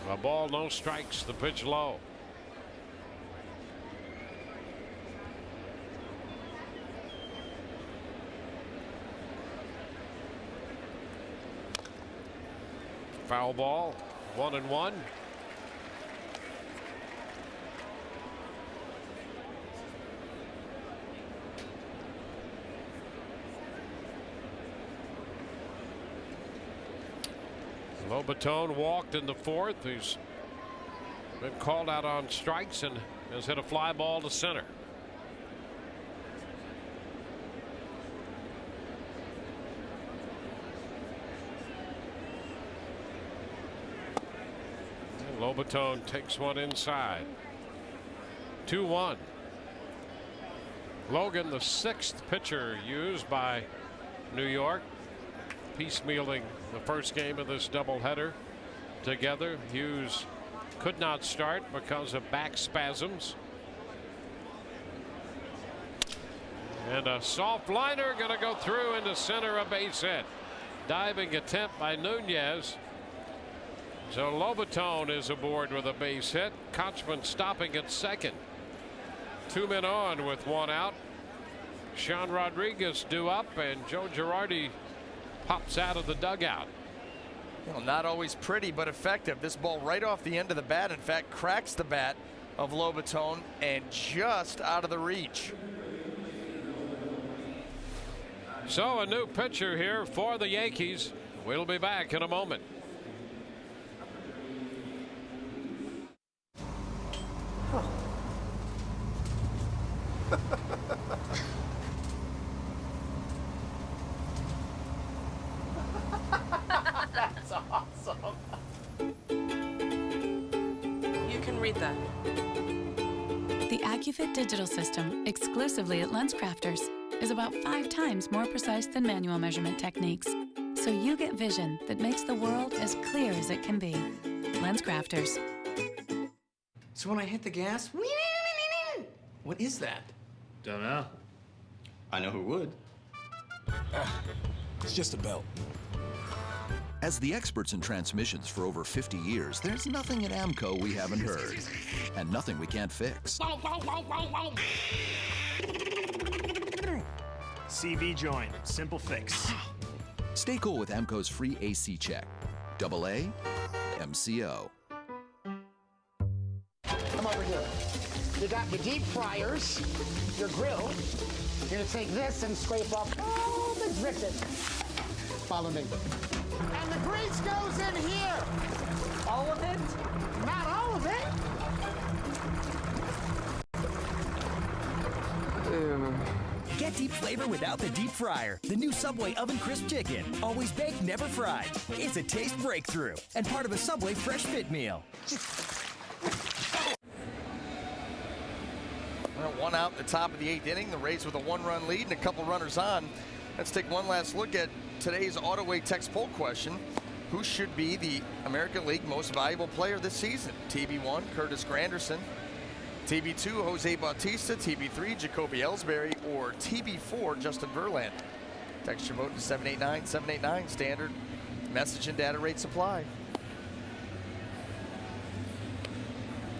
A ball, no strikes, the pitch low. Foul ball, 1-1. Lobaton walked in the 4th. He's been called out on strikes and has hit a fly ball to center. Lobaton takes one inside. 2-1. Logan, the 6th pitcher used by New York, piecemealing the first game of this doubleheader together. Hughes could not start because of back spasms. And a soft liner going to go through into center, a base hit. Diving attempt by Nunez. So Lobaton is aboard with a base hit. Kochman stopping at second. 2 men on with 1 out. Sean Rodriguez due up, and Joe Girardi pops out of the dugout. Well, not always pretty, but effective. This ball right off the end of the bat, in fact, cracks the bat of Lobaton and just out of the reach. So a new pitcher here for the Yankees. We'll be back in a moment. That's awesome. You can read that. The AccuFit digital system, exclusively at LensCrafters, is about 5 times more precise than manual measurement techniques. So you get vision that makes the world as clear as it can be. LensCrafters. So when I hit the gas, what is that? Don't know. I know who would. It's just a belt. As the experts in transmissions for over 50 years, there's nothing at AMCO we haven't heard. And nothing we can't fix. CV join. Simple fix. Stay cool with AMCO's free AC check. AA MCO. Come over here. You got your deep fryers, your grill. You're gonna take this and scrape off all the dripping. Follow me. And the grease goes in here. All of it? Not all of it. Get deep flavor without the deep fryer. The new Subway Oven Crisp Chicken. Always baked, never fried. It's a taste breakthrough and part of a Subway Fresh Fit meal. Well, 1 out in the top of the 8th inning. The Rays with a 1-run lead and a couple runners on. Let's take one last look at today's Autoway text poll question. Who should be the American League most valuable player this season? TB1, Curtis Granderson. TB2, Jose Bautista. TB3, Jacoby Ellsbury. Or TB4, Justin Verlander. Text your vote to 789-789. Standard message and data rate supply.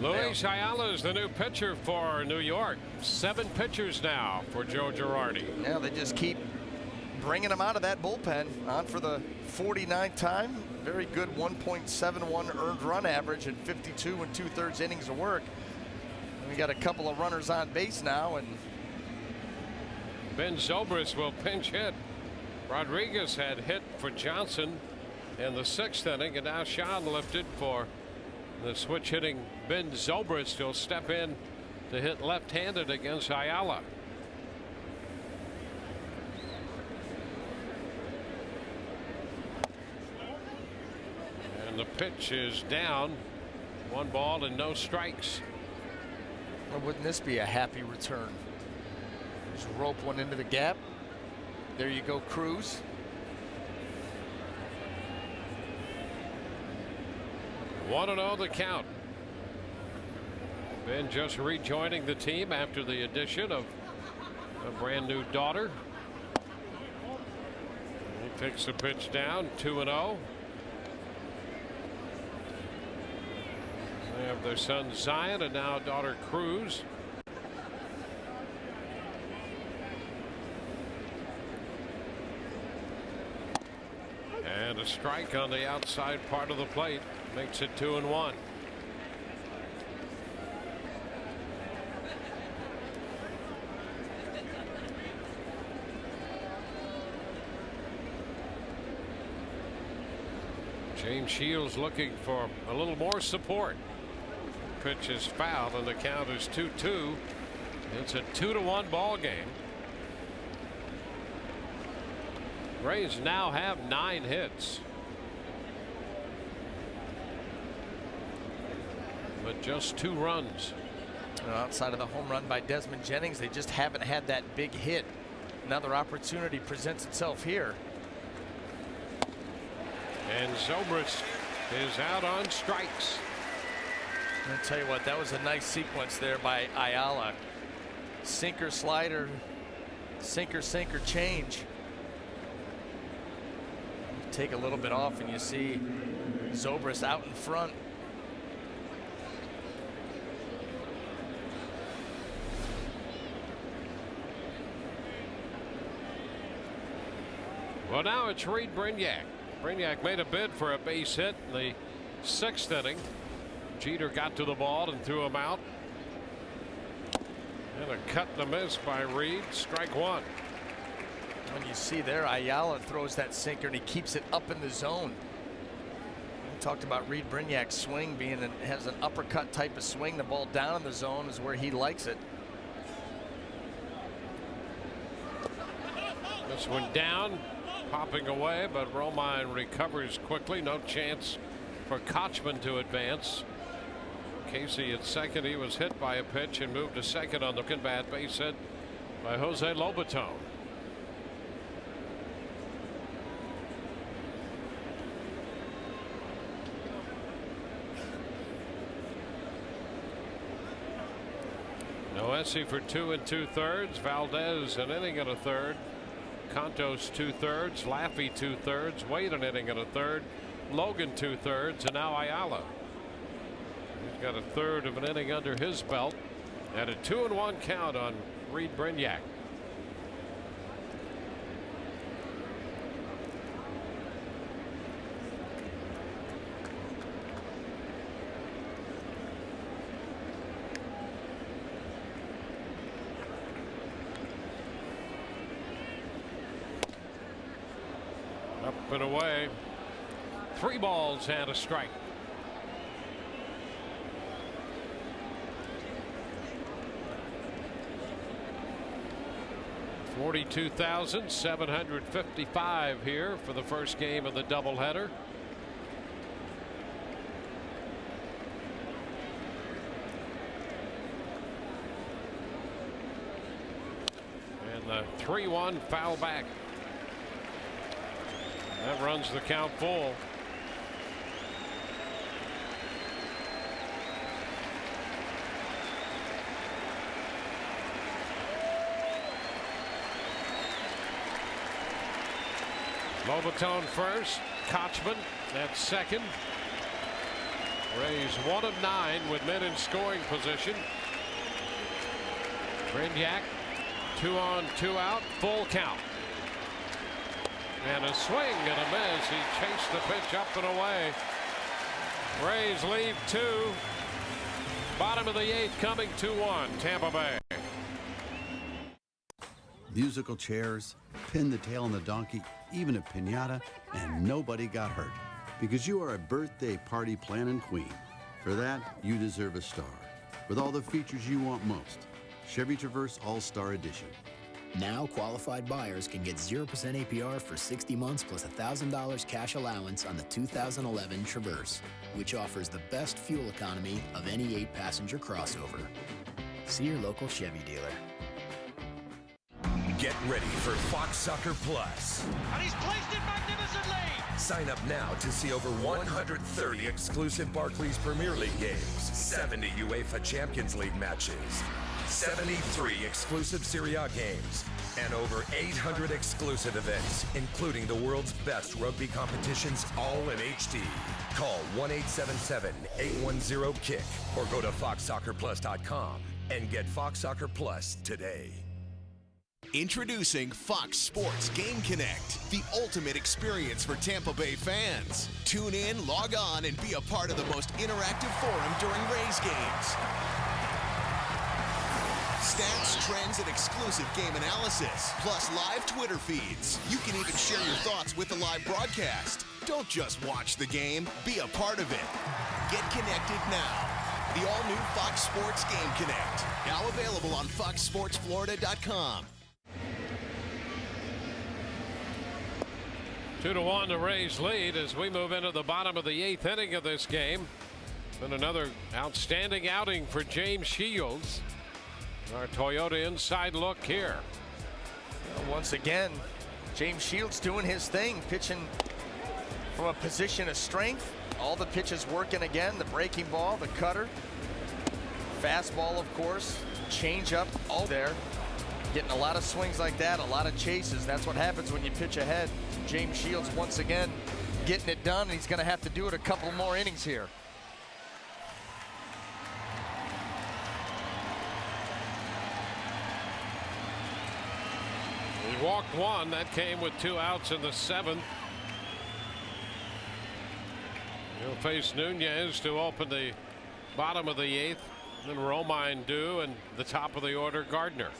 Luis Ayala is the new pitcher for New York. 7 pitchers now for Joe Girardi. Yeah, they just keep bringing him out of that bullpen. On for the 49th time. Very good 1.71 earned run average in 52 2/3 innings of work. And we got a couple of runners on base now, and Ben Zobrist will pinch hit. Rodriguez had hit for Johnson in the 6th inning, and now Sean lifted for the switch hitting Ben Zobrist. He'll step in to hit left-handed against Ayala. And the pitch is down. 1 ball and no strikes. Well, wouldn't this be a happy return? Just rope one into the gap. There you go, Cruz. One and 0 the count. Ben just rejoining the team after the addition of a brand new daughter. He takes the pitch down, 2-0. They have their son Zion and now daughter Cruz. And a strike on the outside part of the plate makes it 2-1. James Shields looking for a little more support. Pitch is fouled and the count is 2-2. It's a 2-1 ball game. Rays now have 9 hits. But just 2 runs. Outside of the home run by Desmond Jennings, they just haven't had that big hit Another opportunity presents itself here. And Zobrist is out on strikes. I'm gonna tell you what, that was a nice sequence there by Ayala. Sinker, slider, sinker, change. Take a little bit off and you see Zobrist out in front. Well, now it's Reed Brignac. Brignac made a bid for a base hit in the 6th inning. Jeter got to the ball and threw him out. And a cut and a miss by Reed. Strike one. When you see there, Ayala throws that sinker and he keeps it up in the zone. We talked about Reed Brignac's swing being has an uppercut type of swing. The ball down in the zone is where he likes it. This one down, popping away, but Romine recovers quickly. No chance for Kochman to advance. Casey at second. He was hit by a pitch and moved to second on the bat base hit by Jose Lobaton. Noesi for 2 2/3. Valdez an inning and a third. Contos 2/3. Laffey 2/3. Wade an inning and a third. Logan 2/3. And now Ayala. He's got a third of an inning under his belt. And a 2-1 count on Reed Brignac. Up and away. 3 balls and a strike. $42,755 here for the first game of the doubleheader. And the 3-1 foul back. That runs the count full. Lobaton first, Kochman at second. Rays 1 of 9 with men in scoring position. Brignac 2 on 2 out, full count. And a swing and a miss. He chased the pitch up and away. Rays lead 2. Bottom of the 8th coming 2-1 Tampa Bay. Musical chairs, pin the tail on the donkey, even a piñata, and nobody got hurt. Because you are a birthday party planning queen. For that, you deserve a star. With all the features you want most. Chevy Traverse All-Star Edition. Now, qualified buyers can get 0% APR for 60 months plus $1,000 cash allowance on the 2011 Traverse, which offers the best fuel economy of any 8-passenger crossover. See your local Chevy dealer. Get ready for Fox Soccer Plus. And he's placed it magnificently! Sign up now to see over 130 exclusive Barclays Premier League games, 70 UEFA Champions League matches, 73 exclusive Serie A games, and over 800 exclusive events, including the world's best rugby competitions, all in HD. Call 1-877-810-KICK or go to foxsoccerplus.com and get Fox Soccer Plus today. Introducing Fox Sports Game Connect, the ultimate experience for Tampa Bay fans. Tune in, log on, and be a part of the most interactive forum during Rays games. Stats, trends, and exclusive game analysis, plus live Twitter feeds. You can even share your thoughts with the live broadcast. Don't just watch the game, be a part of it. Get connected now. The all-new Fox Sports Game Connect, now available on foxsportsflorida.com. 2-1 the Rays lead as we move into the bottom of the 8th inning of this game. And another outstanding outing for James Shields. Our Toyota inside look here. once again, James Shields doing his thing, pitching from a position of strength. All the pitches working again, the breaking ball, the cutter, fastball, of course, changeup, all there. Getting a lot of swings like that, a lot of chases. That's what happens when you pitch ahead. James Shields once again getting it done, and he's going to have to do it a couple more innings here. He walked one. That came with 2 outs in the 7th. He'll face Nunez to open the bottom of the 8th. Then Romine due, and the top of the order, Gardner.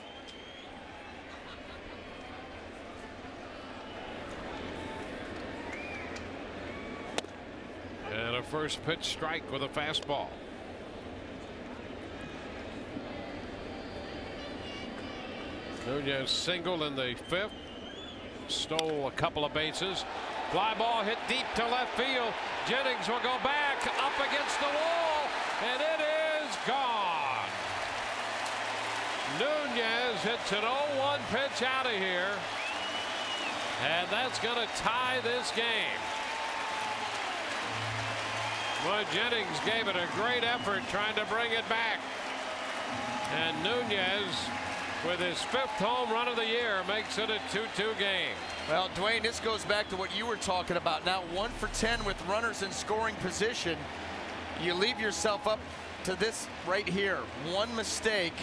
And a first pitch strike with a fastball. Nunez singled in the 5th. Stole a couple of bases. Fly ball hit deep to left field. Jennings will go back up against the wall, and it is gone. Nunez hits an 0-1 pitch out of here, and that's going to tie this game. Well, Jennings gave it a great effort trying to bring it back, and Nunez, with his 5th home run of the year, makes it a 2-2 game. Well, Dwayne, this goes back to what you were talking about. Now 1 for 10 with runners in scoring position. You leave yourself up to this right here. One mistake.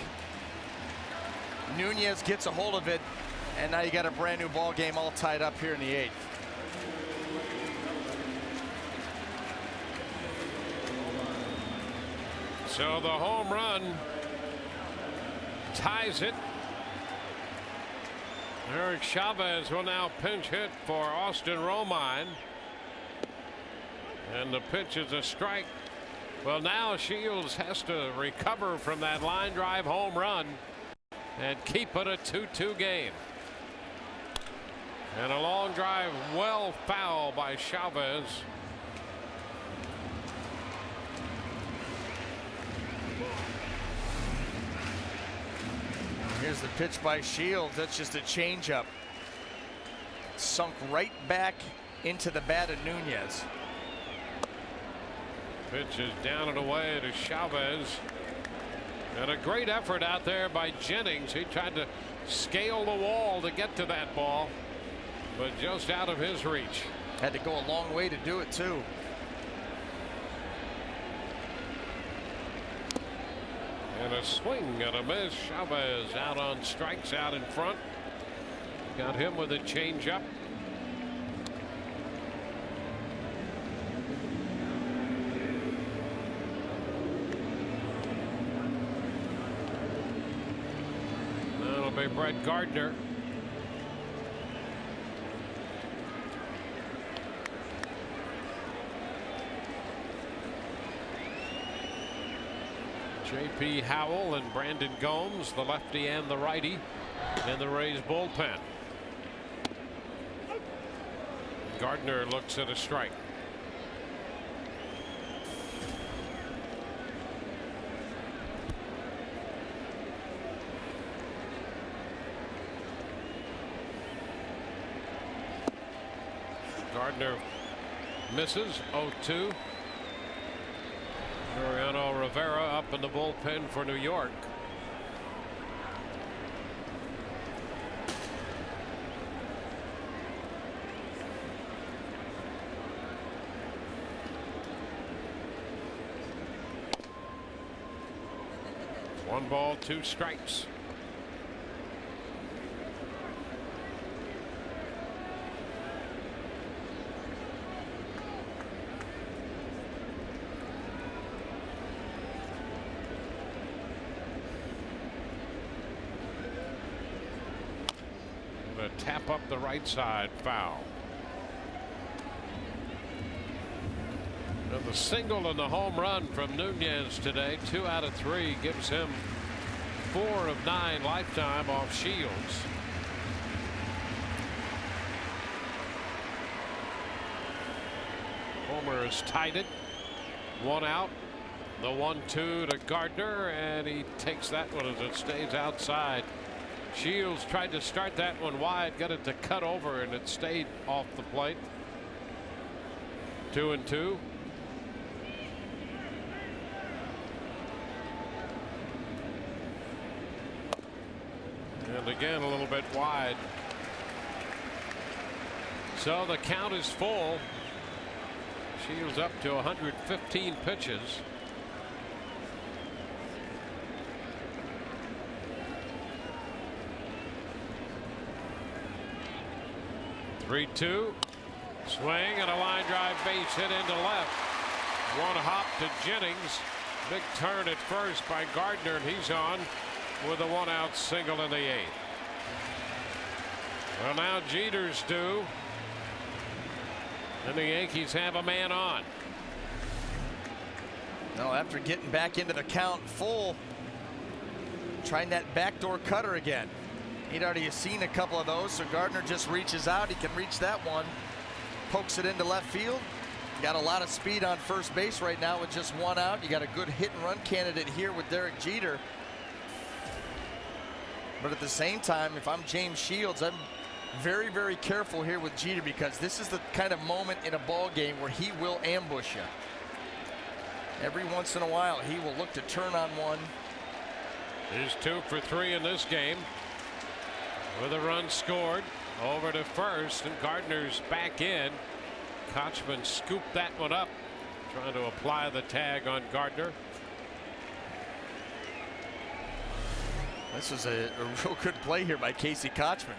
Nunez gets a hold of it, and now you got a brand new ball game all tied up here in the 8th. So the home run ties it. Eric Chavez will now pinch hit for Austin Romine. And the pitch is a strike. Well, now Shields has to recover from that line drive home run and keep it a 2-2 game. And a long drive, well foul by Chavez. Here's the pitch by Shields. That's just a changeup. Sunk right back into the bat of Nunez. Pitch is down and away to Chavez. And a great effort out there by Jennings. He tried to scale the wall to get to that ball, but just out of his reach. Had to go a long way to do it, too. And a swing and a miss. Chavez out on strikes out in front. Got him with a changeup. That'll be Brett Gardner. J.P. Howell and Brandon Gomes, the lefty and the righty, in the Rays bullpen. Gardner looks at a strike. Gardner misses 0-2. Mariano Rivera up in the bullpen for New York. One ball, 2 strikes. Tap up the right side, foul. And the single and the home run from Nunez today, 2 out of 3, gives him 4 of 9 lifetime off Shields. Homer has tied it. 1 out. The 1-2 to Gardner, and he takes that one as it stays outside. Shields tried to start that one wide, got it to cut over, and it stayed off the plate. 2-2. And again, a little bit wide. So the count is full. Shields up to 115 pitches. Three-two. Swing and a line drive base hit into left. One hop to Jennings. Big turn at first by Gardner, and he's on with a 1-out single in the 8th. Well, now Jeter's due. And the Yankees have a man on. No, after getting back into the count full, trying that backdoor cutter again. He'd already seen a couple of those, so Gardner just reaches out. He can reach that one. Pokes it into left field. Got a lot of speed on first base right now with just 1 out. You got a good hit and run candidate here with Derek Jeter. But at the same time, if I'm James Shields, I'm very, very careful here with Jeter, because this is the kind of moment in a ball game where he will ambush you. Every once in a while, he will look to turn on one. He's 2 for 3 in this game with a run scored. Over to first, and Gardner's back in. Kochman scooped that one up, trying to apply the tag on Gardner. This was a real good play here by Casey Kochman.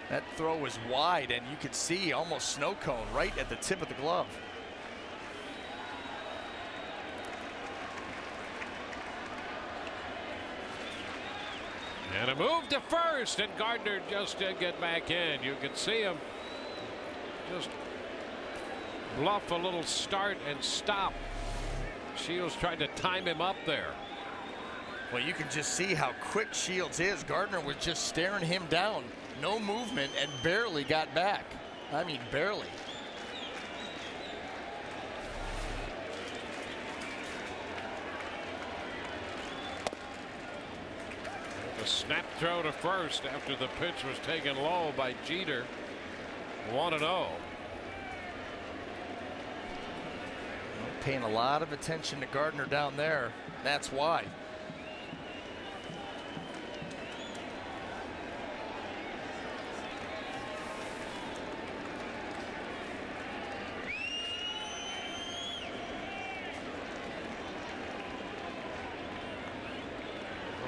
That throw was wide, and you could see almost snow cone right at the tip of the glove. And a move to first, and Gardner just did get back in. You can see him just bluff a little start and stop. Shields tried to time him up there. Well, you can just see how quick Shields is. Gardner was just staring him down. No movement, and barely got back. I mean, barely. A snap throw to first after the pitch was taken low by Jeter. 1-0. Paying a lot of attention to Gardner down there. That's why.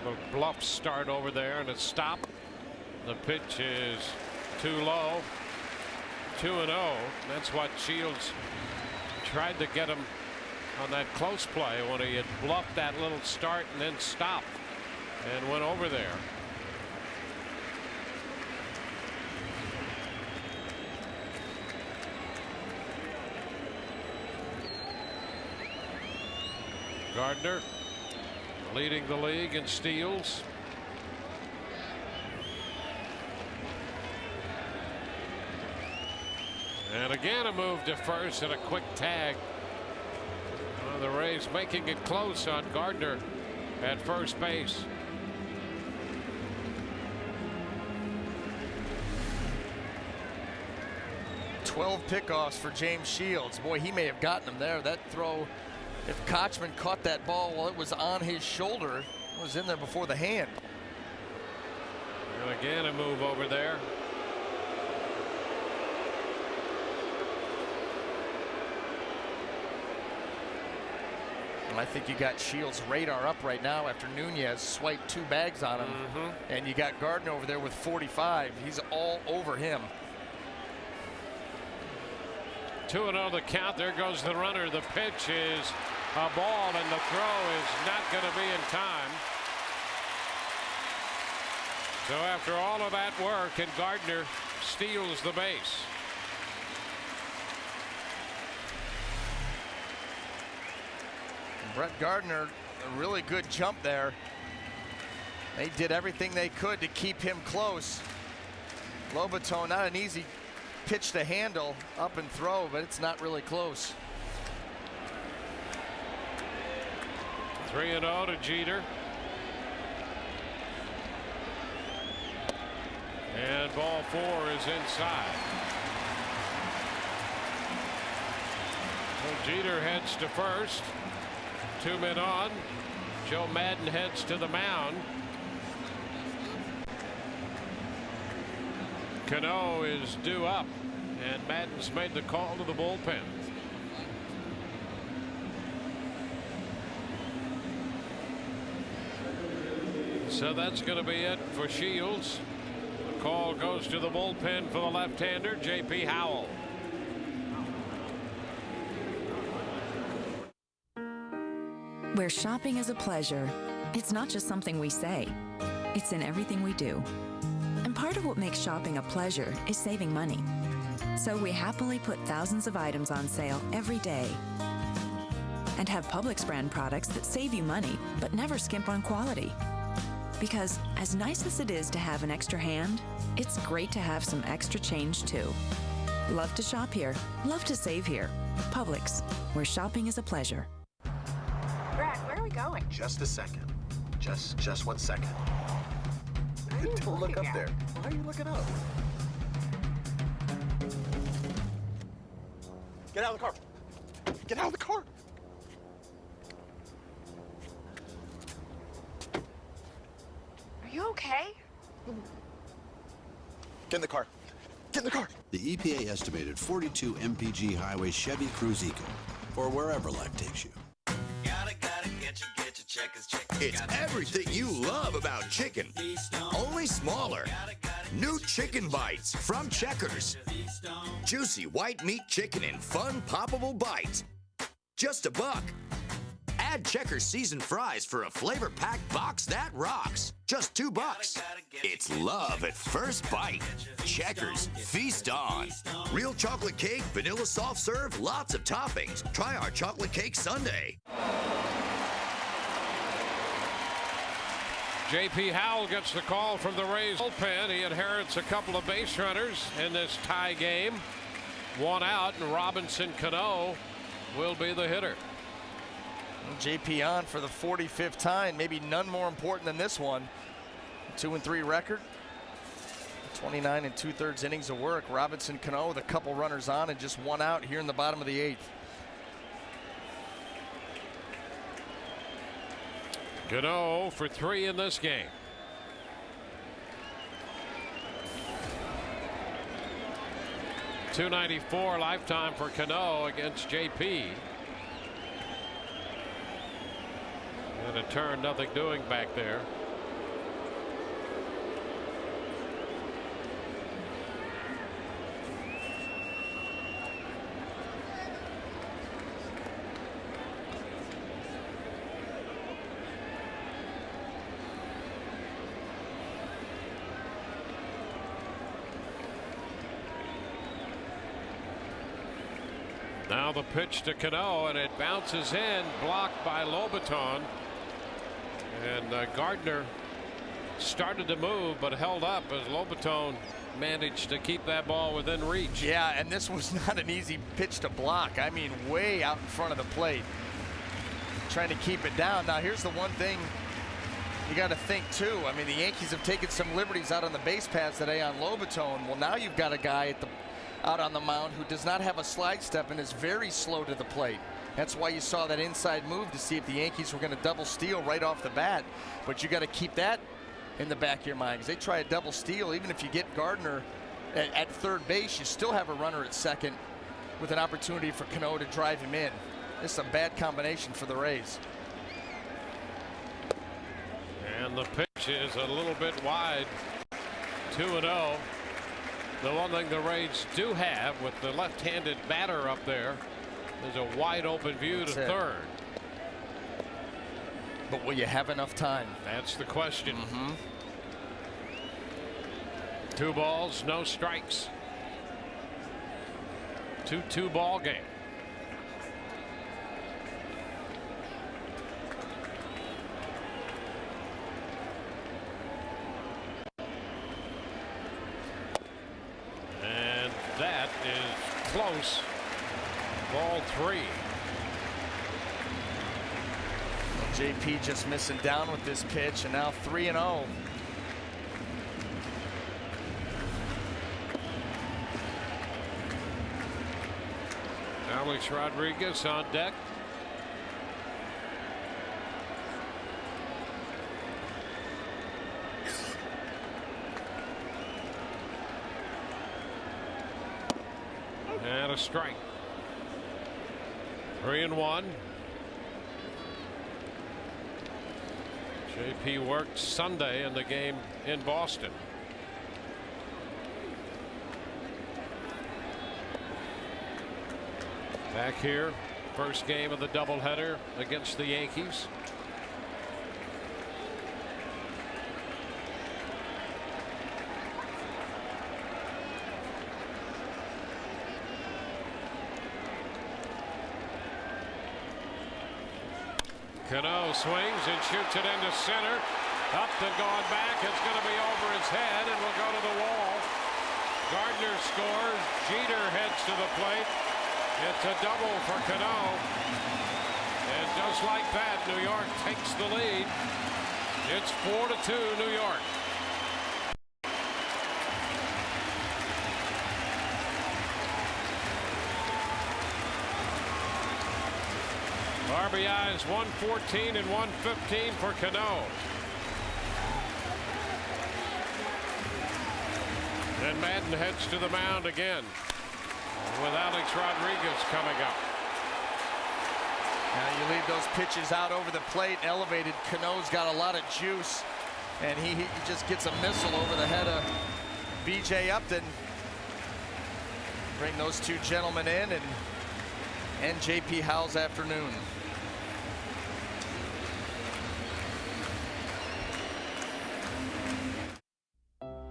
A bluff start over there, and a stop. The pitch is too low. 2-0. That's what Shields tried to get him on that close play, when he had bluffed that little start and then stopped and went over there. Gardner leading the league in steals. And again, a move to first and a quick tag. The Rays making it close on Gardner at first base. "12 pickoffs for James Shields." Boy, he may have gotten him there. That throw, if Kochman caught that ball while it was on his shoulder, it was in there before the hand. And again, a move over there. I think you got Shields' radar up right now after Nunez swiped 2 bags on him. And you got Gardner over there with 45. He's all over him. 2-0 the count. There goes the runner. The pitch is a ball, and the throw is not going to be in time. So after all of that work, and Gardner steals the base. Brett Gardner, a really good jump there. They did everything they could to keep him close. Lobaton, not an easy pitch to handle, up and throw, but it's not really close. 3-0 to Jeter. And ball 4 is inside. So Jeter heads to first. 2 men on. Joe Madden heads to the mound. Cano is due up, and Madden's made the call to the bullpen. So that's going to be it for Shields. The call goes to the bullpen for the left-hander, J.P. Howell. Where shopping is a pleasure, it's not just something we say, it's in everything we do. And part of what makes shopping a pleasure is saving money. So we happily put thousands of items on sale every day. And have Publix brand products that save you money, but never skimp on quality. Because as nice as it is to have an extra hand, it's great to have some extra change too. Love to shop here, love to save here. Publix, where shopping is a pleasure. Brad, where are we going? Just a second. Just 1 second. Don't look up there. Why are you looking up? Get out of the car. Get out of the car. Are you okay? Get in the car. Get in the car. The EPA estimated 42 mpg highway Chevy Cruze Eco, or wherever life takes you. It's everything you love about chicken, only smaller. New Chicken Bites from Checkers. Juicy white meat chicken in fun, poppable bites. Just $1. Add Checkers seasoned fries for a flavor-packed box that rocks. Just $2. It's love at first bite. Checkers, feast on. Real chocolate cake, vanilla soft serve, lots of toppings. Try our chocolate cake sundae. J.P. Howell gets the call from the Rays bullpen. He inherits a couple of base runners in this tie game. 1 out, and Robinson Cano will be the hitter. JP on for the 45th time, maybe none more important than this one. 2-3 record, 29 2/3 innings of work. Robinson Cano with a couple runners on and just 1 out here in the bottom of the 8th. Cano for 3 in this game. .294 lifetime for Cano against JP. And a turn, nothing doing back there. Now the pitch to Cano, and it bounces in, blocked by Lobaton. And Gardner started to move, but held up as Lobaton managed to keep that ball within reach. Yeah, and this was not an easy pitch to block. I mean, way out in front of the plate, trying to keep it down. Now, here's the one thing you got to think, too. I mean, the Yankees have taken some liberties out on the base paths today on Lobaton. Well, now you've got a guy out on the mound who does not have a slide step and is very slow to the plate. That's why you saw that inside move to see if the Yankees were going to double steal right off the bat. But you got to keep that in the back of your mind, because they try a double steal. Even if you get Gardner at third base, you still have a runner at second with an opportunity for Cano to drive him in. This is a bad combination for the Rays. And the pitch is a little bit wide. 2-0. The one thing the Rays do have with the left-handed batter up there is a wide open view to third. But will you have enough time? That's the question. 2 balls, no strikes. 2-2 ball game. And that is close. Ball 3. JP just missing down with this pitch, and now 3-0. Alex Rodriguez on deck. And a strike. 3-1. JP worked Sunday in the game in Boston. Back here, first game of the doubleheader against the Yankees. Cano swings and shoots it into center. Up and going back. It's going to be over his head and will go to the wall. Gardner scores. Jeter heads to the plate. It's a double for Cano. And just like that, New York takes the lead. It's 4-2 New York. RBIs 114 and 115 for Cano. And Madden heads to the mound again with Alex Rodriguez coming up. Now you leave those pitches out over the plate, elevated. Cano's got a lot of juice, and he just gets a missile over the head of B.J. Upton. Bring those two gentlemen in and end J.P. Howell's afternoon.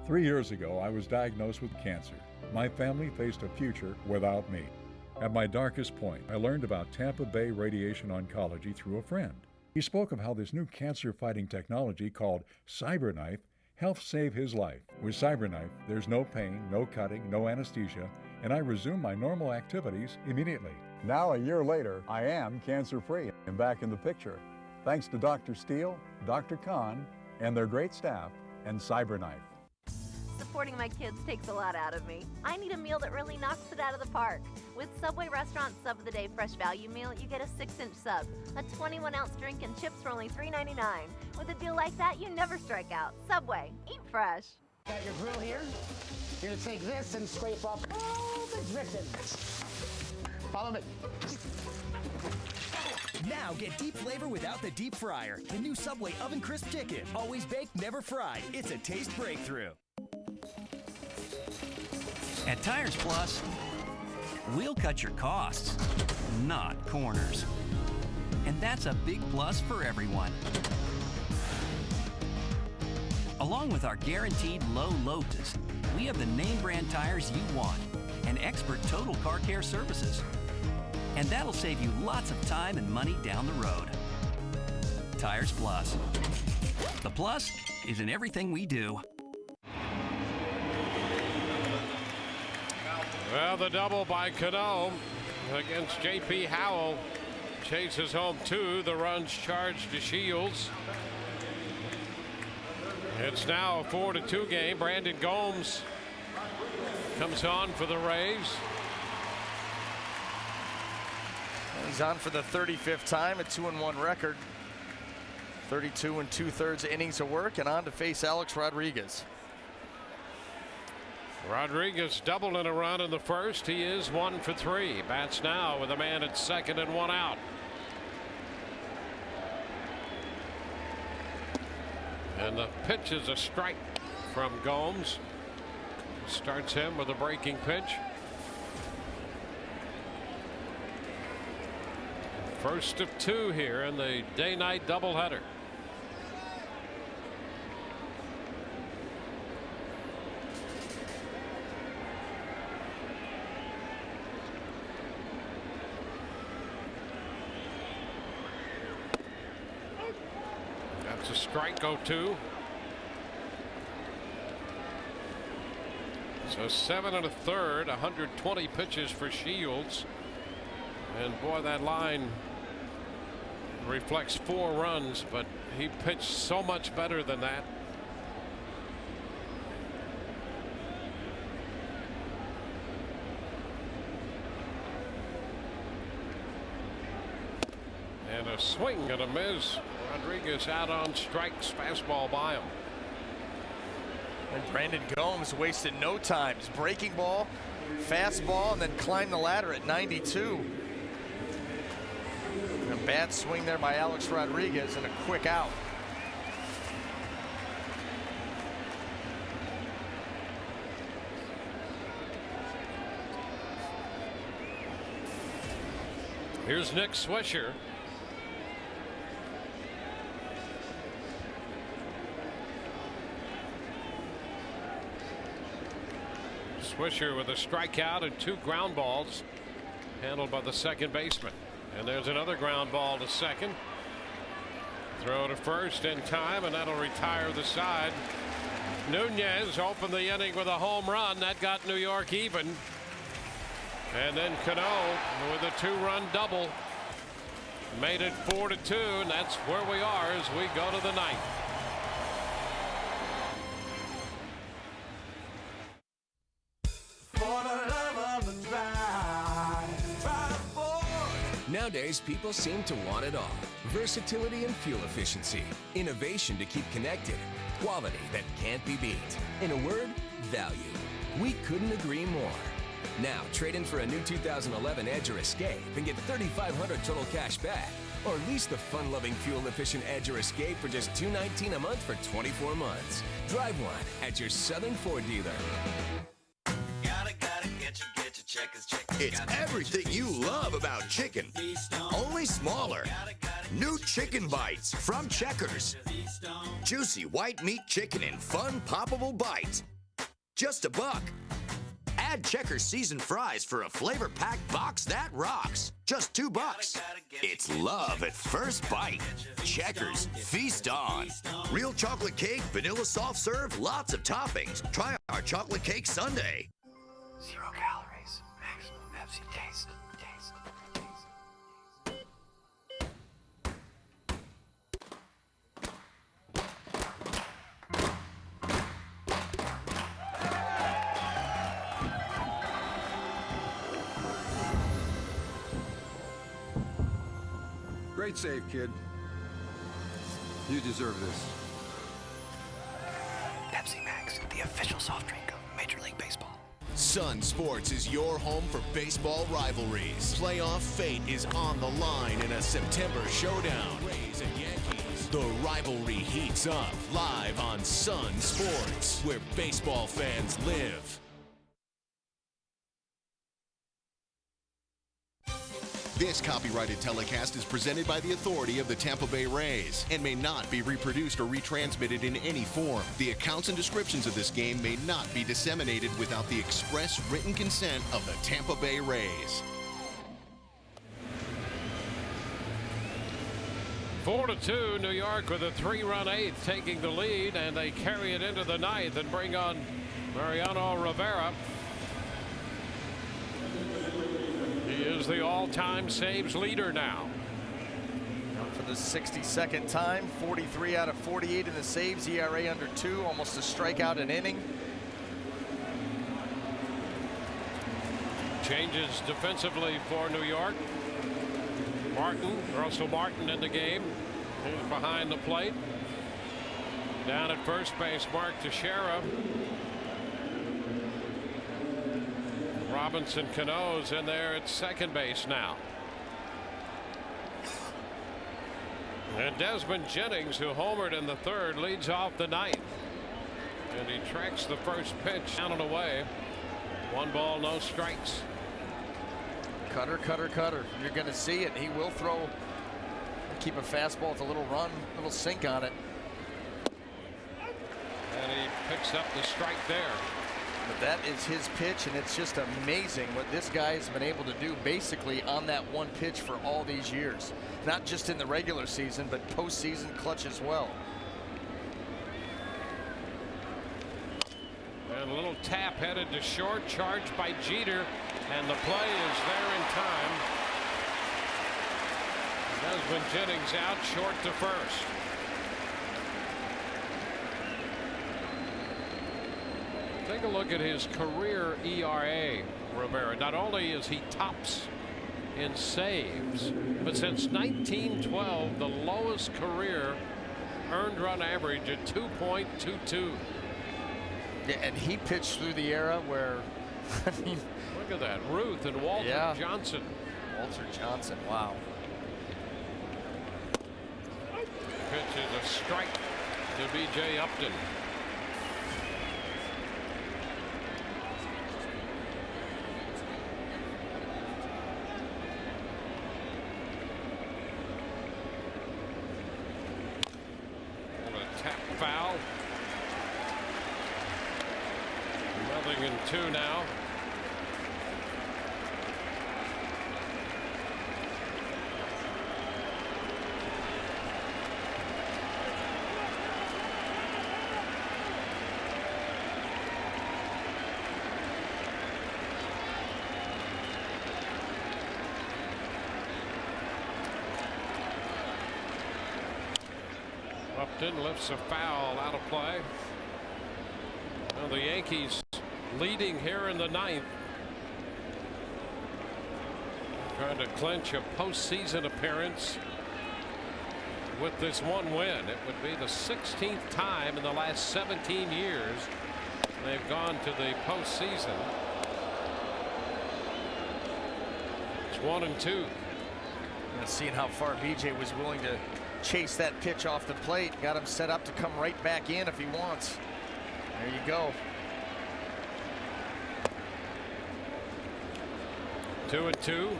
Three years ago, I was diagnosed with cancer. My family faced a future without me. At my darkest point, I learned about Tampa Bay radiation oncology through a friend. He spoke of how this new cancer-fighting technology called CyberKnife helped save his life. With CyberKnife, there's no pain, no cutting, no anesthesia, and I resumed my normal activities immediately. Now, a year later, I am cancer-free and back in the picture, thanks to Dr. Steele, Dr. Kahn, and their great staff, and CyberKnife. Supporting my kids takes a lot out of me. I need a meal that really knocks it out of the park. With Subway Restaurant Sub of the Day Fresh Value Meal, you get a 6-inch sub, a 21-ounce drink, and chips for only $3.99. With a deal like that, you never strike out. Subway, eat fresh. Got your grill here. You're gonna take this and scrape off all the drippings. Follow me. Now get deep flavor without the deep fryer. The new Subway Oven Crisp Chicken. Always baked, never fried. It's a taste breakthrough. At Tires Plus, we'll cut your costs, not corners. And that's a big plus for everyone. Along with our guaranteed low LOTAs, we have the name brand tires you want and expert total car care services. And that'll save you lots of time and money down the road. Tires Plus. The plus is in everything we do. Well, the double by Cano against J.P. Howell chases home 2. The runs charged to Shields. It's now a 4-2 game. Brandon Gomes comes on for the Rays. He's on for the 35th time, a 2-1 record. 32 2/3 innings of work, and on to face Alex Rodriguez. Rodriguez doubled in a run in the first. He is 1 for 3. Bats now with a man at second and 1 out. And the pitch is a strike from Gomes. Starts him with a breaking pitch. First of 2 here in the day-night doubleheader. That's a strike, 0-2. So 7 1/3, 120 pitches for Shields. And boy, that line reflects 4 runs, but he pitched so much better than that. And a swing and a miss. Rodriguez out on strikes. Fastball by him. And Brandon Gomes wasted no time. His breaking ball, fastball, and then climbed the ladder at 92. A bad swing there by Alex Rodriguez and a quick out. Here's Nick Swisher. Swisher with a strikeout and 2 ground balls handled by the second baseman. And there's another ground ball to second. Throw to first in time, and that'll retire the side. Nunez opened the inning with a home run. That got New York even. And then Cano with a 2-run double made it 4-2, and that's where we are as we go to the ninth. Nowadays, people seem to want it all. Versatility and fuel efficiency. Innovation to keep connected. Quality that can't be beat. In a word, value. We couldn't agree more. Now, trade in for a new 2011 Edge or Escape and get $3,500 total cash back. Or lease the fun-loving, fuel-efficient Edge or Escape for just $219 a month for 24 months. Drive one at your Southern Ford dealer. It's everything you love about chicken, only smaller. New chicken bites from Checkers. Juicy white meat chicken in fun, poppable bites. Just $1. Add Checkers seasoned fries for a flavor-packed box that rocks. Just $2. It's love at first bite. Checkers, feast on. Real chocolate cake, vanilla soft serve, lots of toppings. Try our chocolate cake sundae. 0 calories, maximum Pepsi taste. Great save, kid. You deserve this. Pepsi Max, the official soft drink of Major League Baseball. Sun Sports is your home for baseball rivalries. Playoff fate is on the line in a September showdown. Rays and Yankees. The rivalry heats up live on Sun Sports, where baseball fans live. This copyrighted telecast is presented by the authority of the Tampa Bay Rays and may not be reproduced or retransmitted in any form. The accounts and descriptions of this game may not be disseminated without the express written consent of the Tampa Bay Rays. 4-2, New York with a 3-run 8th taking the lead, and they carry it into the ninth and bring on Mariano Rivera. He is the all-time saves leader now. For the 62nd time, 43 out of 48 in the saves, ERA under 2, almost a strikeout an inning. Changes defensively for New York. Russell Martin in the game. He's behind the plate. Down at first base, Mark Teixeira. Robinson Cano's in there at second base now. And Desmond Jennings, who homered in the third, leads off the ninth. And he tracks the first pitch down and away. 1 ball, no strikes. Cutter. You're going to see it. He will throw, keep a fastball with a little run, little sink on it. And he picks up the strike there. But that is his pitch, and it's just amazing what this guy has been able to do basically on that one pitch for all these years. Not just in the regular season, but postseason clutch as well. And a little tap headed to short, charged by Jeter, and the play is there in time. Desmond Jennings out short to first. Take a look at his career ERA, Rivera. Not only is he tops in saves, but since 1912, the lowest career earned run average at 2.22. Yeah, and he pitched through the era where, I mean, look at that, Ruth and Walter Johnson. Walter Johnson, wow. Pitch is a strike to B.J. Upton. Tap foul. 0-2 now. Upton lifts a foul out of play. Well, the Yankees leading here in the ninth. Trying to clinch a postseason appearance with this one win. It would be the 16th time in the last 17 years they've gone to the postseason. It's 1-2. Seeing how far BJ was willing to chase that pitch off the plate, got him set up to come right back in if he wants. There you go. 2-2.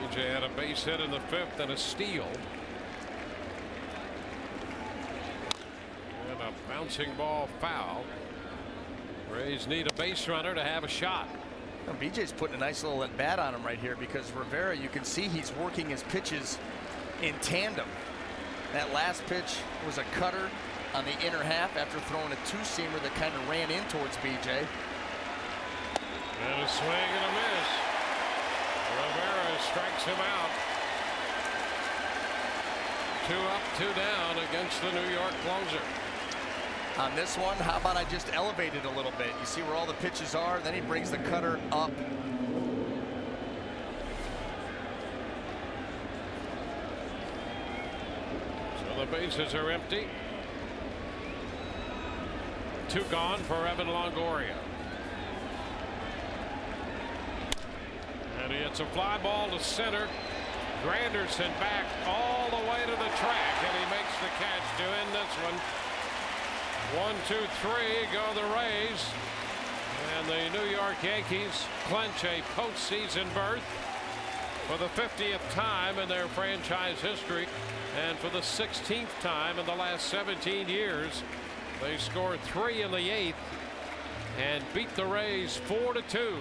BJ had a base hit in the fifth and a steal. And a bouncing ball foul. Rays need a base runner to have a shot. Well, BJ's putting a nice little at bat on him right here because Rivera, you can see he's working his pitches in tandem. That last pitch was a cutter on the inner half after throwing a two-seamer that kind of ran in towards BJ. And a swing and a miss. Rivera strikes him out. 2 up, 2 down against the New York closer. On this one, how about I just elevate it a little bit? You see where all the pitches are, then he brings the cutter up. So the bases are empty. 2 gone for Evan Longoria. And he hits a fly ball to center. Granderson back all the way to the track, and he makes the catch to end this one. 1, 2, 3 go the Rays, and the New York Yankees clinch a postseason berth for the 50th time in their franchise history, and for the 16th time in the last 17 years. They scored 3 in the 8th and beat the Rays 4-2.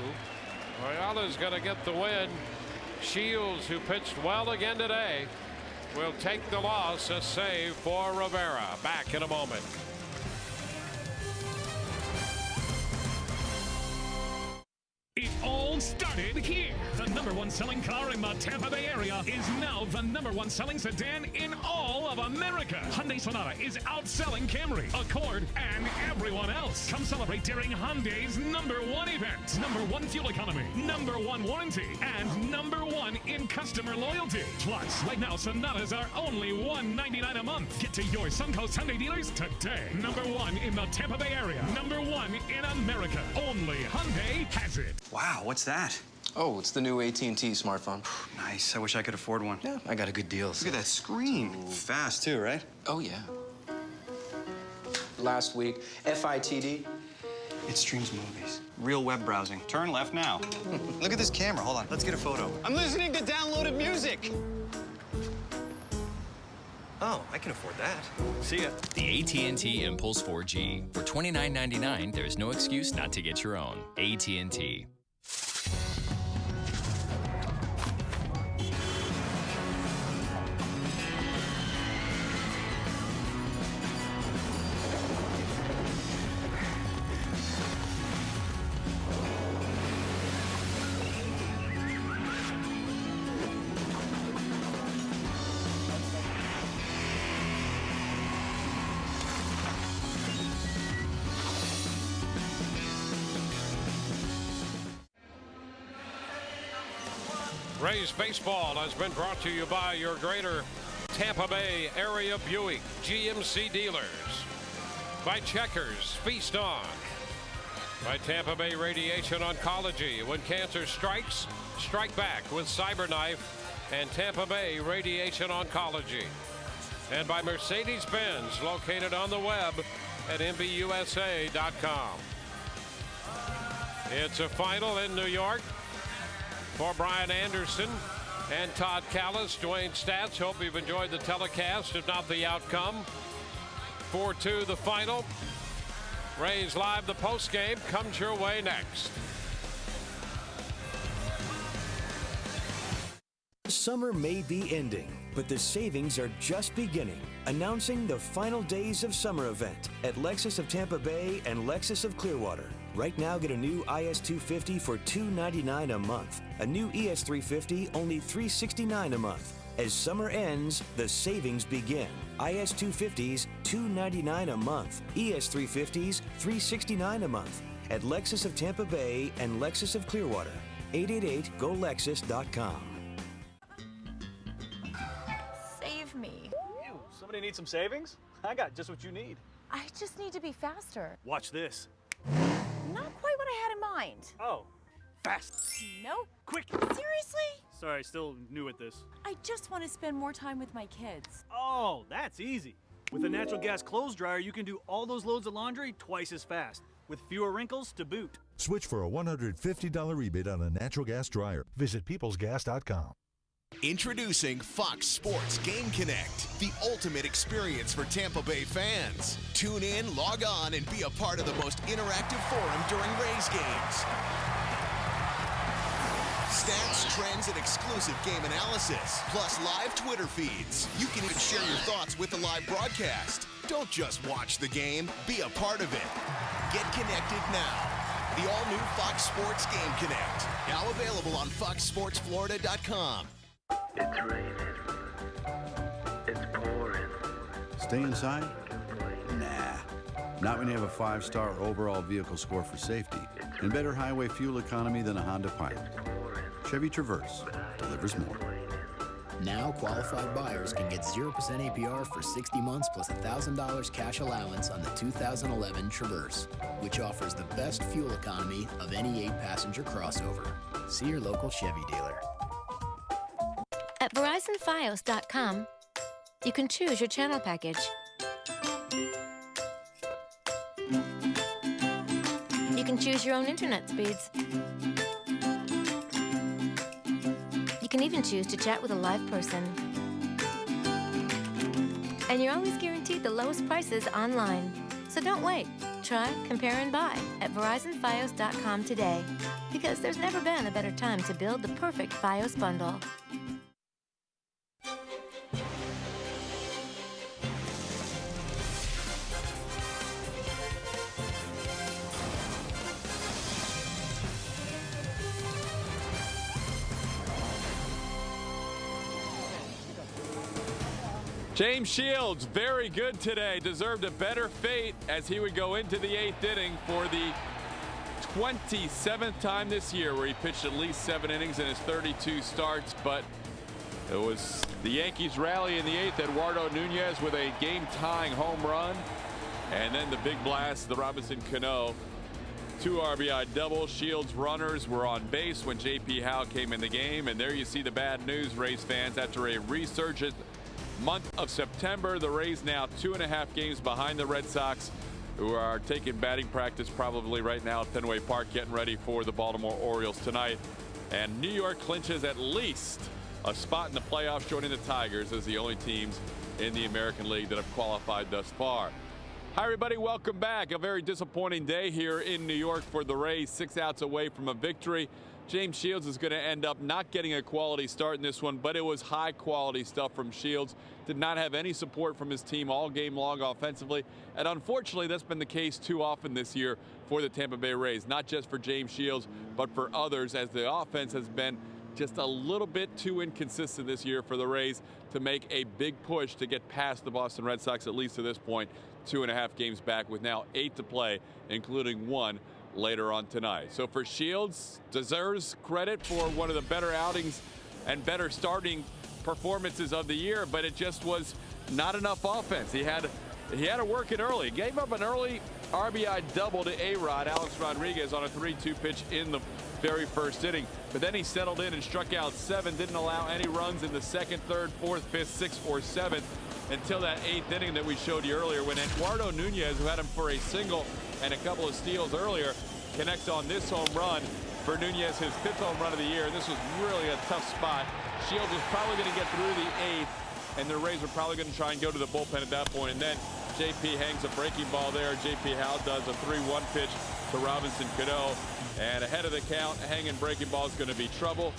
Ayala's going to get the win. Shields, who pitched well again today, will take the loss. A save for Rivera. Back in a moment. It all started here. The #1 selling car in the Tampa Bay area is now the #1 selling sedan in all of America. Hyundai Sonata is outselling Camry, Accord, and everyone else. Come celebrate during Hyundai's #1 event. #1 fuel economy, #1 warranty, and #1 in customer loyalty. Plus, right now, Sonatas are only $199 a month. Get to your Suncoast Hyundai dealers today. #1 in the Tampa Bay area. #1 in America. Only Hyundai has it. Wow, what's that? Oh, it's the new AT&T smartphone. Nice. I wish I could afford one. Yeah, I got a good deal. Look at that screen. Ooh. Fast, too, right? Oh, yeah. Last week, FITD, it streams movies. Real web browsing. Turn left now. Look at this camera. Hold on. Let's get a photo. I'm listening to downloaded music. Oh, I can afford that. See ya. The AT&T Impulse 4G. For $29.99, there's no excuse not to get your own. AT&T. Rays baseball has been brought to you by your greater Tampa Bay area Buick GMC dealers. By Checkers, feast on. By Tampa Bay Radiation Oncology. When cancer strikes, strike back with CyberKnife and Tampa Bay Radiation Oncology. And by Mercedes-Benz, located on the web at MBUSA.com. It's a final in New York for Brian Anderson and Todd Callis. Dwayne Stats, hope you've enjoyed the telecast, if not the outcome. 4-2 the final. Rays Live, the postgame, comes your way next. Summer may be ending, but the savings are just beginning. Announcing the final days of summer event at Lexus of Tampa Bay and Lexus of Clearwater. Right now, get a new IS250 for $299 a month. A new ES350 only $369 a month. As summer ends, the savings begin. IS250s $299 a month. ES350s $369 a month. At Lexus of Tampa Bay and Lexus of Clearwater. 888-GO-LEXUS.com. Save me. Ew, somebody need some savings? I got just what you need. I just need to be faster. Watch this. Not quite what I had in mind. Oh, fast. Nope. Quick. Seriously? Sorry, still new at this. I just want to spend more time with my kids. Oh, that's easy. With a natural gas clothes dryer, you can do all those loads of laundry twice as fast, with fewer wrinkles to boot. Switch for a $150 rebate on a natural gas dryer. Visit peoplesgas.com. Introducing Fox Sports Game Connect, the ultimate experience for Tampa Bay fans. Tune in, log on, and be a part of the most interactive forum during Rays games. Stats, trends, and exclusive game analysis, plus live Twitter feeds. You can even share your thoughts with the live broadcast. Don't just watch the game, be a part of it. Get connected now. The all-new Fox Sports Game Connect, now available on foxsportsflorida.com. It's raining. It's pouring. Stay inside? Nah. Not when you have a 5-star overall vehicle score for safety and better highway fuel economy than a Honda Pilot. Chevy Traverse delivers more. Now, qualified buyers can get 0% APR for 60 months plus $1,000 cash allowance on the 2011 Traverse, which offers the best fuel economy of any 8-passenger crossover. See your local Chevy dealer. At VerizonFios.com, you can choose your channel package. You can choose your own internet speeds. You can even choose to chat with a live person. And you're always guaranteed the lowest prices online. So don't wait. Try, compare, and buy at VerizonFios.com today. Because there's never been a better time to build the perfect Fios bundle. James Shields, very good today. Deserved a better fate as he would go into the 8th inning for the 27th time this year where he pitched at least 7 innings in his 32 starts. But it was the Yankees rally in the 8th. Eduardo Nunez with a game-tying home run. And then the big blast, the Robinson Cano 2 RBI double. Shields' runners were on base when J.P. Howe came in the game. And there you see the bad news, Rays fans. After a resurgent month of September, the Rays now 2.5 games behind the Red Sox, who are taking batting practice probably right now at Fenway Park, getting ready for the Baltimore Orioles tonight. And New York clinches at least a spot in the playoffs, joining the Tigers as the only teams in the American League that have qualified thus far. Hi, everybody. Welcome back. A very disappointing day here in New York for the Rays, 6 outs away from a victory. James Shields is going to end up not getting a quality start in this one, but it was high-quality stuff from Shields. Did not have any support from his team all game long offensively, and unfortunately, that's been the case too often this year for the Tampa Bay Rays, not just for James Shields, but for others, as the offense has been just a little bit too inconsistent this year for the Rays to make a big push to get past the Boston Red Sox, at least to this point, 2.5 games back with now 8 to play, including 1 later on tonight. So for Shields, deserves credit for one of the better outings and better starting performances of the year, but it just was not enough offense. He had to work it early. Gave up an early RBI double to A-Rod, Alex Rodriguez, on a 3-2 pitch in the very first inning. But then he settled in and struck out 7, didn't allow any runs in the 2nd, 3rd, 4th, 5th, 6th, or 7th until that 8th inning that we showed you earlier, when Eduardo Nunez, who had him for a single and a couple of steals earlier, connects on this home run for Nunez, his 5th home run of the year. This was really a tough spot. Shields was probably going to get through the 8th, and the Rays were probably going to try and go to the bullpen at that point. And then JP hangs a breaking ball there. JP Howe does a 3-1 pitch to Robinson Cano. And ahead of the count, hanging breaking ball is going to be trouble.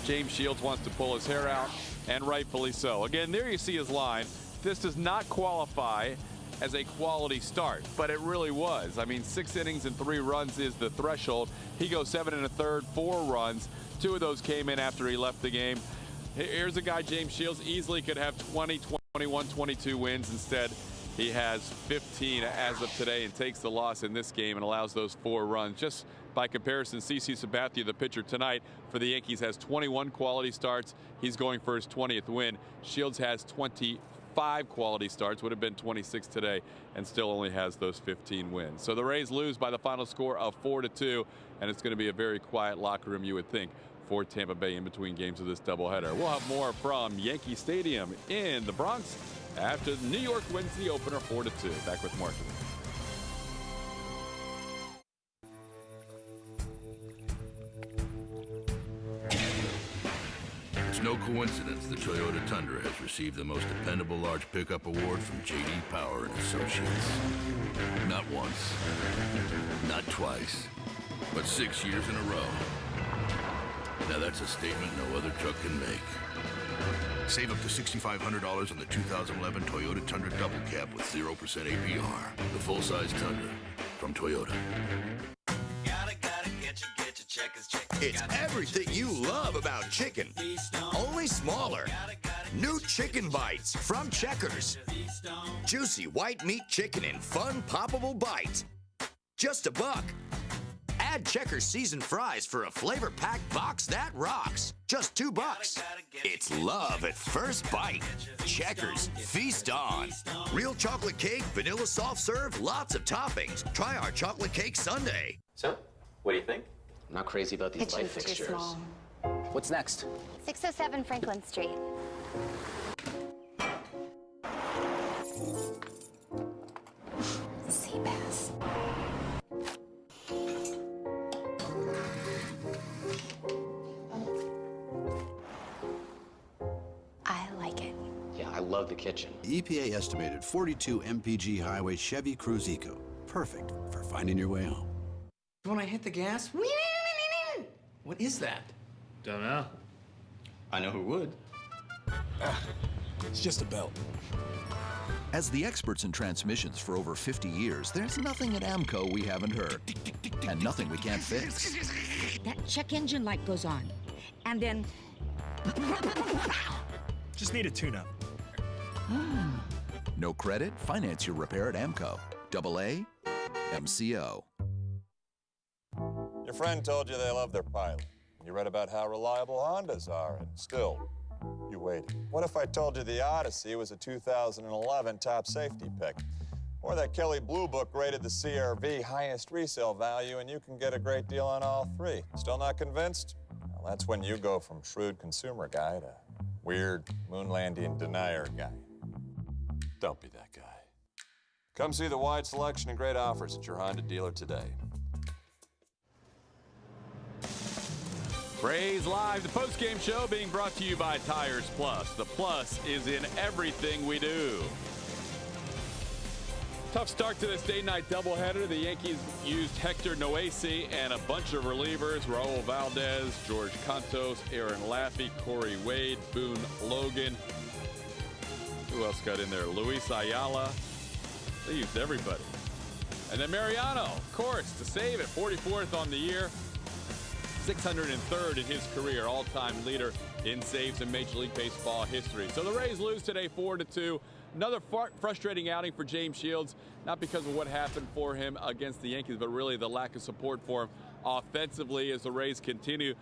James Shields wants to pull his hair out, and rightfully so. Again, there you see his line. This does not qualify as a quality start, but it really was. I mean, 6 innings and 3 runs is the threshold. He goes 7 1/3, 4 runs. 2 of those came in after he left the game. Here's a guy, James Shields, easily could have 20, 21, 22 wins. Instead, he has 15 as of today and takes the loss in this game and allows those 4 runs. Just by comparison, CC Sabathia, the pitcher tonight for the Yankees, has 21 quality starts. He's going for his 20th win. Shields has 25 quality starts, would have been 26 today, and still only has those 15 wins. So the Rays lose by the final score of 4-2, and it's going to be a very quiet locker room, you would think, for Tampa Bay in between games of this doubleheader. We'll have more from Yankee Stadium in the Bronx after New York wins the opener 4-2. Back with more. It's no coincidence the Toyota Tundra has received the most dependable large pickup award from J.D. Power and Associates. Not once, not twice, but 6 years in a row. Now that's a statement no other truck can make. Save up to $6,500 on the 2011 Toyota Tundra Double Cab with 0% APR. The full-size Tundra from Toyota. It's everything you love about chicken, only smaller. New chicken bites from Checkers. Juicy white meat chicken in fun, poppable bites. Just $1. Add Checkers seasoned fries for a flavor-packed box that rocks. Just $2. It's love at first bite. Checkers, feast on. Real chocolate cake, vanilla soft serve, lots of toppings. Try our chocolate cake sundae. So, what do you think? I'm not crazy about these light fixtures. Small. What's next? 607 Franklin Street. Sea bass. I like it. Yeah, I love the kitchen. The EPA estimated 42 mpg highway Chevy Cruze Eco. Perfect for finding your way home. When I hit the gas, what is that? Don't know. I know who would. It's just a belt. As the experts in transmissions for over 50 years, there's nothing at AMCO we haven't heard. And nothing we can't fix. That check engine light goes on. And then... Just need a tune-up. No credit? Finance your repair at AMCO. AA MCO. Your friend told you they love their pilot. You read about how reliable Hondas are, and still, you waited. What if I told you the Odyssey was a 2011 top safety pick? Or that Kelley Blue Book rated the CR-V highest resale value, and you can get a great deal on all 3. Still not convinced? Well, that's when you go from shrewd consumer guy to weird moon landing denier guy. Don't be that guy. Come see the wide selection and great offers at your Honda dealer today. Rays Live, the post-game show being brought to you by Tires Plus. The plus is in everything we do. Tough start to this day-night doubleheader. The Yankees used Hector Noesi and a bunch of relievers. Raul Valdez, George Cantos, Aaron Laffey, Corey Wade, Boone Logan. Who else got in there? Luis Ayala. They used everybody. And then Mariano, of course, to save it. 44th on the year. 603rd in his career, all-time leader in saves in Major League Baseball history. So the Rays lose today 4-2. Another frustrating outing for James Shields, not because of what happened for him against the Yankees, but really the lack of support for him offensively as the Rays continue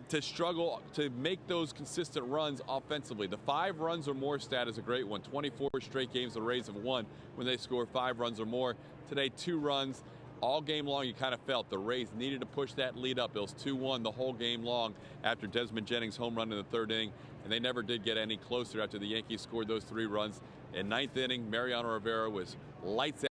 to struggle to make those consistent runs offensively. The 5 runs or more stat is a great one. 24 straight games the Rays have won when they score 5 runs or more. Today, 2 runs. All game long, you kind of felt the Rays needed to push that lead up. It was 2-1 the whole game long after Desmond Jennings' home run in the 3rd inning, and they never did get any closer after the Yankees scored those 3 runs. In 9th inning, Mariano Rivera was lights out.